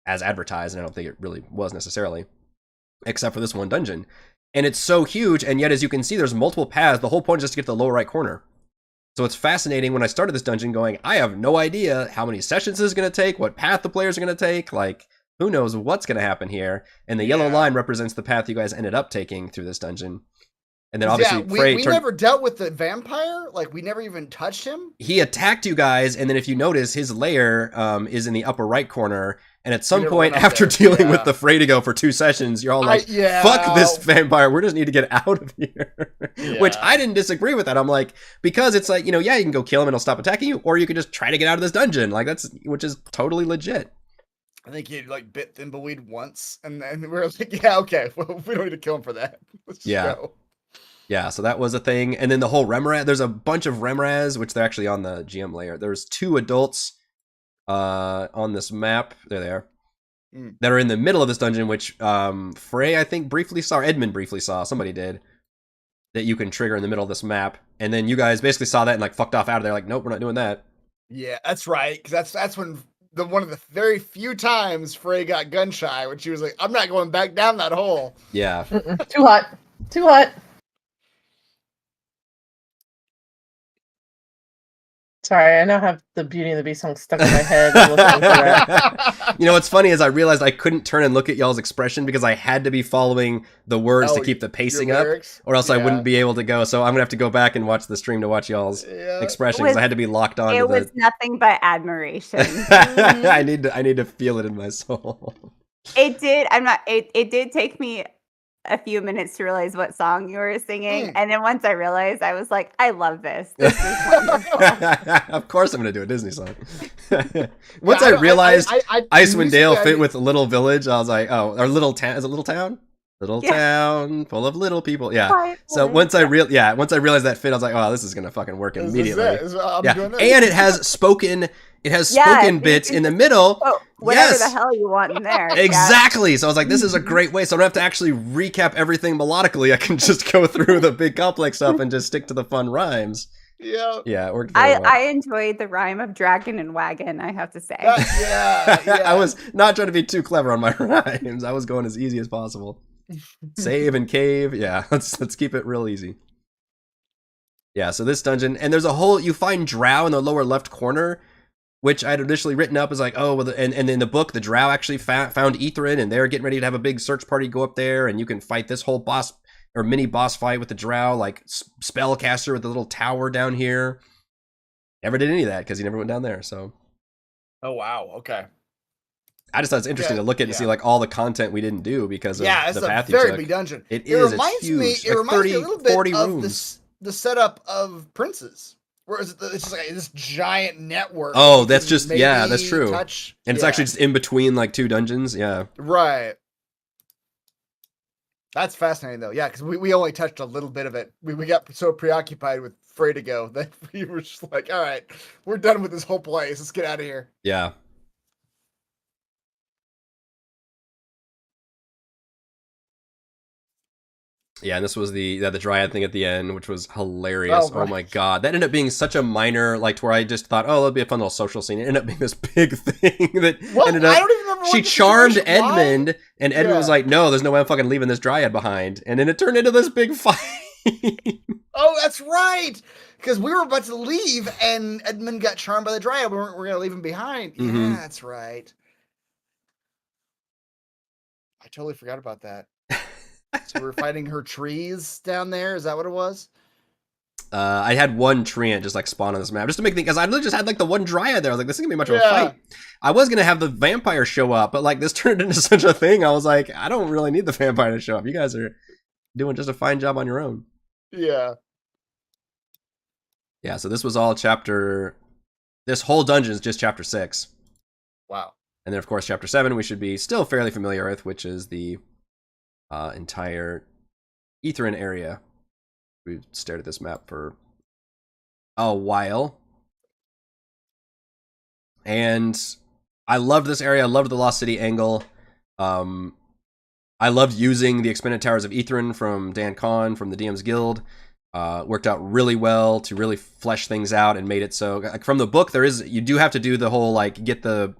as advertised, and I don't think it really was necessarily, except for this one dungeon. And it's so huge, and yet as you can see, there's multiple paths. The whole point is just to get to the lower right corner. So it's fascinating when I started this dungeon going, I have no idea how many sessions this is going to take, what path the players are going to take, like, who knows what's going to happen here. And the yellow line represents the path you guys ended up taking through this dungeon. And then obviously Frey we never dealt with the vampire. Like we never even touched him. He attacked you guys, and then if you notice, his lair is in the upper right corner. And at some point, after dealing with the Freydigo for 2 sessions, you're all like, fuck this vampire, we just need to get out of here. Which I didn't disagree with that. I'm like, because it's like, you can go kill him and he'll stop attacking you, or you could just try to get out of this dungeon. Like which is totally legit. I think he like bit Thimbleweed once, and then we were like, yeah, okay, well, we don't need to kill him for that. Let's just go. Yeah, so that was a thing. And then the whole Remraz, there's a bunch of Remraz, which they're actually on the GM layer. There's 2 adults on this map. There they are. That are in the middle of this dungeon, which Frey, I think, briefly saw, or Edmund briefly saw, somebody did, that you can trigger in the middle of this map. And then you guys basically saw that and like fucked off out of there, like, nope, we're not doing that. Yeah, that's right. Because that's when one of the very few times Frey got gun shy, when she was like, I'm not going back down that hole. Yeah. Too hot. Too hot. Sorry, I now have the Beauty and the Beast song stuck in my head. I'm listening to that. You know what's funny is I realized I couldn't turn and look at y'all's expression because I had to be following the words to keep the pacing up, or else I wouldn't be able to go. So I'm gonna have to go back and watch the stream to watch y'all's expression because I had to be locked on. It was nothing but admiration. I need to feel it in my soul. It did. It did take me a few minutes to realize what song you were singing, and then once I realized, I was like, I love this. This is wonderful. Of course I'm gonna do a Disney song. Once I realized Icewind Dale fit with Little Village, I was like, oh, or Little Town. Is it Little Town? Little town full of little people. Yeah. So once I realized that fit, I was like, oh, this is gonna fucking work immediately. And it has spoken bits in the middle. Whatever the hell you want in there. Exactly. Yeah. So I was like, this is a great way. So I don't have to actually recap everything melodically. I can just go through the big complex stuff and just stick to the fun rhymes. Yeah. Yeah, it worked very well. I enjoyed the rhyme of dragon and wagon, I have to say. I was not trying to be too clever on my rhymes. I was going as easy as possible. Save and cave. Yeah, let's keep it real easy. Yeah, so this dungeon, and there's a whole, you find drow in the lower left corner, which I'd initially written up as like, oh, well, and in the book, the drow actually found Ithrin, and they're getting ready to have a big search party go up there, and you can fight this whole boss or mini boss fight with the drow, like spellcaster with the little tower down here. Never did any of that because he never went down there. So. Oh wow! Okay. I just thought it's interesting to look at and see like all the content we didn't do because of the path you took. It's a very big dungeon. It reminds me a little bit 40 of rooms. The setup of Princes. Where it's just like this giant network. Oh, that's just that's true. And it's actually just in between like two dungeons. Yeah. Right. That's fascinating though. Yeah, because we only touched a little bit of it. We got so preoccupied with Freydigo that we were just like, all right, we're done with this whole place. Let's get out of here. Yeah. Yeah, and this was the Dryad thing at the end, which was hilarious. Oh my god. That ended up being such a minor, like, to where I just thought, oh, that'll be a fun little social scene. It ended up being this big thing that ended up... I don't even remember she charmed Edmund, and Edmund was like, no, there's no way I'm fucking leaving this Dryad behind. And then it turned into this big fight. Oh, that's right! Because we were about to leave, and Edmund got charmed by the Dryad. We're going to leave him behind. Mm-hmm. Yeah, that's right. I totally forgot about that. So we're fighting her trees down there. Is that what it was? I had one treant just like spawn on this map just to make things, because I literally just had like the one Dryad there. I was like, this is gonna be much of a fight. I was gonna have the vampire show up, but like this turned into such a thing. I was like, I don't really need the vampire to show up. You guys are doing just a fine job on your own. Yeah. Yeah. So this was all chapter. This whole dungeon is just chapter 6. Wow. And then of course chapter 7 we should be still fairly familiar with, which is the entire Ithrin area. We've stared at this map for a while. And I loved this area. I loved the Lost City angle. I loved using the Expanded Towers of Ithrin from Dan Kahn from the DM's Guild. Worked out really well to really flesh things out and made it so, like, from the book, you do have to do the whole, like, get the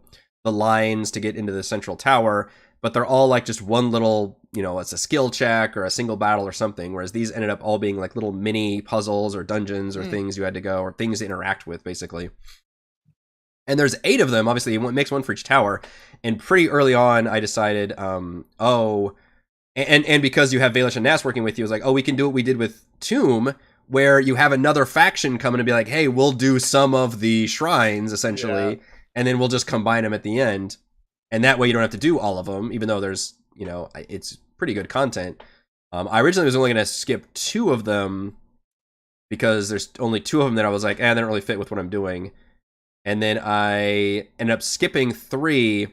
lines to get into the central tower, but they're all like just one little, it's a skill check or a single battle or something, whereas these ended up all being like little mini puzzles or dungeons or things you had to go, or things to interact with, basically. And there's 8 of them, obviously, it makes one for each tower, and pretty early on, I decided, and because you have Valish and Nass working with you, I was like, we can do what we did with Tomb, where you have another faction come in and be like, hey, we'll do some of the shrines, essentially, and then we'll just combine them at the end. And that way you don't have to do all of them, even though there's, it's pretty good content. I originally was only going to skip 2 of them because there's only 2 of them that I was like, they don't really fit with what I'm doing. And then I ended up skipping 3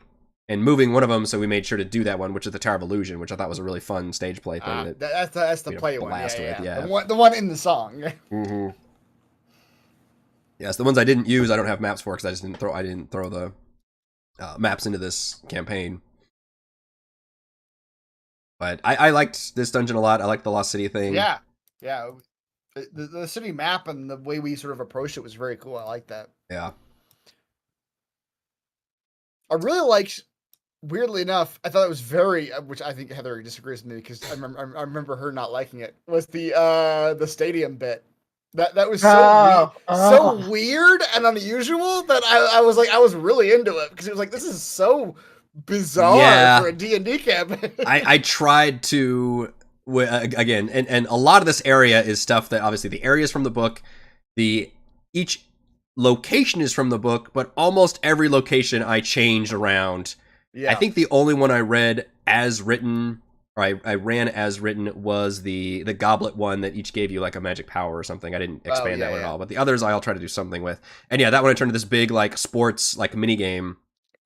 and moving one of them, so we made sure to do that one, which is the Tower of Illusion, which I thought was a really fun stage play thing. That's the play one. Yeah. The one in the song. Mm-hmm. Yes, the ones I didn't use, I don't have maps for because I didn't throw the maps into this campaign. But I liked this dungeon a lot. I liked the Lost City thing. Yeah. The city map and the way we sort of approached it was very cool. I like that. Yeah. I really liked, weirdly enough, I thought it was very, which I think Heather disagrees with me because I remember her not liking it, was the stadium bit. That was so Oh, so weird and unusual that I was like, I was really into it because it was like, this is so bizarre Yeah. for a D&D campaign. I tried to again, and a lot of this area is stuff that obviously the areas from the book, each location is from the book, but almost every location I changed around. Yeah. I think the only one I read as written, or I ran as written, was the goblet one that each gave you like a magic power or something. I didn't expand that one at all, but the others I'll try to do something with. And yeah, that one I turned into this big like sports like mini game.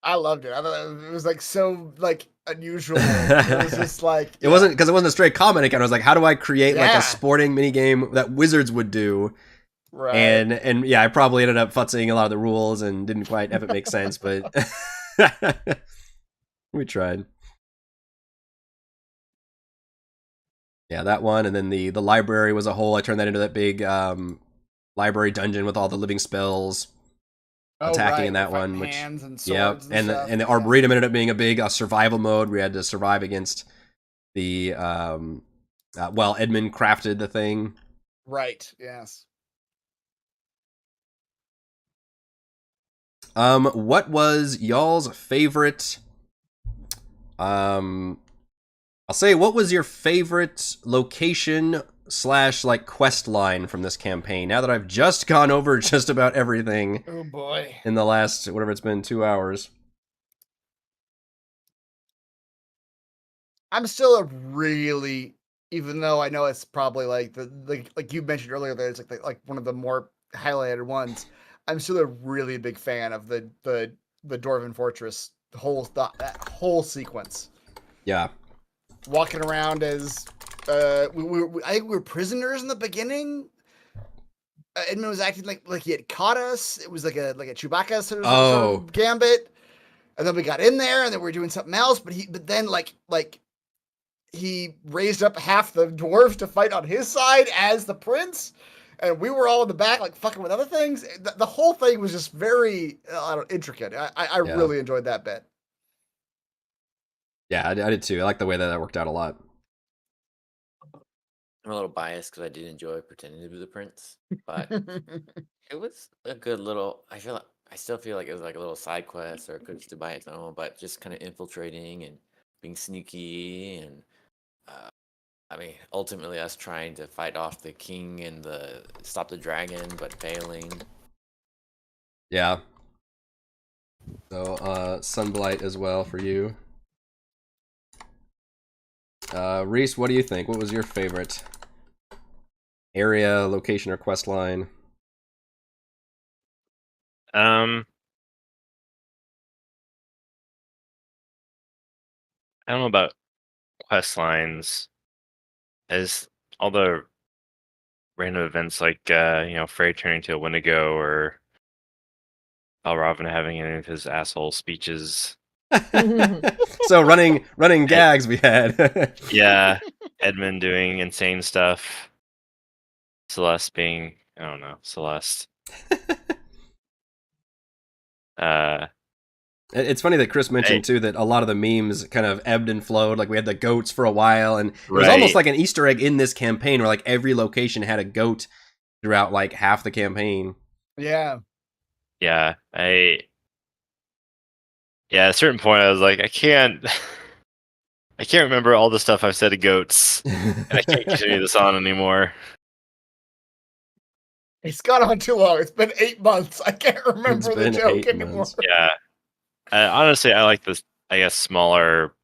I loved it. I thought it was like so like unusual. It was just like It wasn't because it wasn't a straight comment account. I was like, how do I create like Yeah. a sporting mini game that wizards would do? right. And yeah, I probably ended up futzing a lot of the rules and didn't quite have it make sense, but we tried. Yeah, that one, and then the library was a whole. I turned that into that big library dungeon with all the living spells attacking in that with, like, one. Which hands and yeah, swords and stuff. the arboretum ended up being a big survival mode. We had to survive against the well, Edmund crafted the thing. Right. Yes. What was y'all's favorite? I'll say, what was your favorite location / like quest line from this campaign? Now that I've just gone over just about everything Oh boy. in the last whatever it's been 2 hours. I'm still a really, even though I know it's probably like like you mentioned earlier that it's like one of the more highlighted ones. I'm still a really big fan of the Dwarven Fortress, that whole sequence. Yeah. Walking around as I think we were prisoners in the beginning. Edmund was acting like he had caught us. It was like a Chewbacca sort of gambit. And then we got in there, and then we were doing something else. But then he raised up half the dwarves to fight on his side as the prince, and we were all in the back like fucking with other things. The whole thing was just very intricate. I really enjoyed that bit. Yeah, I did too. I like the way that worked out a lot. I'm a little biased because I did enjoy pretending to be the prince, but it was a good little. I still feel like it was like a little side quest, or it could just do by its own. But just kind of infiltrating and being sneaky, and I mean, ultimately us trying to fight off the king and stop the dragon, but failing. Yeah. So, Sunblight as well for you. Reese, what do you think? What was your favorite area, location, or quest line? I don't know about quest lines, as all the random events like Frey turning to a Wendigo or Robin having any of his asshole speeches. So running gags we had. Yeah, Edmund doing insane stuff. Celeste being, I don't know, Celeste. It's funny that Chris mentioned too that a lot of the memes kind of ebbed and flowed. Like we had the goats for a while, and it was almost like an Easter egg in this campaign where like every location had a goat throughout like half the campaign. Yeah. Yeah, at a certain point I was like, I can't remember all the stuff I've said to goats, and I can't continue this on anymore. It's gone on too long. It's been 8 months. I can't remember the joke anymore. Yeah. Honestly, I like this, I guess, smaller,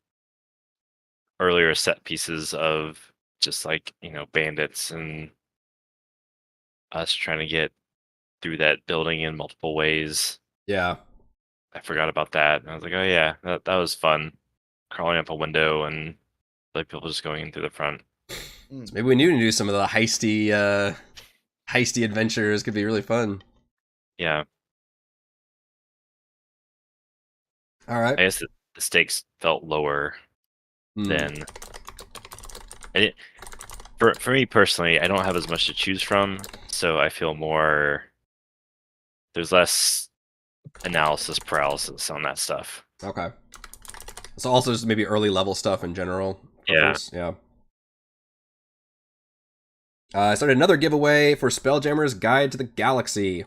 earlier set pieces of just like, bandits and us trying to get through that building in multiple ways. Yeah. I forgot about that. And I was like, oh yeah, that was fun. Crawling up a window and like people just going in through the front. So maybe we need to do some of the heisty adventures. Could be really fun. Yeah. All right. I guess the stakes felt lower than. For me personally, I don't have as much to choose from, so I feel more. There's less analysis paralysis on that stuff. Okay. So also just maybe early level stuff in general. Yeah. Yeah. I started another giveaway for Spelljammer's Guide to the Galaxy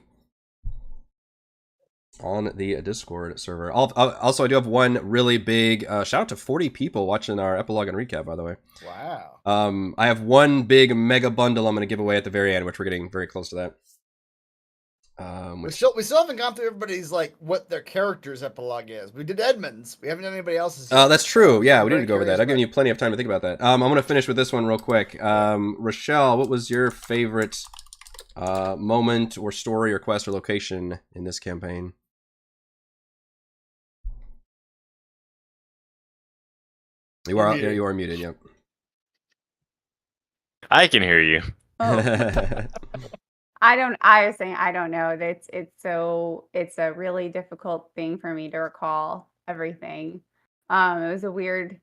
on the Discord server. Also, I do have one really big shout out to 40 people watching our epilogue and recap, by the way. Wow. I have one big mega bundle I'm going to give away at the very end, which we're getting very close to that. We still haven't gone through everybody's like what their character's epilogue is. We did Edmund's. We haven't done anybody else's. That's true. Yeah, we Very didn't go over that. I've given you plenty of time to think about that. I'm going to finish with this one real quick. Rochelle, what was your favorite moment or story or quest or location in this campaign? You are muted. Yep. I can hear you. Oh. I was saying I don't know. It's a really difficult thing for me to recall everything. It was a weird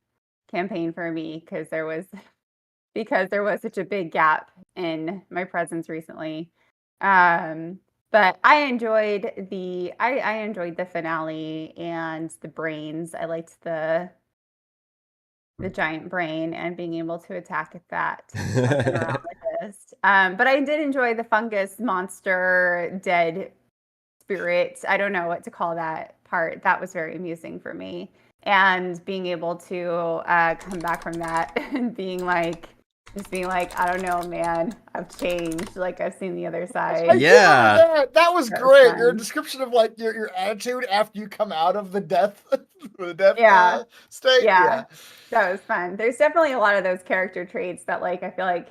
campaign for me because there was such a big gap in my presence recently. But I enjoyed the finale and the brains. I liked the giant brain and being able to attack at that. But I did enjoy the fungus monster dead spirit. I don't know what to call that part. That was very amusing for me. And being able to come back from that and being like, I don't know, man, I've changed. Like I've seen the other side. Yeah. That was great. Your description of like your attitude after you come out of the death state. Yeah. That was fun. There's definitely a lot of those character traits that like I feel like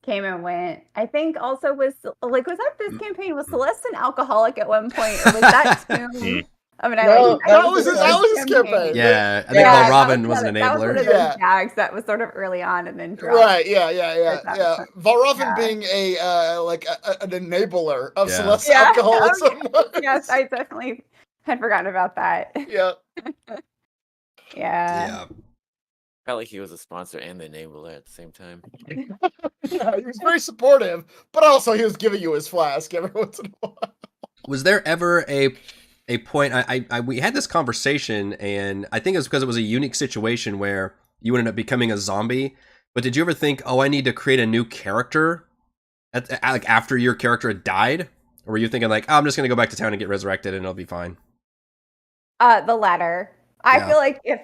came and went. I think also was that this campaign? Was Celeste an alcoholic at one point? Or was that Tomb? I mean, that was his campaign. Yeah, I think Valravn was an enabler. That was one of those tags that was sort of early on and then dropped. Right, yeah. Valravn being an enabler of Celeste's alcoholism. Yes, I definitely had forgotten about that. Yeah. Yeah. Felt like he was a sponsor and the enabler at the same time. Yeah, he was very supportive, but also he was giving you his flask every once in a while. Was there ever a point? We had this conversation, and I think it was because it was a unique situation where you ended up becoming a zombie. But did you ever think, I need to create a new character like after your character had died? Or were you thinking like, I'm just going to go back to town and get resurrected and it'll be fine? The latter. I feel like if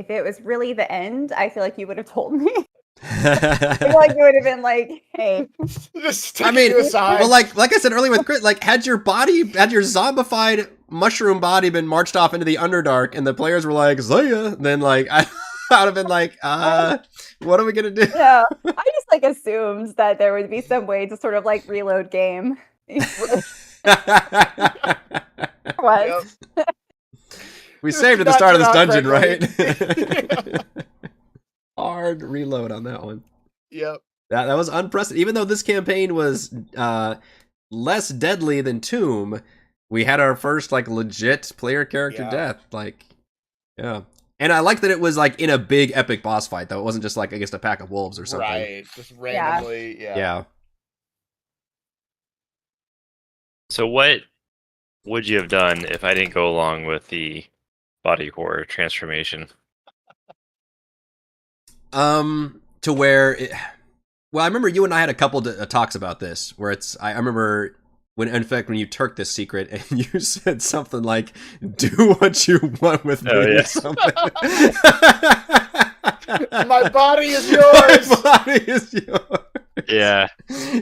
it was really the end, I feel like you would have told me. I feel like you would have been like, hey. I mean, well, like I said earlier with Chris, like had your zombified mushroom body been marched off into the Underdark and the players were like, Zaya, then like I would have been like, what are we gonna do? Yeah, I just like assumed that there would be some way to sort of like reload game. What? Yep. We saved at the start of this dungeon, right? Hard reload on that one. Yep. That was unprecedented. Even though this campaign was less deadly than Tomb, we had our first like legit player character death. Like, yeah. And I like that it was like in a big epic boss fight, though. It wasn't just like against a pack of wolves or something. Right. Just randomly. Yeah. So what would you have done if I didn't go along with the body horror transformation? To where well, I remember you and I had a couple talks about this where I remember when you took this secret and you said something like, do what you want with me or something. My body is yours. My body is yours. Yeah.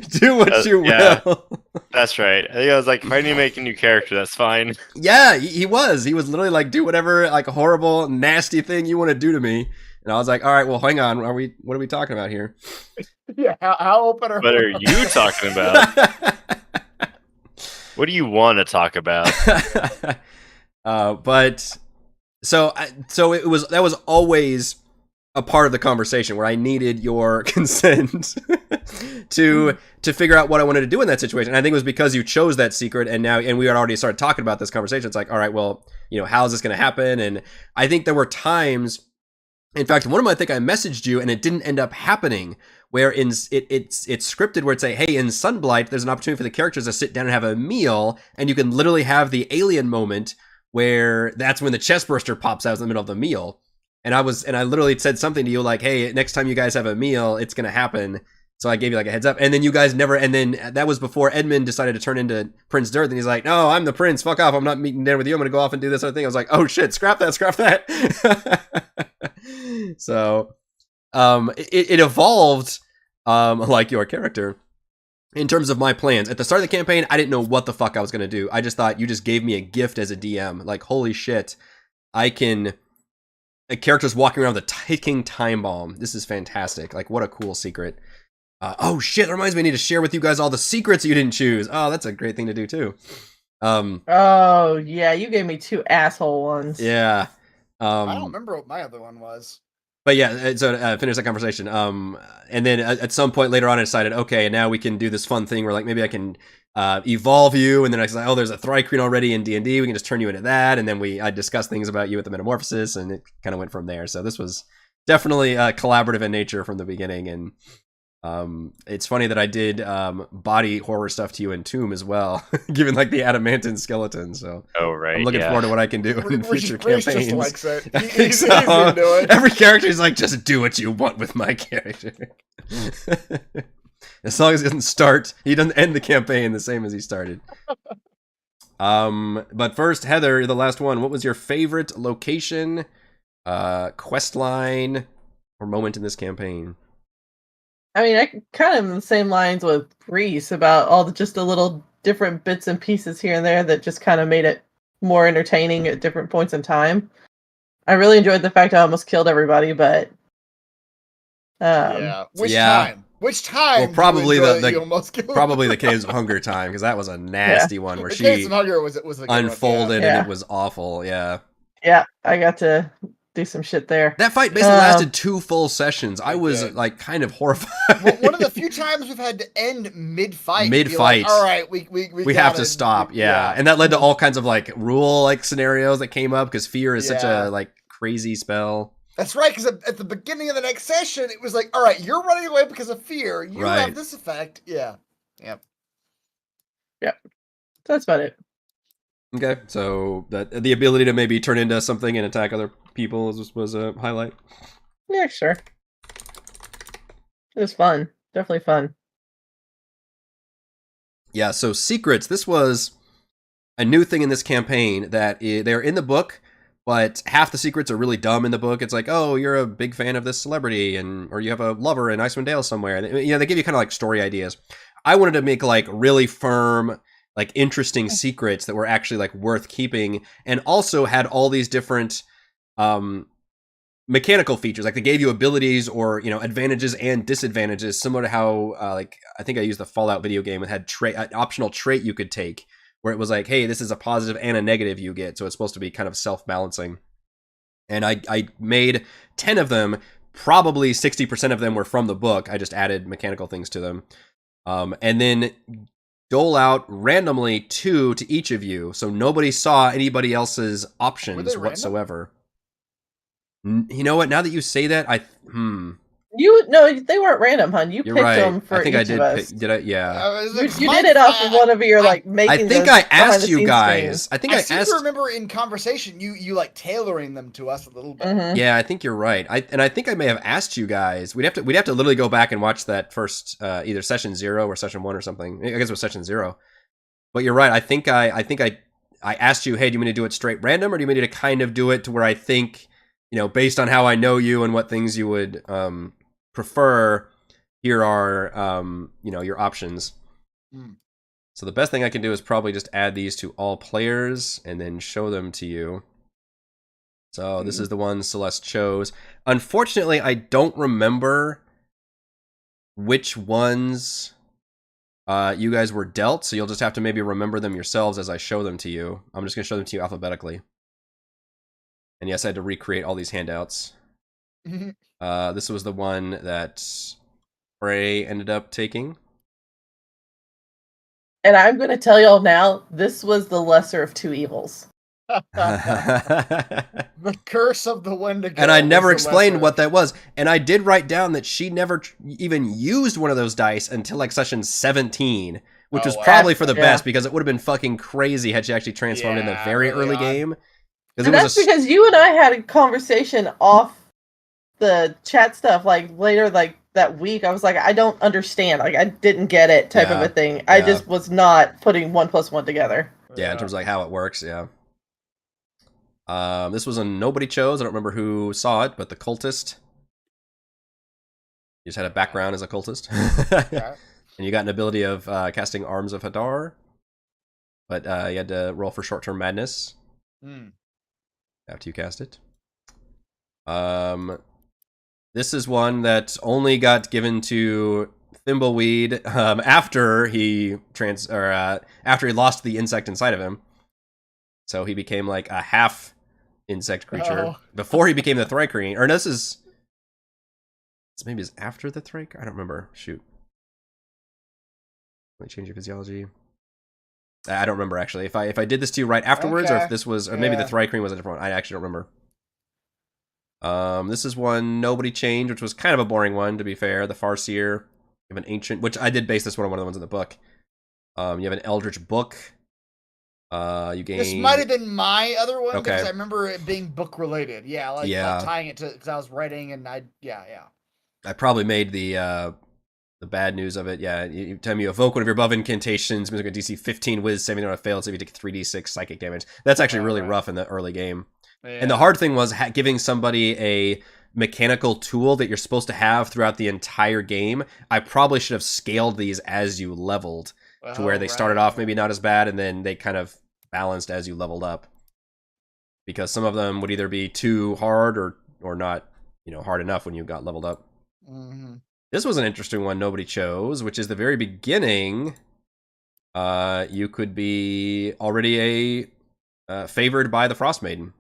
Do what you will. That's right. I think I was like, if I need to make a new character, that's fine. Yeah, he was literally like, do whatever like horrible, nasty thing you want to do to me. And I was like, all right, well, hang on. What are we talking about here? Yeah, how open are What are you talking about? What do you want to talk about? But so that was always a part of the conversation where I needed your consent to figure out what I wanted to do in that situation. And I think it was because you chose that secret, and we had already started talking about this conversation. It's like, all right, well, how's this going to happen? And I think there were times. In fact, one of them, I think I messaged you and it didn't end up happening, where it's scripted where it's say, hey, in Sunblight, there's an opportunity for the characters to sit down and have a meal, and you can literally have the alien moment where that's when the chest burster pops out in the middle of the meal. And I literally said something to you like, hey, next time you guys have a meal, it's gonna happen. So I gave you like a heads up, and then you guys never. And then that was before Edmund decided to turn into Prince Dirth, and he's like, "No, I'm the prince. Fuck off. I'm not meeting dinner with you. I'm gonna go off and do this other thing." I was like, "Oh shit, scrap that, scrap that." So, it evolved, like your character, in terms of my plans. At the start of the campaign, I didn't know what the fuck I was gonna do. I just thought you just gave me a gift as a DM. Like, holy shit, I can. A character's walking around with a ticking time bomb. This is fantastic. Like, what a cool secret. Oh shit, that reminds me, I need to share with you guys all the secrets you didn't choose. Oh, that's a great thing to do too. Oh yeah, you gave me 2 asshole ones. Yeah. I don't remember what my other one was. But yeah, so finish that conversation. And then at some point later on I decided, okay, now we can do this fun thing where like maybe I can evolve you, and then I was like, oh, there's a Thri-Kreen already in D&D, we can just turn you into that, and then I discussed things about you at the Metamorphosis, and it kind of went from there. So this was definitely collaborative in nature from the beginning, and it's funny that I did body horror stuff to you in Tomb as well, given like the adamantine skeleton. So right, I'm looking forward to what I can do in future Rich campaigns. just likes it. I think He's so. into it. Every character is like, just do what you want with my character. As long as he doesn't end the campaign the same as he started. But first, Heather, you're the last one. What was your favorite location, quest line, or moment in this campaign? I mean, I kind of in the same lines with Reese about all just the little different bits and pieces here and there that just kind of made it more entertaining at different points in time. I really enjoyed the fact I almost killed everybody, but yeah. Which time? Well, probably probably the Caves of Hunger time, because that was a nasty one where the she Caves of Hunger was unfolded yeah. and it was awful. Yeah. Yeah, I got to do some shit there. That fight basically lasted 2 full sessions. I was like kind of horrified. One of the few times we've had to end mid-fight. Mid-fight. Like, all right, we have to stop. Yeah. And that led to all kinds of like rule like scenarios that came up, because fear is such a like crazy spell. That's right, because at the beginning of the next session, it was like, all right, you're running away because of fear. You have this effect. Yeah. Yep. Yeah. That's about it. Okay, so the ability to maybe turn into something and attack other people was a highlight. Yeah, sure. It was fun. Definitely fun. Yeah, so secrets. This was a new thing in this campaign that they're in the book, but half the secrets are really dumb in the book. It's like, oh, you're a big fan of this celebrity, or you have a lover in Icewind Dale somewhere. And, they give you kind of like story ideas. I wanted to make like really firm, like interesting secrets that were actually like worth keeping, and also had all these different mechanical features. Like they gave you abilities or advantages and disadvantages, similar to how like I think I used the Fallout video game. It had an optional trait you could take, where it was like, hey, this is a positive and a negative you get, so it's supposed to be kind of self-balancing. And I made 10 of them. Probably 60% of them were from the book. I just added mechanical things to them. And then dole out randomly 2 to each of you, so nobody saw anybody else's options whatsoever. You know what? Now that you say that, they weren't random, hun. You picked them for each of us. Did I? Yeah. You did it off of one of your making. I think I asked you guys. I seem to remember in conversation you like tailoring them to us a little bit. Mm-hmm. Yeah, I think you're right. I think I may have asked you guys. We'd have to literally go back and watch that first either session 0 or session 1 or something. I guess it was session 0. But you're right. I think I asked you, hey, do you mean to do it straight random, or do you mean to kind of do it to where I think, based on how I know you and what things you would prefer, here are your options. So the best thing I can do is probably just add these to all players and then show them to you. So this is the one Celeste chose. Unfortunately, I don't remember which ones you guys were dealt, so you'll just have to maybe remember them yourselves as I show them to you. I'm just going to show them to you alphabetically. And yes, I had to recreate all these handouts. This was the one that Frey ended up taking. And I'm going to tell y'all now, this was the lesser of 2 evils. The curse of the Wendigo. And I never explained what that was. And I did write down that she never even used one of those dice until like session 17, which was probably for the best, because it would have been fucking crazy had she actually transformed in the very early game. Because And that's because you and I had a conversation off the chat stuff, like later, like that week. I was like, I don't understand. Like, I didn't get it, type of a thing. I just was not putting 1 + 1 together. Yeah, in terms of like how it works. Yeah. This was a nobody chose. I don't remember who saw it, but the cultist. You just had a background as a cultist, and you got an ability of casting Arms of Hadar, but you had to roll for short-term madness after you cast it. This is one that only got given to Thimbleweed after he after he lost the insect inside of him. So he became like a half insect creature before he became the Thrycreen. Or no, this maybe is after the Thrycreen. I don't remember. Shoot. Let me change your physiology. I don't remember actually. If I did this to you right afterwards, or if this was, or maybe the Thrycreen was a different one. I actually don't remember. This is one nobody changed, which was kind of a boring one, to be fair. The Farseer. You have an ancient, which I did base this one on one of the ones in the book. You have an Eldritch Book. You gain. This might have been my other one because I remember it being book related. Yeah, like tying it to because I was writing and I probably made the bad news of it. Yeah, you tell me you evoke one of your above incantations, music DC 15 Wiz saving throw on a failed, so you take 3d6 psychic damage. That's actually really rough in the early game. Yeah. And the hard thing was giving somebody a mechanical tool that you're supposed to have throughout the entire game. I probably should have scaled these as you leveled to where they started off maybe not as bad, and then they kind of balanced as you leveled up. Because some of them would either be too hard or not, hard enough when you got leveled up. Mm-hmm. This was an interesting one nobody chose, which is the very beginning. You could be already favored by the Frostmaiden.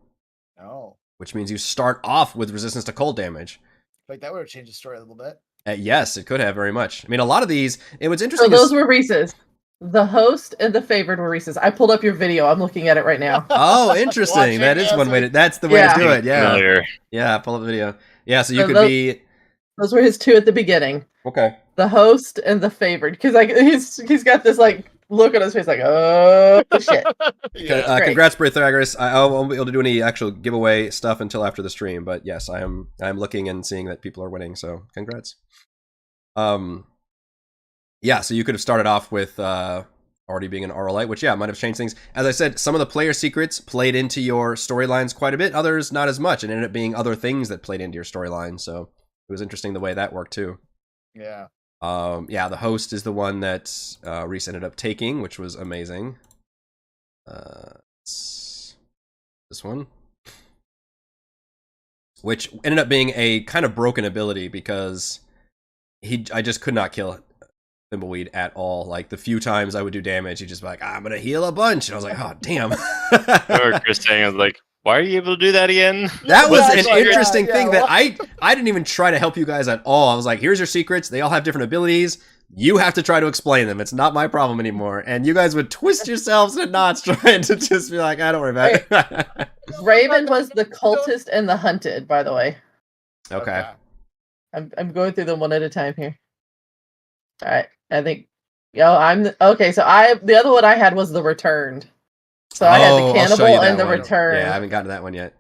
Oh. Which means you start off with resistance to cold damage. Like, that would have changed the story a little bit. Yes, it could have very much. I mean, a lot of these, it was interesting. So those were Reese's. The host and the favored were Reese's. I pulled up your video. I'm looking at it right now. Oh, interesting. That is one way that's the way to do it. Yeah. Yeah, pull up the video. Yeah, so you could be... Those were his two at the beginning. Okay. The host and the favored. Because like he's got this like look on his face like, oh shit. Congrats, Brithagris. I won't be able to do any actual giveaway stuff until after the stream, but yes, I'm looking and seeing that people are winning, so congrats. Yeah, so you could have started off with already being an RLite, which might have changed things. As I said, some of the player secrets played into your storylines quite a bit, others not as much, and ended up being other things that played into your storyline, so it was interesting the way that worked too. Yeah. The host is the one that Reese ended up taking, which was amazing. This one. Which ended up being a kind of broken ability because I just could not kill Thimbleweed at all. Like, the few times I would do damage, he'd just be like, I'm gonna heal a bunch. And I was like, oh, damn. Or Chris saying, I was like, why are you able to do that again? That was an interesting thing that I didn't even try to help you guys at all. I was like, here's your secrets. They all have different abilities. You have to try to explain them. It's not my problem anymore. And you guys would twist yourselves in knots trying to just be like, I don't worry about it. Raven was the cultist and the hunted, by the way. Okay. I'm going through them one at a time here. All right. I think okay, so the other one I had was the returned. So I had the cannibal and the return. Yeah, I haven't gotten to that one yet.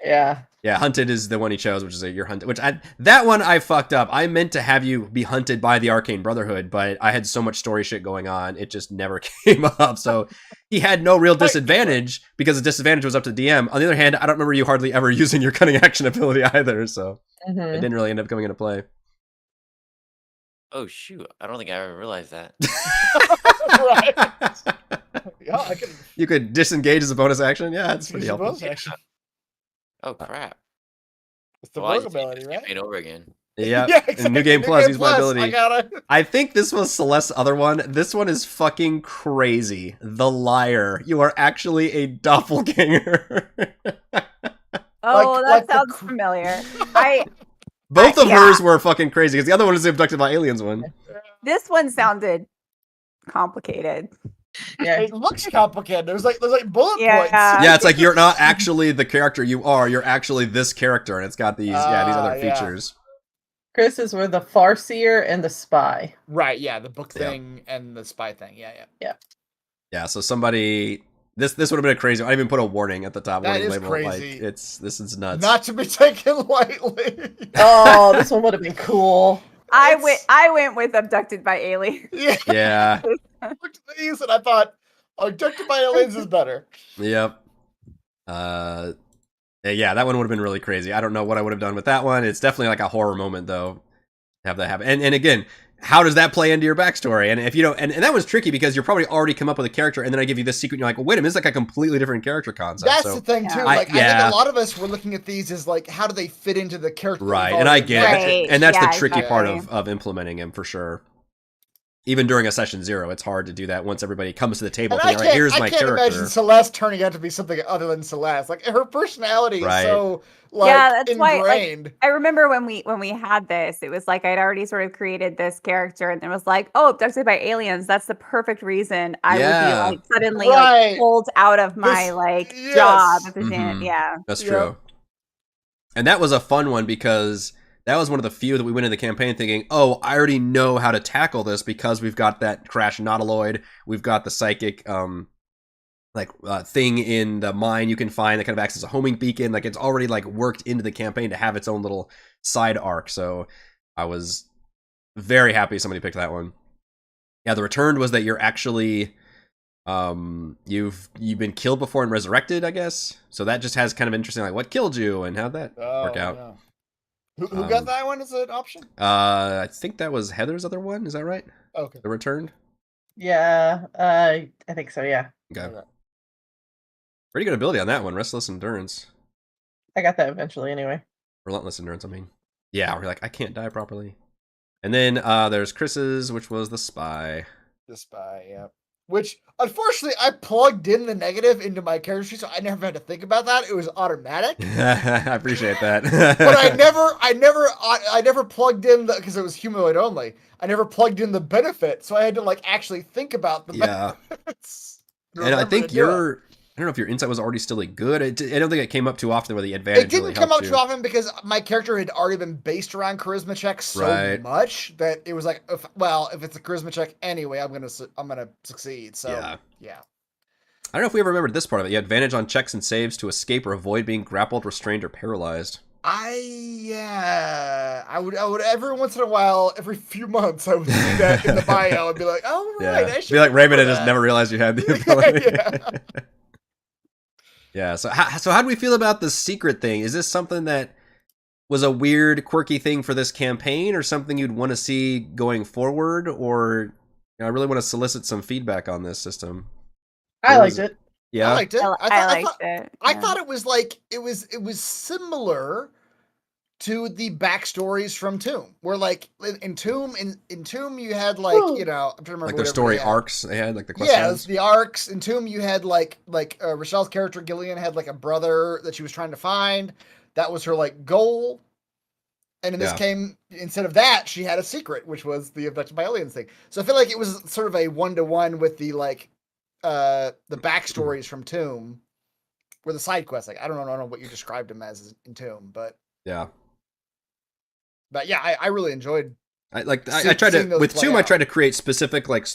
Yeah. Yeah, hunted is the one he chose, which is your hunted. That one I fucked up. I meant to have you be hunted by the Arcane Brotherhood, but I had so much story shit going on, it just never came up. So he had no real disadvantage because the disadvantage was up to the DM. On the other hand, I don't remember you hardly ever using your cunning action ability either, so it didn't really end up coming into play. Oh shoot! I don't think I ever realized that. Right. Yeah, You could disengage as a bonus action. Yeah, it's pretty helpful. Oh crap! It's the work ability, right? It over again. Yeah, exactly. In New Game Plus, use my ability. I I think this was Celeste's other one. This one is fucking crazy. The Liar. You are actually a doppelganger. Oh, that sounds familiar. Both of hers were fucking crazy because the other one is the abducted by aliens one. This one sounded complicated. Yeah, it looks complicated. There's like bullet points. Yeah, it's like you're not actually the character you are. You're actually this character, and it's got these other features. Chris's were the Farseer and the Spy. Right. Yeah, the book thing and the spy thing. Yeah. Yeah. So somebody This would have been a crazy. I even put a warning at the top. That Warning is label. crazy. Like this is nuts. Not to be taken lightly. Oh, this one would have been cool. I It's- went with abducted by aliens. Yeah. Yeah. I looked at these and I thought, abducted by aliens is better. Yep. Yeah, that one would have been really crazy. I don't know what I would have done with that one. It's definitely like a horror moment though. Have that happen. And again, how does that play into your backstory? And if you don't, and that was tricky because you're probably already come up with a character, and then I give you this secret, and you're like, well, wait a minute, it's like a completely different character concept. That's so, the thing too. Yeah. Like I yeah. think a lot of us were looking at these as like, how do they fit into the character? right, we've and I already get imagined? it, Right, and that's yeah, the tricky part exactly. of implementing him for sure. Even during a session 0, it's hard to do that once everybody comes to the table. And Thinking, all right, here's I my can't character. imagine Celeste turning out to be something other than Celeste. Like her personality Right. is so like Yeah, that's why, like, ingrained. I remember when we had this, it was like I'd already sort of created this character, and it was like, oh, abducted by aliens. That's the perfect reason I would be Yeah. like suddenly Right. like pulled out of my This- like yes. job as a Mhm. yeah. That's Yep. true. And that was a fun one because that was one of the few that we went in the campaign thinking, oh, I already know how to tackle this because we've got that crash nautiloid, we've got the psychic thing in the mine you can find that kind of acts as a homing beacon. Like it's already like worked into the campaign to have its own little side arc. So I was very happy somebody picked that one. Yeah, the returned was that you're actually you've been killed before and resurrected, I guess. So that just has kind of interesting, like what killed you and how'd that work out. Yeah. Who got that one as an option? I think that was Heather's other one. Is that right? Okay. The returned. Yeah, I think so. Yeah, Okay. Okay. Pretty good ability on that one. Restless endurance, I got that eventually. Anyway, relentless endurance. I mean, yeah. We're like I can't die properly. And then there's Chris's, which was the spy. The spy, yeah. Which unfortunately I plugged in the negative into my character sheet, so I never had to think about that. It was automatic. I appreciate that. But I never plugged in because it was humanoid only. I never plugged in the benefit, so I had to like actually think about the Yeah. benefits. And I Remember think to do it. I don't know if your insight was already still good. I don't think it came up too often where the advantage It didn't really come up helped too you. often because my character had already been based around charisma checks so Right. much that it was like, if it's a charisma check anyway, I'm gonna succeed. So yeah. I don't know if we ever remembered this part of it. You had advantage on checks and saves to escape or avoid being grappled, restrained, or paralyzed. I would every once in a while, every few months, I would see that in the bio and be like, oh right, I should Be like Raymond and remember just that. never realized you had the ability. Yeah. Yeah. So how do we feel about the secret thing? Is this something that was a weird, quirky thing for this campaign, or something you'd want to see going forward? Or I really want to solicit some feedback on this system. I What liked was it. Yeah. I liked it. I liked it. I yeah. thought it was like it was similar to the backstories from Tomb, where like in Tomb you had like I'm trying to remember Like what their story everybody had. arcs they had, like the Yeah, it questions. was the arcs. In Tomb you had like Rochelle's character Gillian had like a brother that she was trying to find. That was her like goal. And in this Yeah. came instead of that, she had a secret, which was the abducted by aliens thing. So I feel like it was sort of a 1-to-1 with the like the backstories from Tomb, where the side quests. Like I don't know what you described them as in Tomb, but Yeah. yeah, I really enjoyed. I tried seeing to those with play Tomb. I out. tried to create specific like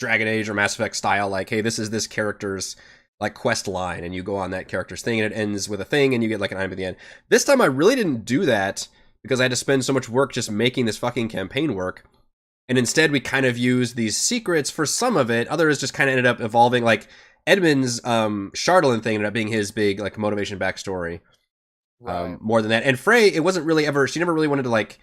Dragon Age or Mass Effect style. Like, hey, this is this character's like quest line, and you go on that character's thing, and it ends with a thing, and you get like an item at the end. This time, I really didn't do that because I had to spend so much work just making this fucking campaign work. And instead, we kind of used these secrets for some of it. Others just kind of ended up evolving. Like Edmund's Chardolin thing ended up being his big like motivation backstory. More than that. And Frey, it wasn't really ever, she never really wanted to like,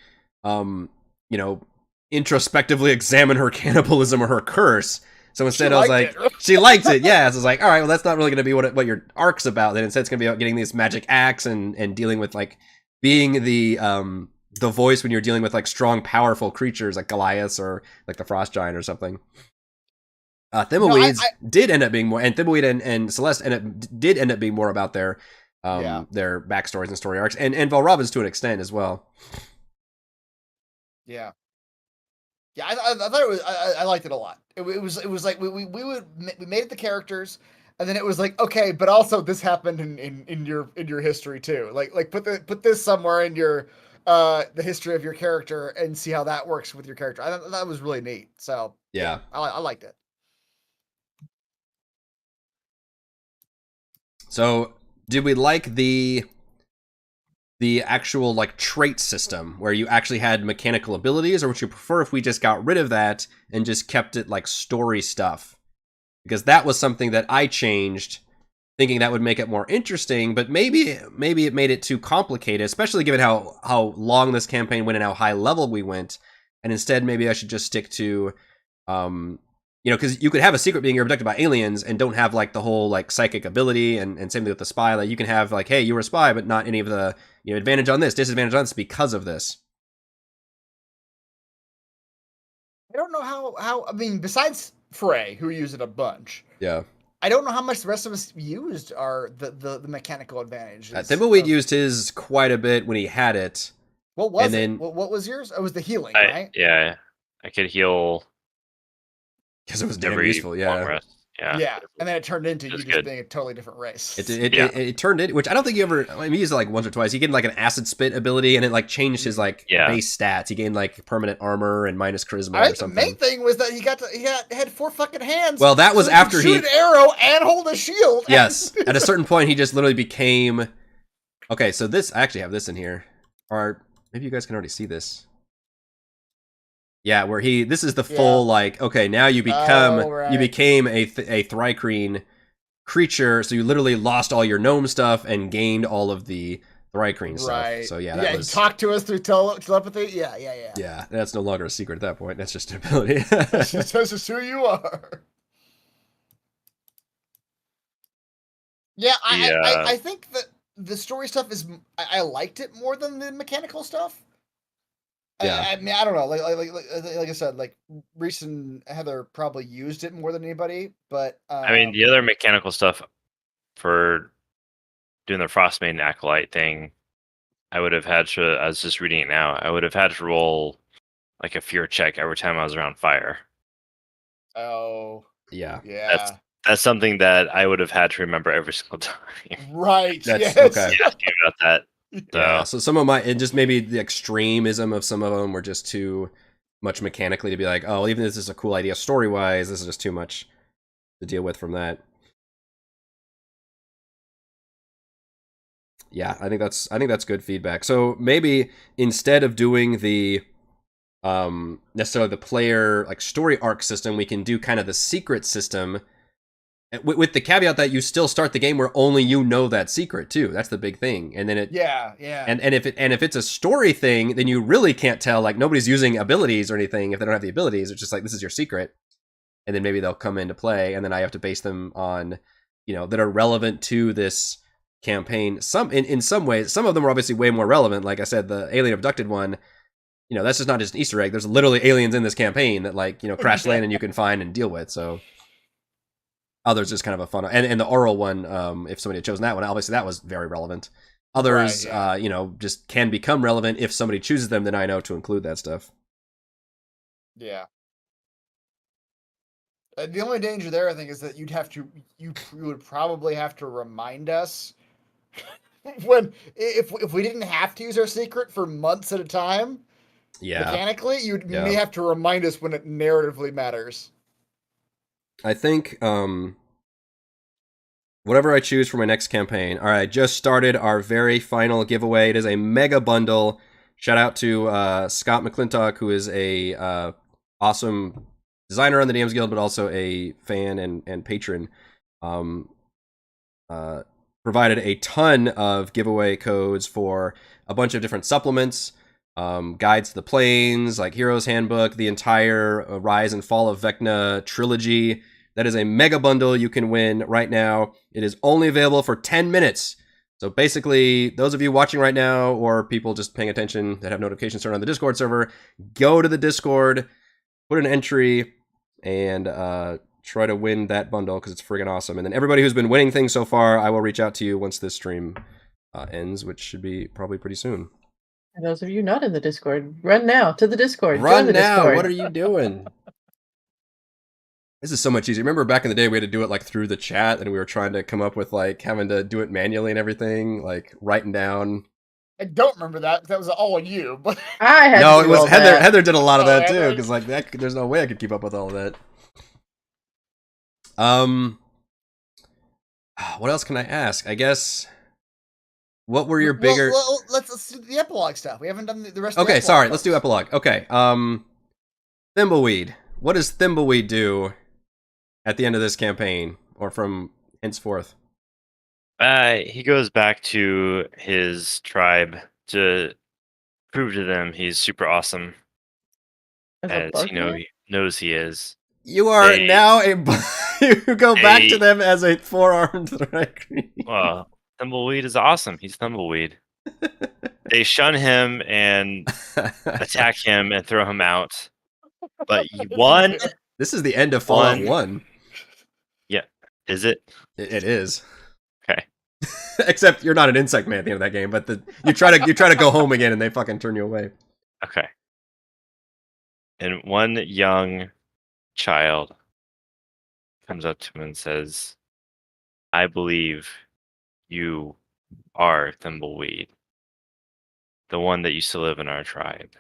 introspectively examine her cannibalism or her curse. So instead I was like, she liked it. Yeah. So I was like, all right, well, that's not really going to be what your arc's about. Then instead it's going to be about getting these magic acts and dealing with like being the voice when you're dealing with like strong, powerful creatures like Goliaths or like the Frost Giant or something. Thimbleweeds did end up being more, and Thimbleweed and Celeste did end up being more about their backstories and story arcs, and Valravas to an extent as well. Yeah, I thought it was. I liked it a lot. It was like we made the characters, and then it was like, okay, but also this happened in your history too. Like put this somewhere in your the history of your character and see how that works with your character. I thought that was really neat. So yeah, I liked it. So, did we like the actual like trait system where you actually had mechanical abilities, or would you prefer if we just got rid of that and just kept it like story stuff? Because that was something that I changed, thinking that would make it more interesting, but maybe it made it too complicated, especially given how long this campaign went and how high level we went. And instead, maybe I should just stick to, because you could have a secret being you're abducted by aliens and don't have like the whole like psychic ability, and same thing with the spy. Like you can have like, hey, you were a spy, but not any of the advantage on this, disadvantage on this because of this. I don't know how. I mean, besides Frey, who used it a bunch. Yeah. I don't know how much the rest of us used the mechanical advantage. Thimbleweed used his quite a bit when he had it. What was it? What was yours? It was the healing, right? Yeah, I could heal because it was damn useful. Yeah. Yeah, and then it turned into you just being a totally different race. It turned into, which I don't think you ever. I mean, he used it like once or twice. He gained like an acid spit ability, and it like changed his like base stats. He gained like permanent armor and minus charisma or something. The main thing was that he had 4 fucking hands. Well, that was after he shoot an arrow and hold a shield. Yes, at a certain point, he just literally became. Okay, so this I actually have this in here, or maybe you guys can already see this. Yeah, where this is the full like, okay, now you become you became a Thri-kreen creature, so you literally lost all your gnome stuff and gained all of the Thri-kreen stuff. So yeah, that was... you talked to us through telepathy. Yeah. Yeah, that's no longer a secret at that point. That's just an ability. That's just who you are. Yeah, I think that the story stuff is I liked it more than the mechanical stuff. Yeah. I mean, I don't know. Like I said, like Reese and Heather probably used it more than anybody. But I mean, the other mechanical stuff for doing the Frostmaiden acolyte thing, I would have had to. I was just reading it now. I would have had to roll like a fear check every time I was around fire. Oh. Yeah. That's something that I would have had to remember every single time. Right. That's okay. Yeah, about that. Yeah, so some of and just maybe the extremism of some of them were just too much mechanically to be like, oh, even if this is a cool idea story-wise, this is just too much to deal with from that. Yeah, I think that's good feedback. So maybe instead of doing the necessarily the player like story arc system, we can do kind of the secret system. With the caveat that you still start the game where only you know that secret too. That's the big thing. And then and if it's a story thing, then you really can't tell. Like nobody's using abilities or anything if they don't have the abilities. It's just like this is your secret, and then maybe they'll come into play, and then I have to base them on that are relevant to this campaign. Some in some ways, some of them are obviously way more relevant. Like I said, the alien abducted one. That's just not just an Easter egg. There's literally aliens in this campaign that like crash land and you can find and deal with. So. Others is kind of a fun, and the oral one. If somebody had chosen that one, obviously that was very relevant. Others, just can become relevant if somebody chooses them. Then I know to include that stuff. Yeah. The only danger there, I think, is that you would probably have to remind us if we didn't have to use our secret for months at a time. Yeah. Mechanically, you may have to remind us when it narratively matters. I think whatever I choose for my next campaign. All right, just started our very final giveaway. It is a mega bundle. Shout out to Scott McClintock, who is a awesome designer on the DMs Guild, but also a fan and patron. Provided a ton of giveaway codes for a bunch of different supplements. Guides to the Plains, like Hero's Handbook, the entire Rise and Fall of Vecna trilogy. That is a mega bundle you can win right now. It is only available for 10 minutes. So basically, those of you watching right now, or people just paying attention that have notifications turned on the Discord server, go to the Discord, put an entry, and try to win that bundle because it's friggin' awesome. And then everybody who's been winning things so far, I will reach out to you once this stream ends, which should be probably pretty soon. And those of you not in the Discord, run now to the Discord. Run Join the now. Discord. What are you doing? This is so much easier. Remember back in the day we had to do it like through the chat and we were trying to come up with like having to do it manually and everything, like writing down. I don't remember that. That was all on you. But I had no, to it was Heather. That. Heather did a lot of that too, because like that, there's no way I could keep up with all of that. What else can I ask? I guess. What were your bigger? Well, let's do the epilogue stuff. We haven't done the rest. Of the Okay, epilogue sorry. stuff. Let's do epilogue. Okay. Thimbleweed. What does Thimbleweed do at the end of this campaign, or from henceforth? He goes back to his tribe to prove to them he's super awesome, as bug you know man? he knows he is. You are They- now a. You go back to They- them as a 4-armed Threat. Well, Thimbleweed is awesome. He's Thimbleweed. They shun him and attack him and throw him out. But one This is the end of Fallout One. 1. is it? It is. Okay. Except you're not an insect man at the end of that game, but you try to go home again and they fucking turn you away. Okay. And one young child comes up to him and says, I believe you are Thimbleweed, the one that used to live in our tribe.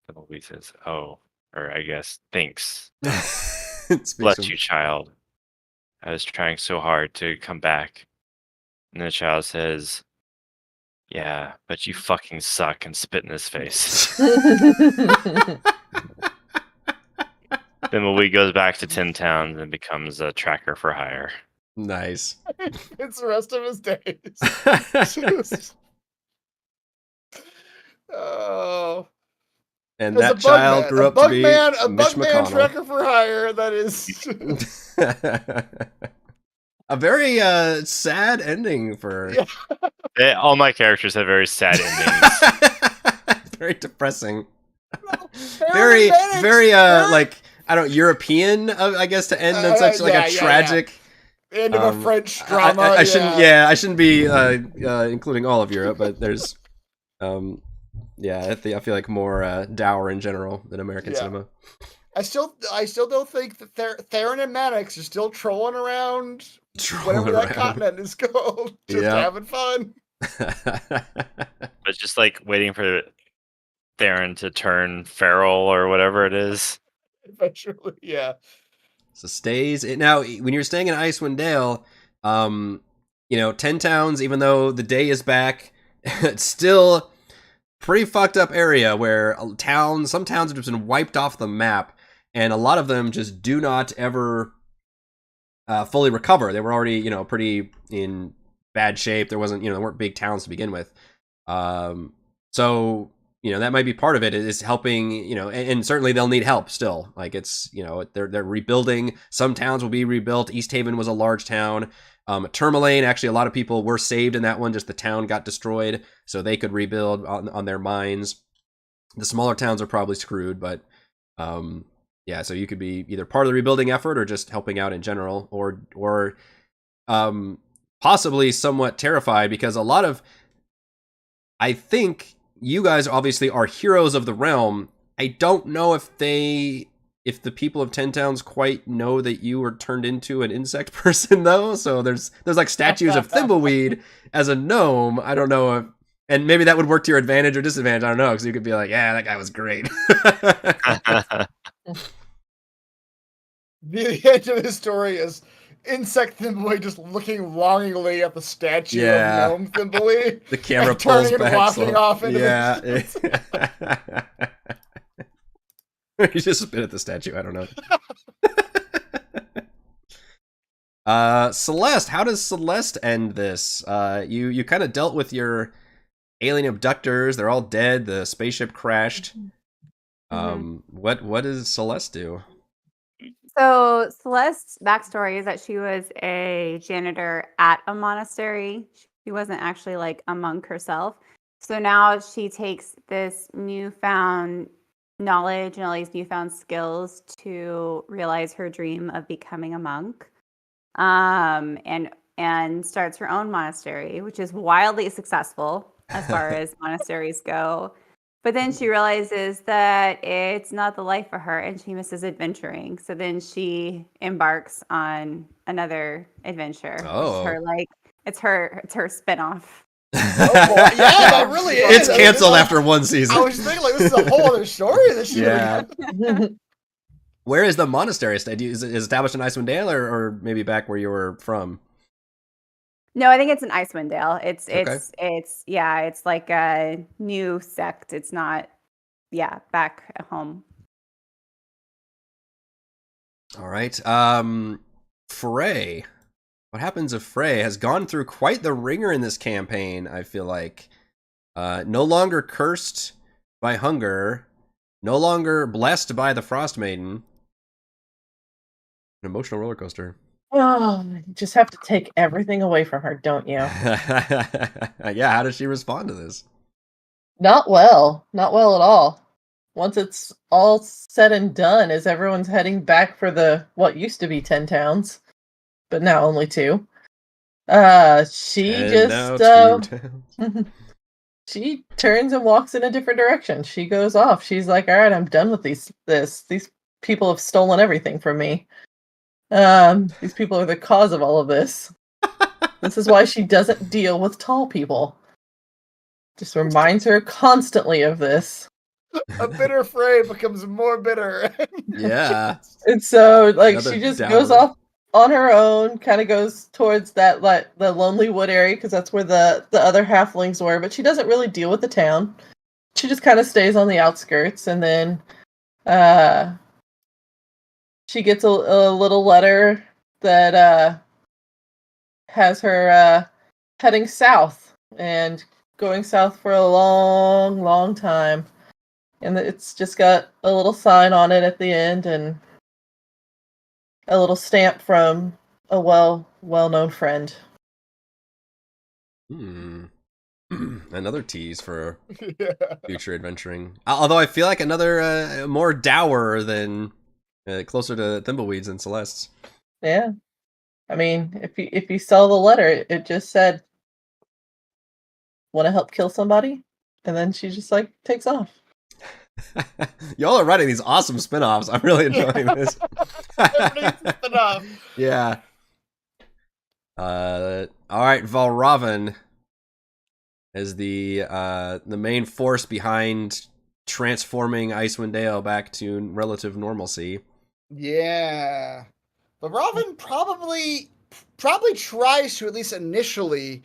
Thimbleweed says, oh, or I guess thinks. Bless you, child. I was trying so hard to come back. And the child says, yeah, but you fucking suck, and spit in his face. Thimbleweed goes back to Tin Towns and becomes a tracker for hire. Nice. It's the rest of his days. Oh, And there's that a bug child man, grew a up to bug be man, a Mitch bug man McConnell. tracker for hire. That is. A very sad ending for. Yeah. All my characters have very sad endings. Very depressing. Very, Very like I don't European, I guess, to end on such like yeah, a yeah, tragic. End of a French drama. I shouldn't. Yeah, I shouldn't be including all of Europe, but there's, I feel like more dour in general than American cinema. I still don't think that Theron and Maddox are still trolling around whatever that continent is called, just having fun. But just like waiting for Theron to turn feral or whatever it is. Eventually, yeah. So stays now when you're staying in Icewind Dale, 10 towns, even though the day is back, it's still pretty fucked up area where some towns have just been wiped off the map, and a lot of them just do not ever fully recover. They were already, pretty in bad shape. There wasn't, there weren't big towns to begin with. So that might be part of it, is helping, and certainly they'll need help still. Like it's, they're rebuilding. Some towns will be rebuilt. East Haven was a large town. Tourmaline, actually, a lot of people were saved in that one. Just the town got destroyed, so they could rebuild on their mines. The smaller towns are probably screwed, but so you could be either part of the rebuilding effort or just helping out in general, or possibly somewhat terrified, because a lot of, I think you guys obviously are heroes of the realm. I don't know if the people of 10 Towns quite know that you were turned into an insect person, though. So there's like statues of Thimbleweed as a gnome. I don't know if, and maybe that would work to your advantage or disadvantage. I don't know, because you could be like, yeah, that guy was great. The end of the story is insect Thimbleweed just looking longingly at the statue of gnome Thimbleweed. The camera and pulls turning back. and walking off into You just spit at the statue. I don't know. Celeste, how does Celeste end this? You kind of dealt with your alien abductors. They're all dead. The spaceship crashed. What does Celeste do? So Celeste's backstory is that she was a janitor at a monastery. She wasn't actually like a monk herself. So now she takes this newfound knowledge and all these newfound skills to realize her dream of becoming a monk, and starts her own monastery, which is wildly successful as far as monasteries go. But then she realizes that it's not the life for her, and she misses adventuring. So then she embarks on another adventure. Oh. It's her spinoff. Oh, boy. Yeah, that really is. It's canceled after one season. I was thinking, like, this is a whole other story that she Where is the monastery? Is it established in Icewind Dale, or maybe back where you were from? No, I think it's an Icewind Dale. Okay. It's like a new sect. It's not back at home. All right. Frey. What happens if Frey has gone through quite the ringer in this campaign, I feel like. No longer cursed by hunger, no longer blessed by the Frostmaiden. An emotional roller coaster. Oh, you just have to take everything away from her, don't you? Yeah, how does she respond to this? Not well. Not well at all. Once it's all said and done, as everyone's heading back for the what used to be 10 towns, but now only 2. She And now just 2 towns. she turns and walks in a different direction. She goes off. She's like, "All right, I'm done with these people have stolen everything from me. These people are the cause of all of this. This is why she doesn't deal with tall people." Just reminds her constantly of this. A bitter Frey becomes more bitter. Yeah. And so, like, Another she just downer. goes off on her own, kind of goes towards that, like, the Lonely Wood area, because that's where the other halflings were, but she doesn't really deal with the town. She just kind of stays on the outskirts, and then she gets a little letter that has her heading south, and going south for a long, long time. And it's just got a little sign on it at the end, and a little stamp from a well-known friend. Another tease for Yeah. future adventuring. Although I feel like another more dour than closer to Thimbleweeds and Celeste's. Yeah, I mean, if you saw the letter, it just said, "Want to help kill somebody?" And then she just like takes off. Y'all are writing these awesome spin-offs. I'm really enjoying this. Enough. Yeah. All right, Valravn is the main force behind transforming Icewind Dale back to relative normalcy. Yeah. But Robin probably tries to, at least initially,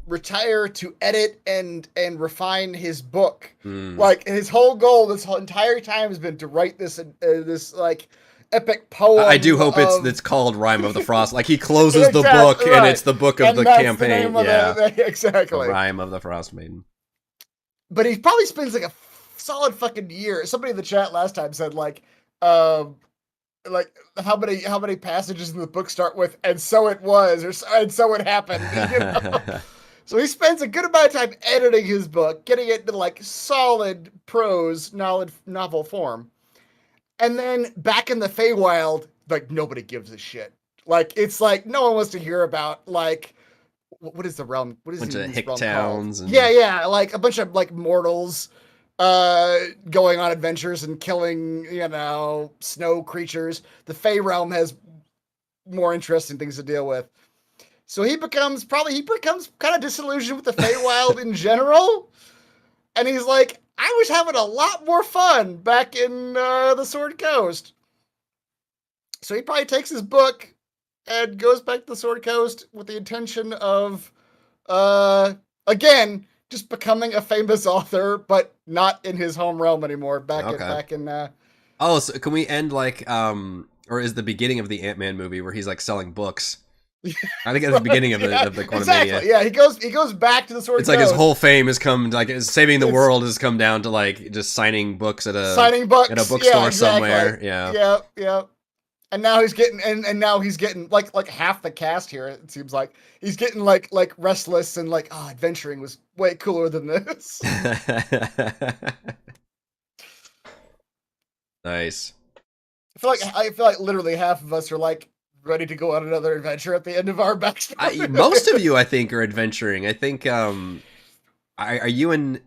retire to edit and refine his book. Like, his whole goal this whole entire time has been to write this like epic poem. I do hope it's called Rime of the Frost. Like, he closes the book right. and it's the book of And the that's campaign. the name of exactly. The Rime of the Frostmaiden. But he probably spends like a solid fucking year. Somebody in the chat last time said like how many passages in the book start with "and so it was" and so it happened. You know? So he spends a good amount of time editing his book, getting it into like solid prose novel form. And then back in the Feywild, like nobody gives a shit. Like it's like no one wants to hear about like what is the realm? What is bunch of hick realm towns? called? Yeah, like a bunch of like mortals going on adventures and killing, snow creatures. The Fey realm has more interesting things to deal with. So he becomes kind of disillusioned with the Feywild in general. And he's like, I was having a lot more fun back in the Sword Coast. So he probably takes his book and goes back to the Sword Coast with the intention of, again, just becoming a famous author, but not in his home realm anymore. Back in. Oh, so can we end like, or is the beginning of the Ant-Man movie where he's like selling books? I think at the beginning of the Quantumania. Exactly. Yeah, he goes back to the Sword Coast. It's like his whole fame has come, like saving the world has come down to like just signing books at a bookstore somewhere. Yeah. Yep. And now he's getting now he's getting like half the cast here. It seems like he's getting like restless and like, oh, adventuring was way cooler than this. Nice. I feel like literally half of us are like ready to go on another adventure at the end of our backstory. Most of you, I think, are adventuring. I think, are you and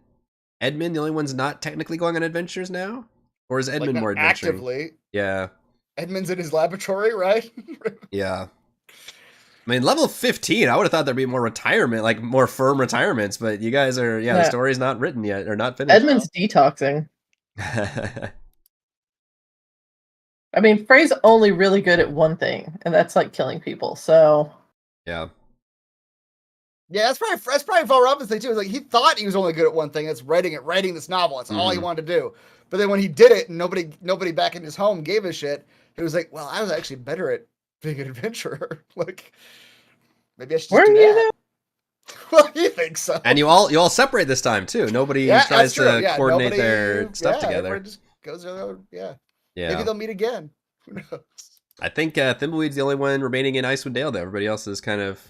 Edmund the only ones not technically going on adventures now? Or is Edmund more adventuring? Actively. Yeah. Edmund's in his laboratory, right? Yeah. I mean, level 15, I would have thought there'd be more retirement, like more firm retirements, but you guys are, the story's not written yet, or not finished. Edmund's detoxing. I mean, Frey's only really good at one thing, and that's like killing people, so. Yeah. Yeah, that's probably Valrav's thing too. It's like he thought he was only good at one thing. That's writing this novel. That's all he wanted to do. But then when he did it, and nobody back in his home gave a shit. He was like, "Well, I was actually better at being an adventurer. Like, maybe I should just do that." Well, you think so? And you all separate this time too. Nobody tries to coordinate their stuff together. Everyone just goes their Yeah. Maybe they'll meet again. Who knows? I think Thimbleweed's the only one remaining in Icewind Dale, though. Everybody else is kind of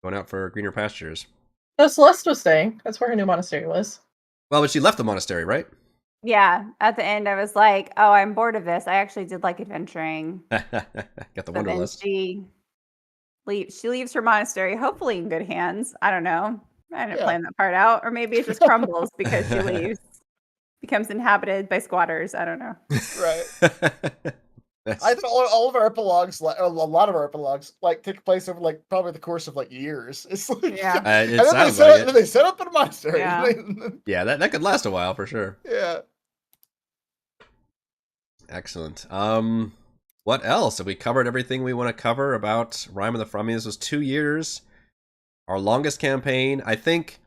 going out for greener pastures. No, Celeste was staying. That's where her new monastery was. Well, but she left the monastery, right? Yeah. At the end, I was like, "Oh, I'm bored of this. I actually did like adventuring." Got the Wanderlust. She leaves her monastery, hopefully in good hands. I don't know. I didn't plan that part out, or maybe it just crumbles because she leaves, becomes inhabited by squatters. I don't know. Right. I think all of our epilogues, a lot of our epilogues, like take place over like probably the course of like years. It's like it and sounds like it. They set up in a monastery. Yeah, yeah, that could last a while for sure. Yeah. Excellent. What else? Have we covered everything we want to cover about Rime of the Frost? I mean, this was 2 years, our longest campaign. I think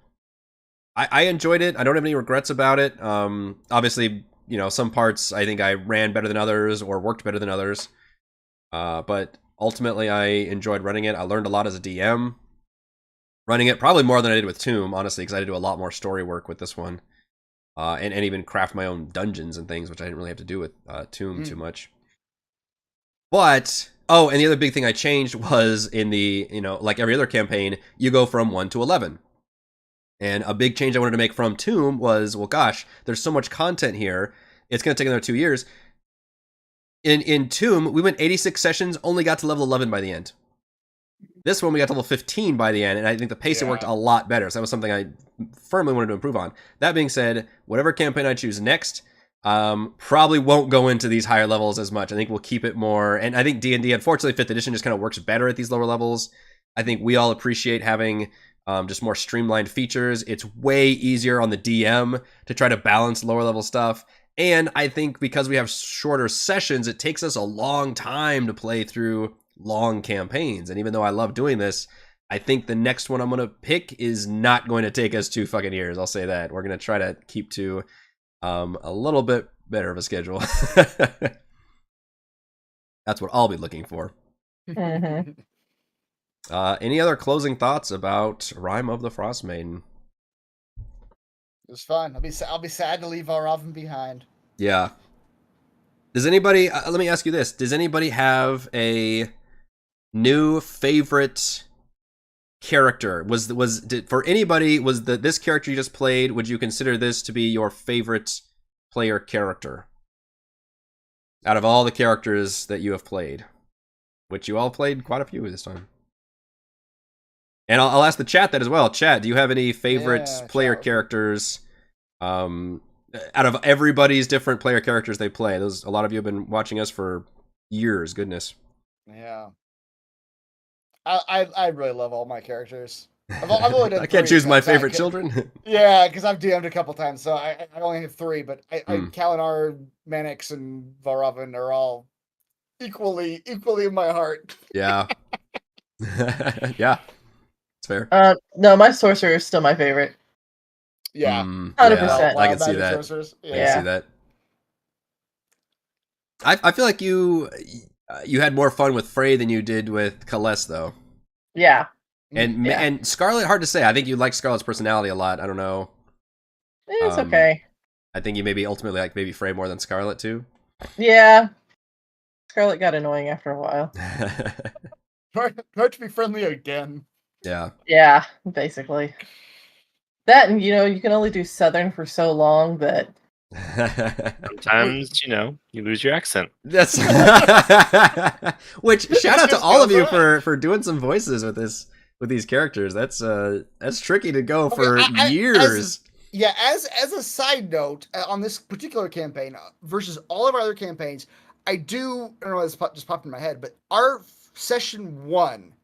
I enjoyed it. I don't have any regrets about it. Obviously, you know, some parts I think I ran better than others or worked better than others. But ultimately, I enjoyed running it. I learned a lot as a DM running it, probably more than I did with Tomb, honestly, because I had to do a lot more story work with this one. And even craft my own dungeons and things, which I didn't really have to do with Tomb too much. But, and the other big thing I changed was in the, you know, like every other campaign, you go from 1 to 11. And a big change I wanted to make from Tomb was, well, gosh, there's so much content here. It's going to take another 2 years. In Tomb, we went 86 sessions, only got to level 11 by the end. This one, we got to level 15 by the end, and I think the pacing worked a lot better. So that was something I firmly wanted to improve on. That being said, whatever campaign I choose next, probably won't go into these higher levels as much. I think we'll keep it more, and I think D&D, unfortunately, 5th edition just kind of works better at these lower levels. I think we all appreciate having just more streamlined features. It's way easier on the DM to try to balance lower level stuff. And I think because we have shorter sessions, it takes us a long time to play through long campaigns. And even though I love doing this, I think the next one I'm going to pick is not going to take us 2 fucking years. I'll say that. We're going to try to keep to a little bit better of a schedule. That's what I'll be looking for. Mm-hmm. Any other closing thoughts about Rime of the Frostmaiden? It was fun. I'll be sad to leave Valravn behind. Yeah. Does anybody? Let me ask you this: does anybody have a new favorite character? For anybody, was this character you just played? Would you consider this to be your favorite player character out of all the characters that you have played? Which you all played quite a few this time. And I'll ask the chat that as well. Chat, do you have any favorite player characters out of everybody's different player characters they play? A lot of you have been watching us for years. Goodness. Yeah. I really love all my characters. I've only done I can't 3, choose my favorite children. Yeah, because I've DM'd a couple times, so I only have 3. But Kalinar, Manix, and Valravn are all equally in my heart. Yeah. Yeah. It's fair. No, my sorcerer is still my favorite. Yeah. 100%. I can see that. Yeah. I can see that. I feel like you had more fun with Frey than you did with Kaless, though. Yeah. And Scarlet, hard to say. I think you like Scarlet's personality a lot. I don't know. It's okay. I think you maybe ultimately like maybe Frey more than Scarlet too. Yeah. Scarlet got annoying after a while. Hard to be friendly again. Yeah. Yeah, basically. That, and you can only do Southern for so long that sometimes, you lose your accent. That's which shout out to all of you for doing some voices with these characters. That's tricky to go for years. As a side note, on this particular campaign versus all of our other campaigns, I don't know, this just popped in my head, but our session 1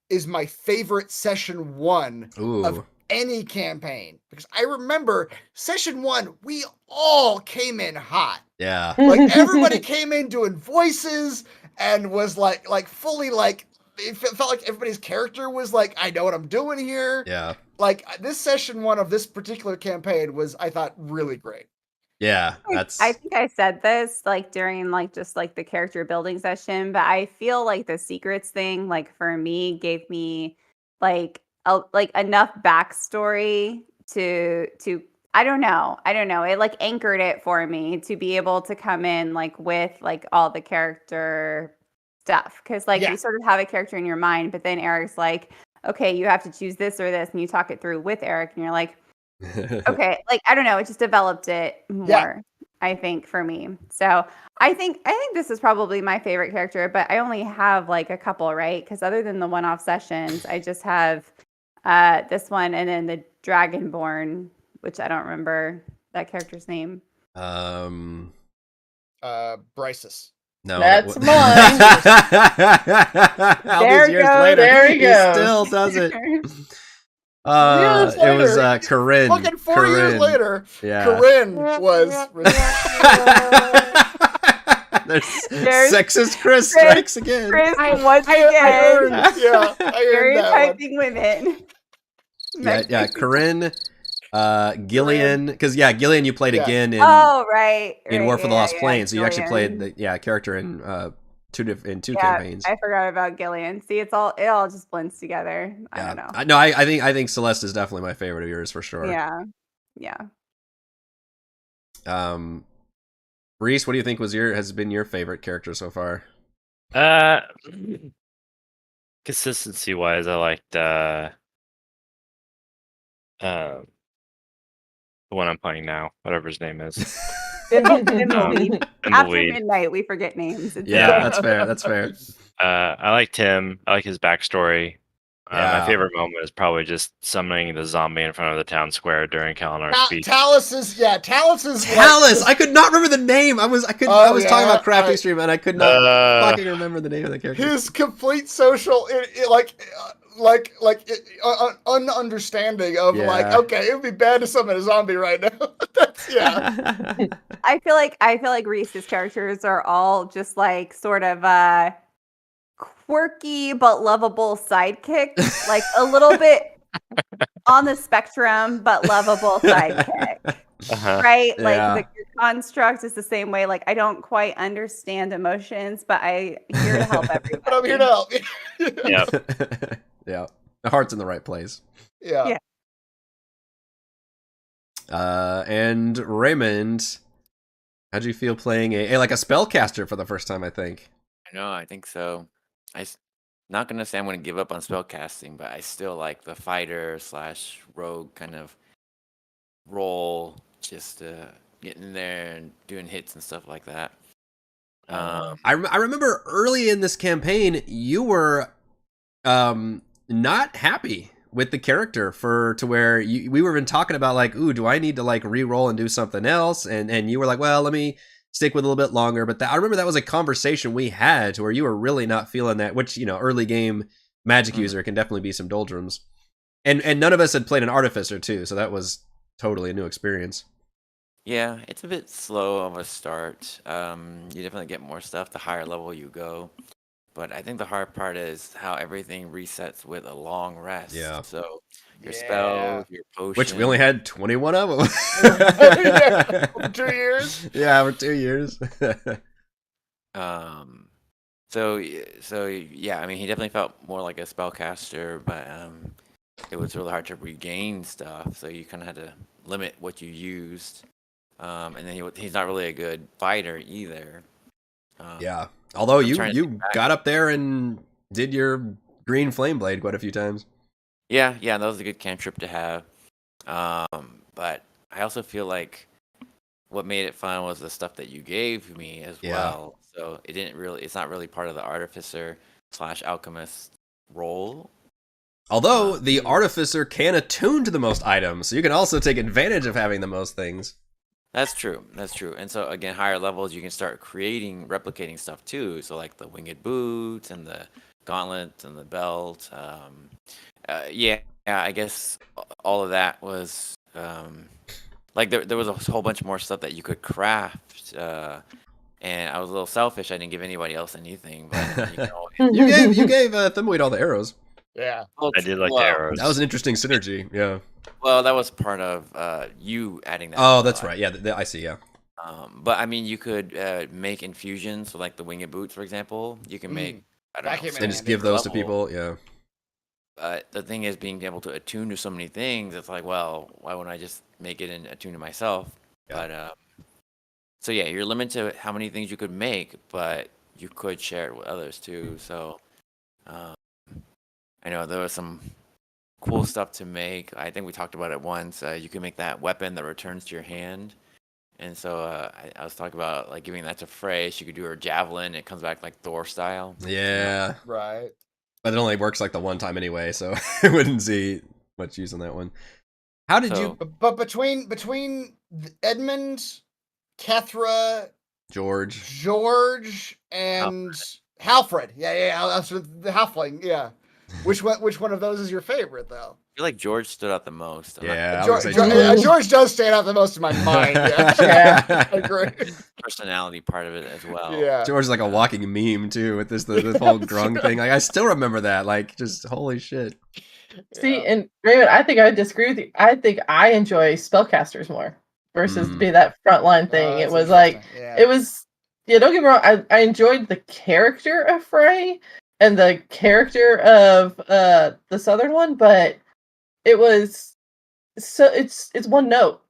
is my favorite session 1 of any campaign, because I remember session 1, we all came in hot. Yeah. Like everybody came in doing voices and was like fully like it felt like everybody's character was like, I know what I'm doing here. Yeah. Like this session 1 of this particular campaign was, I thought, really great. Yeah, I think I said this like during like just like the character building session, but I feel like the secrets thing, like for me, gave me like like enough backstory to I don't know. It like anchored it for me to be able to come in like with like all the character stuff. Cause like you sort of have a character in your mind, but then Eric's like, okay, you have to choose this or this, and you talk it through with Eric, and you're like, okay, like I don't know, it just developed it more, I think, for me. So I think this is probably my favorite character, but I only have like a couple, right? Because other than the one-off sessions, I just have this one and then the Dragonborn, which I don't remember that character's name. Bryces. No, That's mine. All There these years go, later, there he he goes. still does it. Years It was later, Corinne. Fucking 4 years Corinne. later, Yeah. Corinne was. There's sexist Chris strikes again. Chris, once I again, heard that one. stereotyping women. Yeah, Corinne, Gillian, because Gillian you played again in in War for the Lost Plains, so you actually Gillian. played the character in two Yeah, campaigns. I forgot about Gillian. See, it all just blends together. I don't know. No, I think Celeste is definitely my favorite of yours for sure. Yeah. Reese, what do you think has been your favorite character so far? Consistency wise, I liked the one I'm playing now, whatever his name is. Thimbleweed. After Thimbleweed. midnight, we forget names. It's Yeah. okay. That's fair. I liked him. I like his backstory. Yeah. My favorite moment is probably just summoning the zombie in front of the town square during Kalinar's speech. Talus is. Talus. I could not remember the name. I was talking about Crafty Stream and I could not fucking remember the name of the character. His complete social, understanding of like, okay, it would be bad to summon a zombie right now. I feel like Reese's characters are all just like sort of quirky but lovable sidekicks, like a little bit on the spectrum but lovable sidekick. Right? Like the construct is the same way. Like I don't quite understand emotions, but I'm here to help everybody. But I'm here to help. Yeah. The heart's in the right place. Yeah. And Raymond, how'd you feel playing a spellcaster for the first time, I think? No, I think so. Not gonna say I'm gonna give up on spellcasting, but I still like the fighter / rogue kind of role, just getting in there and doing hits and stuff like that. I remember early in this campaign, you were not happy with the character to where we were been talking about like, ooh, do I need to like re-roll and do something else? And you were like, well, let me stick with a little bit longer. But I remember that was a conversation we had to where you were really not feeling that, which, early game magic user can definitely be some doldrums. And none of us had played an artificer too, so that was totally a new experience. Yeah, it's a bit slow of a start. You definitely get more stuff the higher level you go. But I think the hard part is how everything resets with a long rest. Yeah. So your spells, your potions. Which we only had 21 of them. For 2 years? Yeah, for 2 years. So yeah, I mean, he definitely felt more like a spellcaster, but it was really hard to regain stuff. So you kind of had to limit what you used. And then he's not really a good fighter either. Yeah. Although you got up there and did your green flame blade quite a few times. Yeah, that was a good cantrip to have. But I also feel like what made it fun was the stuff that you gave me as well. So it's not really part of the artificer / alchemist role. Although the artificer can attune to the most items, so you can also take advantage of having the most things. That's true. And so again, higher levels, you can start replicating stuff too. So like the winged boots and the gauntlet and the belt. I guess all of that was like there was a whole bunch more stuff that you could craft. and I was a little selfish. I didn't give anybody else anything, but You gave Thimbleweed all the arrows. Yeah. I did like the arrows. That was an interesting synergy. Yeah. Well, that was part of you adding that. Oh, that's right. Yeah, I see. Yeah. But I mean, you could make infusions, so like the winged boots, for example. You can make. I don't know. And just give those to people. Yeah. The thing is, being able to attune to so many things, it's like, well, why wouldn't I just make it and attune to myself? Yeah. But so yeah, you're limited to how many things you could make, but you could share it with others too. So I know there was some cool stuff to make. I think we talked about it once. You can make that weapon that returns to your hand. And so I was talking about like giving that to Frey. She could do her javelin. It comes back like Thor style. Yeah. Right. But it only works like the one time anyway, so I wouldn't see much use on that one. How did you? But between Edmund, Kethra, George, and Halfred. Yeah. That's the halfling. Yeah. Which one of those is your favorite, though? I feel like George stood out the most. Yeah, George does stand out the most in my mind. Yeah, I agree. Personality part of it as well. Yeah, George is like a walking meme too with this whole grung thing. Like I still remember that. Like just holy shit. See, and Raymond, I think I would disagree with you. I think I enjoy spellcasters more versus be that frontline thing. It was like it was. Yeah, don't get me wrong. I enjoyed the character of Frey and the character of the southern one, but it was so it's one note.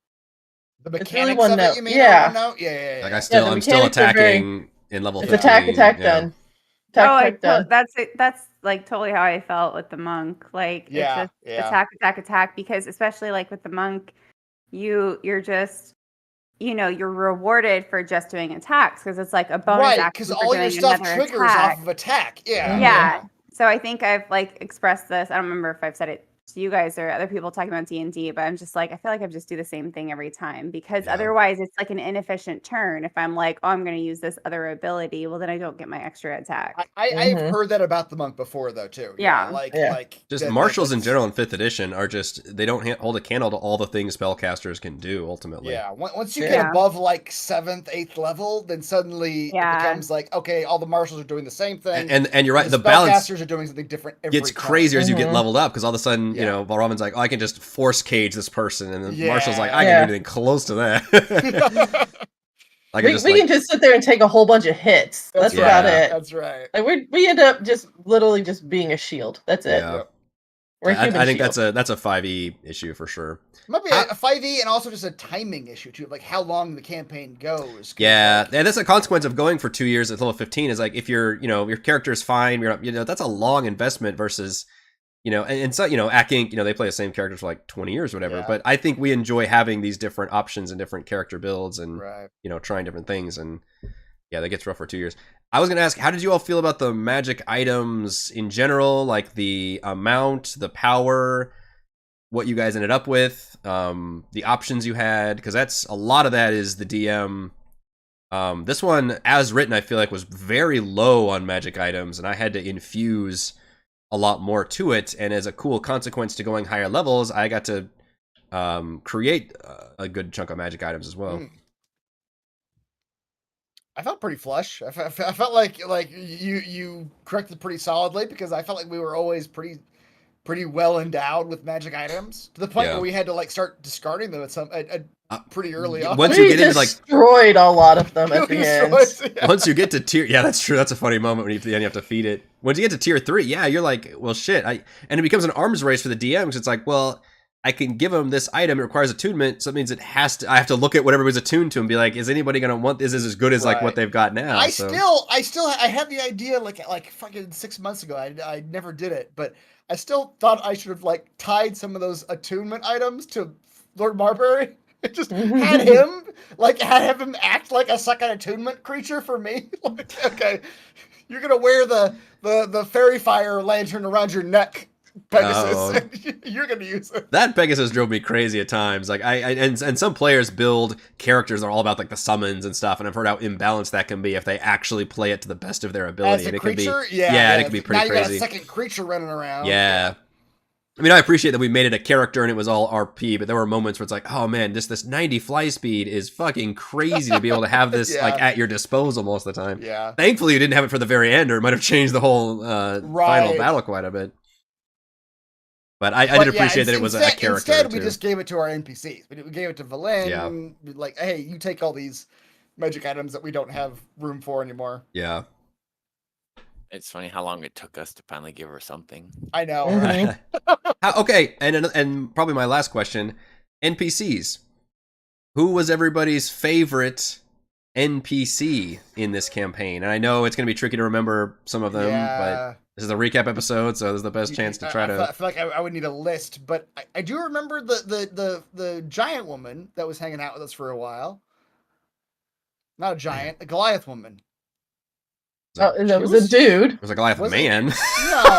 The mechanics really one of note. it, you mean? Yeah. One note? Yeah. Like I'm still attacking in level 15. Attack done. Attack done. That's like totally how I felt with the monk. Like it's just attack, because especially like with the monk, you're just you're rewarded for just doing attacks because it's like a bonus action. Right, because all your stuff triggers off of attack. Yeah. So I think I've like expressed this. I don't remember if I've said it to you guys or other people talking about D&D, but I'm just like, I feel like I just do the same thing every time because otherwise it's like an inefficient turn. If I'm like, oh, I'm going to use this other ability, well, then I don't get my extra attack. I've heard that about the monk before, though, too. Yeah. Like just marshals in general in 5th edition are just, they don't hold a candle to all the things spellcasters can do, ultimately. Yeah. Once you get above like 7th, 8th level, then suddenly it becomes like, okay, all the marshals are doing the same thing. And you're right, the balance spellcasters are doing something different every gets crazier as you get leveled up because all of a sudden, Balraman's like, oh, I can just force cage this person, and then Marshall's like, I can do anything close to that. We can just sit there and take a whole bunch of hits. That's about it. That's right. Like we end up just literally just being a shield. That's it. Yeah. I think that's a 5e issue for sure. It might be a 5e and also just a timing issue too, like how long the campaign goes. Yeah, and that's a consequence of going for 2 years at level 15. Is like if your character is fine, that's a long investment versus. And so, Ack Inc., they play the same characters for like 20 years or whatever. Yeah. But I think we enjoy having these different options and different character builds and, trying different things. And yeah, that gets rough for 2 years. I was going to ask, how did you all feel about the magic items in general? Like the amount, the power, what you guys ended up with, the options you had? Because a lot of that is the DM. This one, as written, I feel like was very low on magic items. And I had to infuse a lot more to it, and as a cool consequence to going higher levels, I got to create a good chunk of magic items as well. I felt pretty flush. I felt like you corrected pretty solidly because I felt like we were always pretty well endowed with magic items to the point where we had to like start discarding them at pretty early on. Once you get into like destroyed a lot of them at the end. Once you get to tier, that's true. That's a funny moment when you have to feed it. Once you get to tier 3, you're like, well, shit. And it becomes an arms race for the DM because it's like, well, I can give them this item. It requires attunement, so it means I have to look at what everybody's attuned to and be like, is anybody gonna want this? Is as good as like what they've got now? I had the idea like fucking 6 months ago. I never did it, but I still thought I should have like tied some of those attunement items to Lord Marbury. Just had him act like a second attunement creature for me. Like, okay, you're gonna wear the fairy fire lantern around your neck, Pegasus. And you're gonna use it. That Pegasus drove me crazy at times. Like and some players build characters that are all about like the summons and stuff, and I've heard how imbalanced that can be if they actually play it to the best of their ability. As a and it creature, can be, it can be pretty now you crazy. got a second creature running around. Yeah. I mean, I appreciate that we made it a character and it was all RP, but there were moments where it's like, oh man, this 90 fly speed is fucking crazy to be able to have this Yeah. like at your disposal most of the time. Yeah. Thankfully, you didn't have it for the very end, or it might have changed the whole final Right. battle quite a bit. But I did appreciate that it was a character. Instead, we too. just gave it to our NPCs. We gave it to Valen. Yeah. Like, hey, you take all these magic items that we don't have room for anymore. Yeah. It's funny how long it took us to finally give her something. I know. Mhm. Right? Okay, and probably my last question: NPCs. Who was everybody's favorite NPC in this campaign? And I know it's going to be tricky to remember some of them, but this is a recap episode, so this is the best chance to try I feel like I would need a list, but I do remember the giant woman that was hanging out with us for a while. Not a giant, a Goliath woman. Oh, that was was- a dude. It was a Goliath Was it? man. No,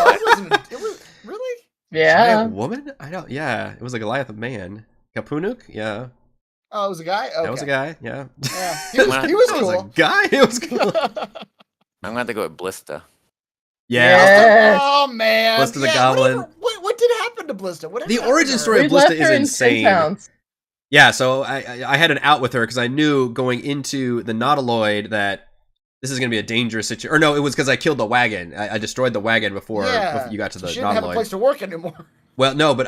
it wasn't. It was really. Yeah. Giant woman? I don't. Yeah, it was a Goliath man. Kapunuk? Yeah, Oh, it was a guy. Okay. that was a guy. Yeah, Yeah, he was That was a cool. guy. It was cool. I'm gonna have to go with Blista. Yeah. Yes. Oh man, Blista the Yeah, Goblin. What did happen to Blista? What The happened origin to her? story We of left Blista is her in insane. Tin Towns. Yeah, so I had an out with her because I knew going into the Nautiloid that this is going to be a dangerous situation. Or no, it was because I killed the wagon. I destroyed the wagon before you got to the she didn't have a Nautiloid. place to work anymore. Well, no, but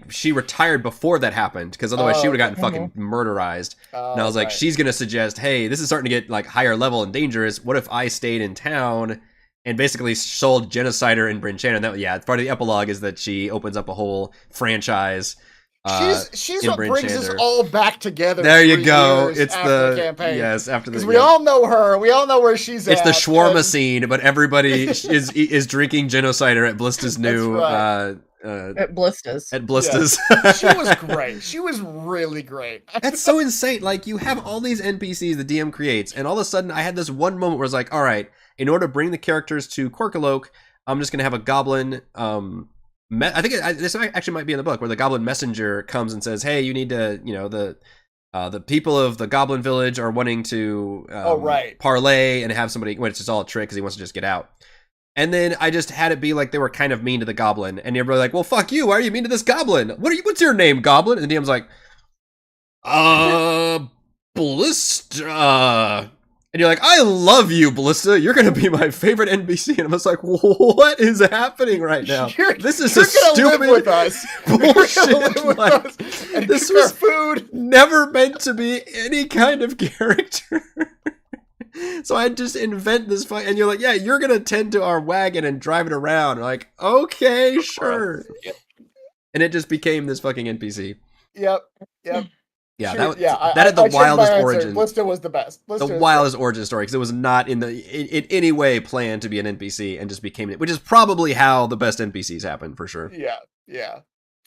she retired before that happened because otherwise she Oh, would have gotten okay. fucking murderized. And I was like, right. she's going to suggest, hey, this is starting to get like higher level and dangerous. What if I stayed in town and basically sold Genocider and Bryn Shannon? That, yeah, part of the epilogue is that she opens up a whole franchise. She's in what Bryn brings us Shander. all back together. There you 3 go. years It's after the campaign. yes after the Because we yeah. all know her. We all know where she's It's at. the shawarma and- scene, but everybody is drinking Genocider at Blista's new right. At Blistas. at Blista's. She was great. She was really great. That's so insane. Like, you have all these NPCs the DM creates, and all of a sudden I had this one moment where I was like, all right, in order to bring the characters to Korkaloke, I'm just going to have a goblin. I think this actually might be in the book where the goblin messenger comes and says, hey, you need to, the people of the goblin village are wanting to right. parlay and have somebody, when it's just all a trick because he wants to just get out. And then I just had it be like they were kind of mean to the goblin, and everybody like, well, fuck you. Why are you mean to this goblin? What's your name, goblin? And the DM's like, Ballista. And you're like, I love you, Ballista. You're gonna be my favorite NPC. And I was like, what is happening right now? This is you're a gonna stupid live with us. bullshit. You're gonna live with Like, us and this cook our was food. never meant to be any kind of character. So I just invent this and you're like, yeah, you're gonna tend to our wagon and drive it around. I'm like, okay, sure. Yep. And it just became this fucking NPC. Yep. Yeah, Sure, that had the I changed my wildest answer. origin. Blista was the best. Blista The was wildest origin story because it was not in any way planned to be an NPC and just became it, which is probably how the best NPCs happen for sure. great. Yeah.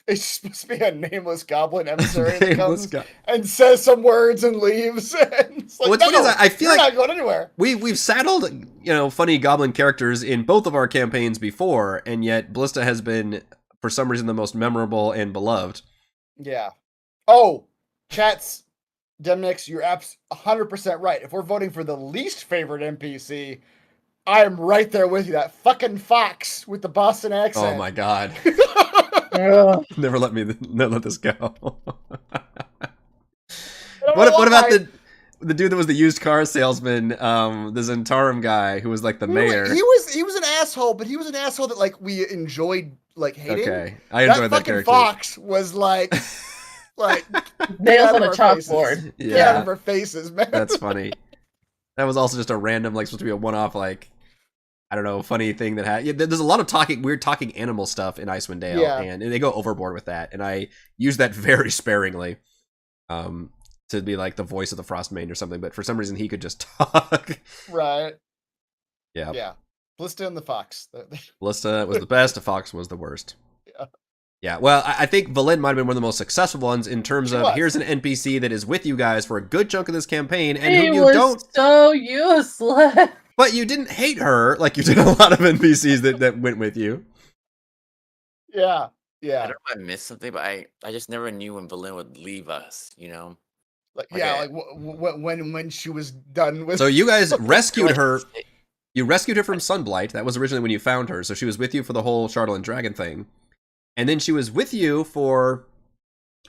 It's supposed to be a nameless goblin emissary that Nameless comes guy. and says some words and leaves. And it's like, What's no, funny is I feel you're like not going anywhere. we've saddled funny goblin characters in both of our campaigns before, and yet Ballista has been for some reason the most memorable and beloved. Yeah. Oh, chats. Demnix, you're 100% right. If we're voting for the least favorite NPC, I am right there with you. That fucking fox with the Boston accent. Oh my god! Ugh. Never let this go. I don't What know about why. the dude that was the used car salesman, the Zentarum guy who was like the mayor? He was an asshole, but he was an asshole that like we enjoyed like hating. Okay, I enjoyed that fucking character. fox was like Nails out on a of our faces. chalkboard. Get out of Yeah, our faces, man. that's funny. That was also just a random, like, supposed to be a one-off, like, I don't know, funny thing that had. Yeah, there's a lot of weird talking animal stuff in Icewind Dale, Yeah. and they go overboard with that, and I use that very sparingly, to be like the voice of the Frostmaiden or something. But for some reason, he could just talk. Right. Yeah, Yeah. Blista and the fox. Ballista was the best. The Fox was the worst. Yeah. Yeah, well, I think Valen might have been one of the most successful ones in terms She of was. here's an NPC that is with you guys for a good chunk of this campaign, and He whom you was don't. so useless. But you didn't hate her like you did a lot of NPCs that went with you. Yeah. I Yeah. don't know if I missed something, but I just never knew when Berlin would leave us, you know? Like Okay. yeah, like when she was done with So you guys rescued Like, her. You rescued her from Sunblight. That was originally when you found her. So she was with you for the whole Charlotte Dragon thing. and then she was with you for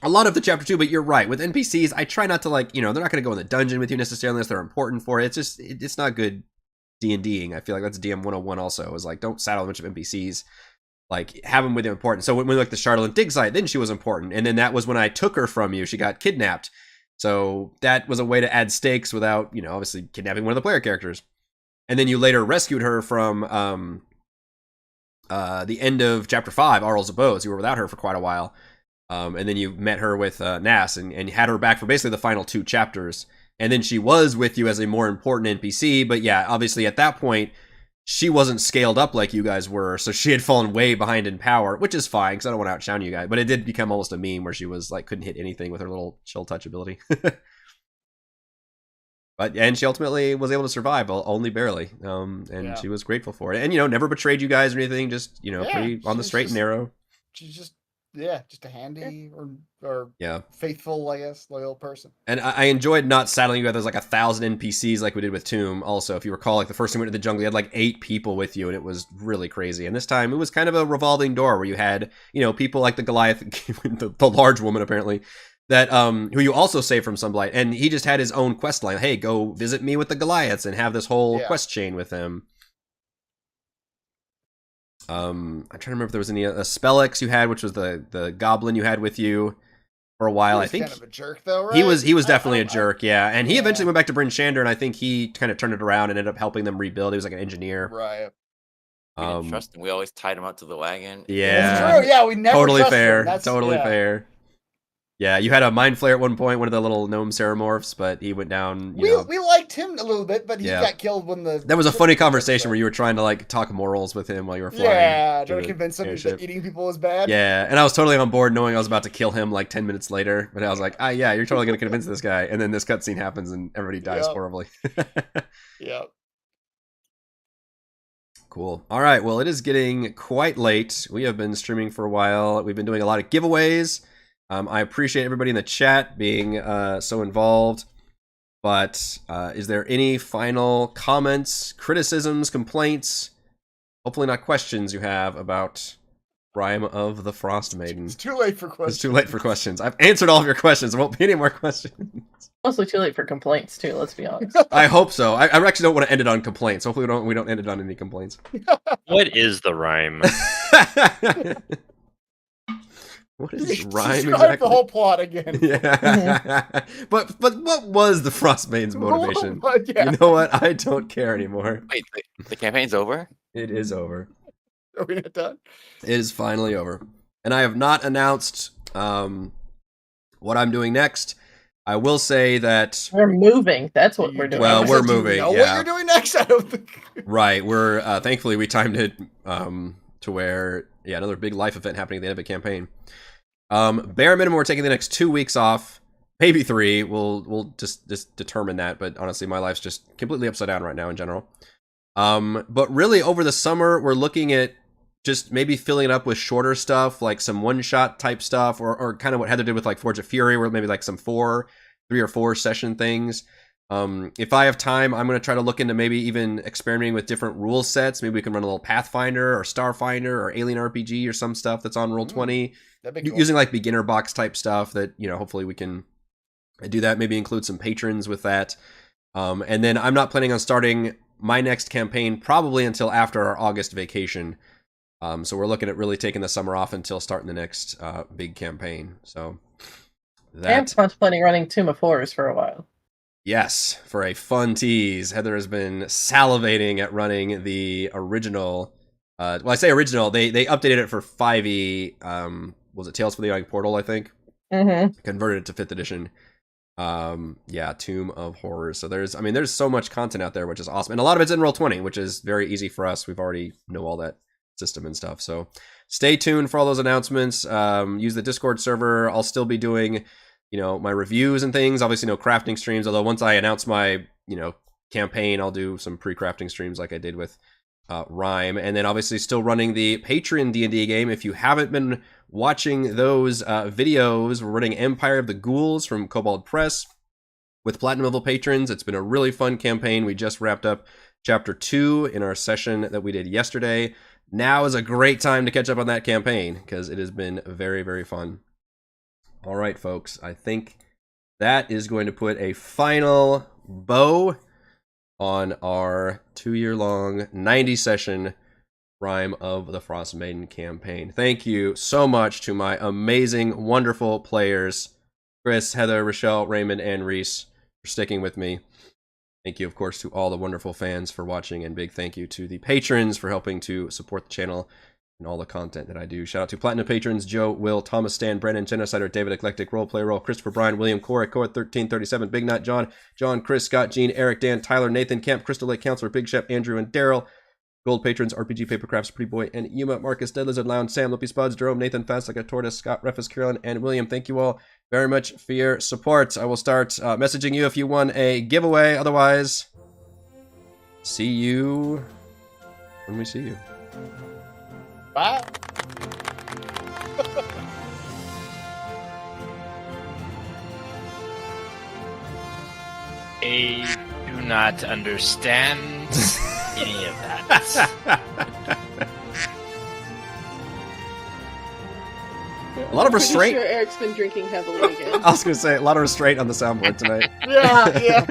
a lot of the chapter 2. But you're right, with NPCs, I try not to, like, they're not going to go in the dungeon with you necessarily unless they're important for it. It's not good D&Ding. I feel like that's DM 101 also, is like, don't saddle a bunch of NPCs. Like, have them with you important. So when we like the Charlotte dig site, then she was important. And then that was when I took her from you. She got kidnapped. So that was a way to add stakes without, obviously kidnapping one of the player characters. And then you later rescued her from the end of chapter 5, Arl's Abodes. You were without her for quite a while. And then you met her with Nas and had her back for basically the final 2 chapters. And then she was with you as a more important NPC. But yeah, obviously at that point, she wasn't scaled up like you guys were. So she had fallen way behind in power, which is fine because I don't want to outshine you guys. But it did become almost a meme where she was like, couldn't hit anything with her little chill touch ability. And she ultimately was able to survive, only barely. And she was grateful for it. And, never betrayed you guys or anything. Just, pretty on the straight and narrow. She's just a handy or faithful, I guess, loyal person. And I enjoyed not saddling you guys. There's like 1,000 NPCs like we did with Tomb. Also, if you recall, like the first time we went to the jungle, you had like 8 people with you, and it was really crazy. And this time, it was kind of a revolving door where you had, people like the Goliath, the large woman apparently, that who you also saved from Sunblight, and he just had his own quest line. Hey, go visit me with the Goliaths, and have this whole quest chain with him. I'm trying to remember if there was any Spellix you had, which was the goblin you had with you for a while. I think kind of a jerk though, right? He was definitely a jerk, and he eventually went back to Bryn Shander, and I think he kind of turned it around and ended up helping them rebuild. He was like an engineer, right? We didn't trust him. We always tied him up to the wagon. Yeah, that's true. Yeah, we never totally fair. Him. That's totally fair. Yeah, you had a Mind Flayer at one point, one of the little gnome Ceramorphs, but he went down. We liked him a little bit, but he got killed when the... That was a funny conversation where you were trying to like talk morals with him while you were flying. Yeah, trying to convince him that eating people was bad. Yeah, and I was totally on board knowing I was about to kill him like 10 minutes later, but I was like, yeah, you're totally going to convince this guy. And then this cutscene happens and everybody dies horribly. Yep. Cool. All right, well, it is getting quite late. We have been streaming for a while. We've been doing a lot of giveaways. I appreciate everybody in the chat being so involved, but is there any final comments, criticisms, complaints, hopefully not questions you have about Rime of the Frostmaiden? It's too late for questions. It's too late for questions. I've answered all of your questions. There won't be any more questions. Mostly too late for complaints, too, let's be honest. I hope so. I actually don't want to end it on complaints. Hopefully we don't end it on any complaints. What is the rhyme? What is Rime exactly? exactly? The whole plot again. Yeah. But what was the Frostmaiden's motivation? You know what? I don't care anymore. Wait, the campaign's over? It is over. Are we not done? It is finally over. And I have not announced what I'm doing next. I will say that we're moving. That's what we're doing. Well, we're moving. Do you know what you're doing next? I don't think. Right. We're thankfully we timed it to where another big life event happening at the end of a campaign. Bare minimum, we're taking the next 2 weeks off, maybe 3. We'll just determine that. But honestly, my life's just completely upside down right now in general. But really, over the summer, we're looking at just maybe filling it up with shorter stuff, like some one-shot type stuff, or kind of what Heather did with like Forge of Fury, where maybe like some 3 or 4 session things. If I have time, I'm going to try to look into maybe even experimenting with different rule sets. Maybe we can run a little Pathfinder or Starfinder or Alien RPG or some stuff that's on Roll20. That'd be cool. Using like beginner box type stuff that, hopefully we can do that. Maybe include some patrons with that. And then I'm not planning on starting my next campaign probably until after our August vacation. So we're looking at really taking the summer off until starting the next big campaign. So I'm contemplating running Tomb of Horrors for a while. Yes, for a fun tease. Heather has been salivating at running the original. Well, I say original. They updated it for 5e. Was it Tales from the Yawning Portal, I think? Mm-hmm. Converted it to 5th edition. Tomb of Horrors. So there's so much content out there, which is awesome. And a lot of it's in Roll20, which is very easy for us. We've already know all that system and stuff. So stay tuned for all those announcements. Use the Discord server. I'll still be doing, my reviews and things. Obviously no crafting streams, although once I announce my, campaign, I'll do some pre-crafting streams like I did with Rime. And then obviously still running the Patreon D&D game. If you haven't been watching those videos, we're running Empire of the Ghouls from Kobold Press with Platinum level patrons. It's been a really fun campaign. We just wrapped up Chapter 2 in our session that we did yesterday. now is a great time to catch up on that campaign because it has been very, very fun. All right, folks, I think that is going to put a final bow on our 2-year-long 90-session Rime of the Frostmaiden campaign. Thank you so much to my amazing, wonderful players, Chris, Heather, Rochelle, Raymond, and Reese, for sticking with me. Thank you, of course, to all the wonderful fans for watching, and big thank you to the patrons for helping to support the channel and all the content that I do. Shout out to Platinum patrons, Joe, Will, Thomas, Stan, Brennan, Genocider, David, Eclectic, Roleplay Roll, Christopher, Brian, William, Cora, 1337, Big Nut, John, Chris, Scott, Gene, Eric, Dan, Tyler, Nathan, Kemp, Crystal Lake Counselor, Big Shep, Andrew, and Daryl. Gold patrons, RPG Papercrafts, Pretty Boy, and Yuma, Marcus, Dead Lizard Lounge, Sam, Lippy Spuds, Jerome, Nathan, Fast Like a Tortoise, Scott, Refus, Carolyn, and William. Thank you all very much for your support. I will start messaging you if you won a giveaway. Otherwise, see you when we see you. Bye. I do not understand any of that. A lot of restraint. Pretty sure Eric's been drinking heavily again. I was going to say, a lot of restraint on the soundboard tonight. Yeah.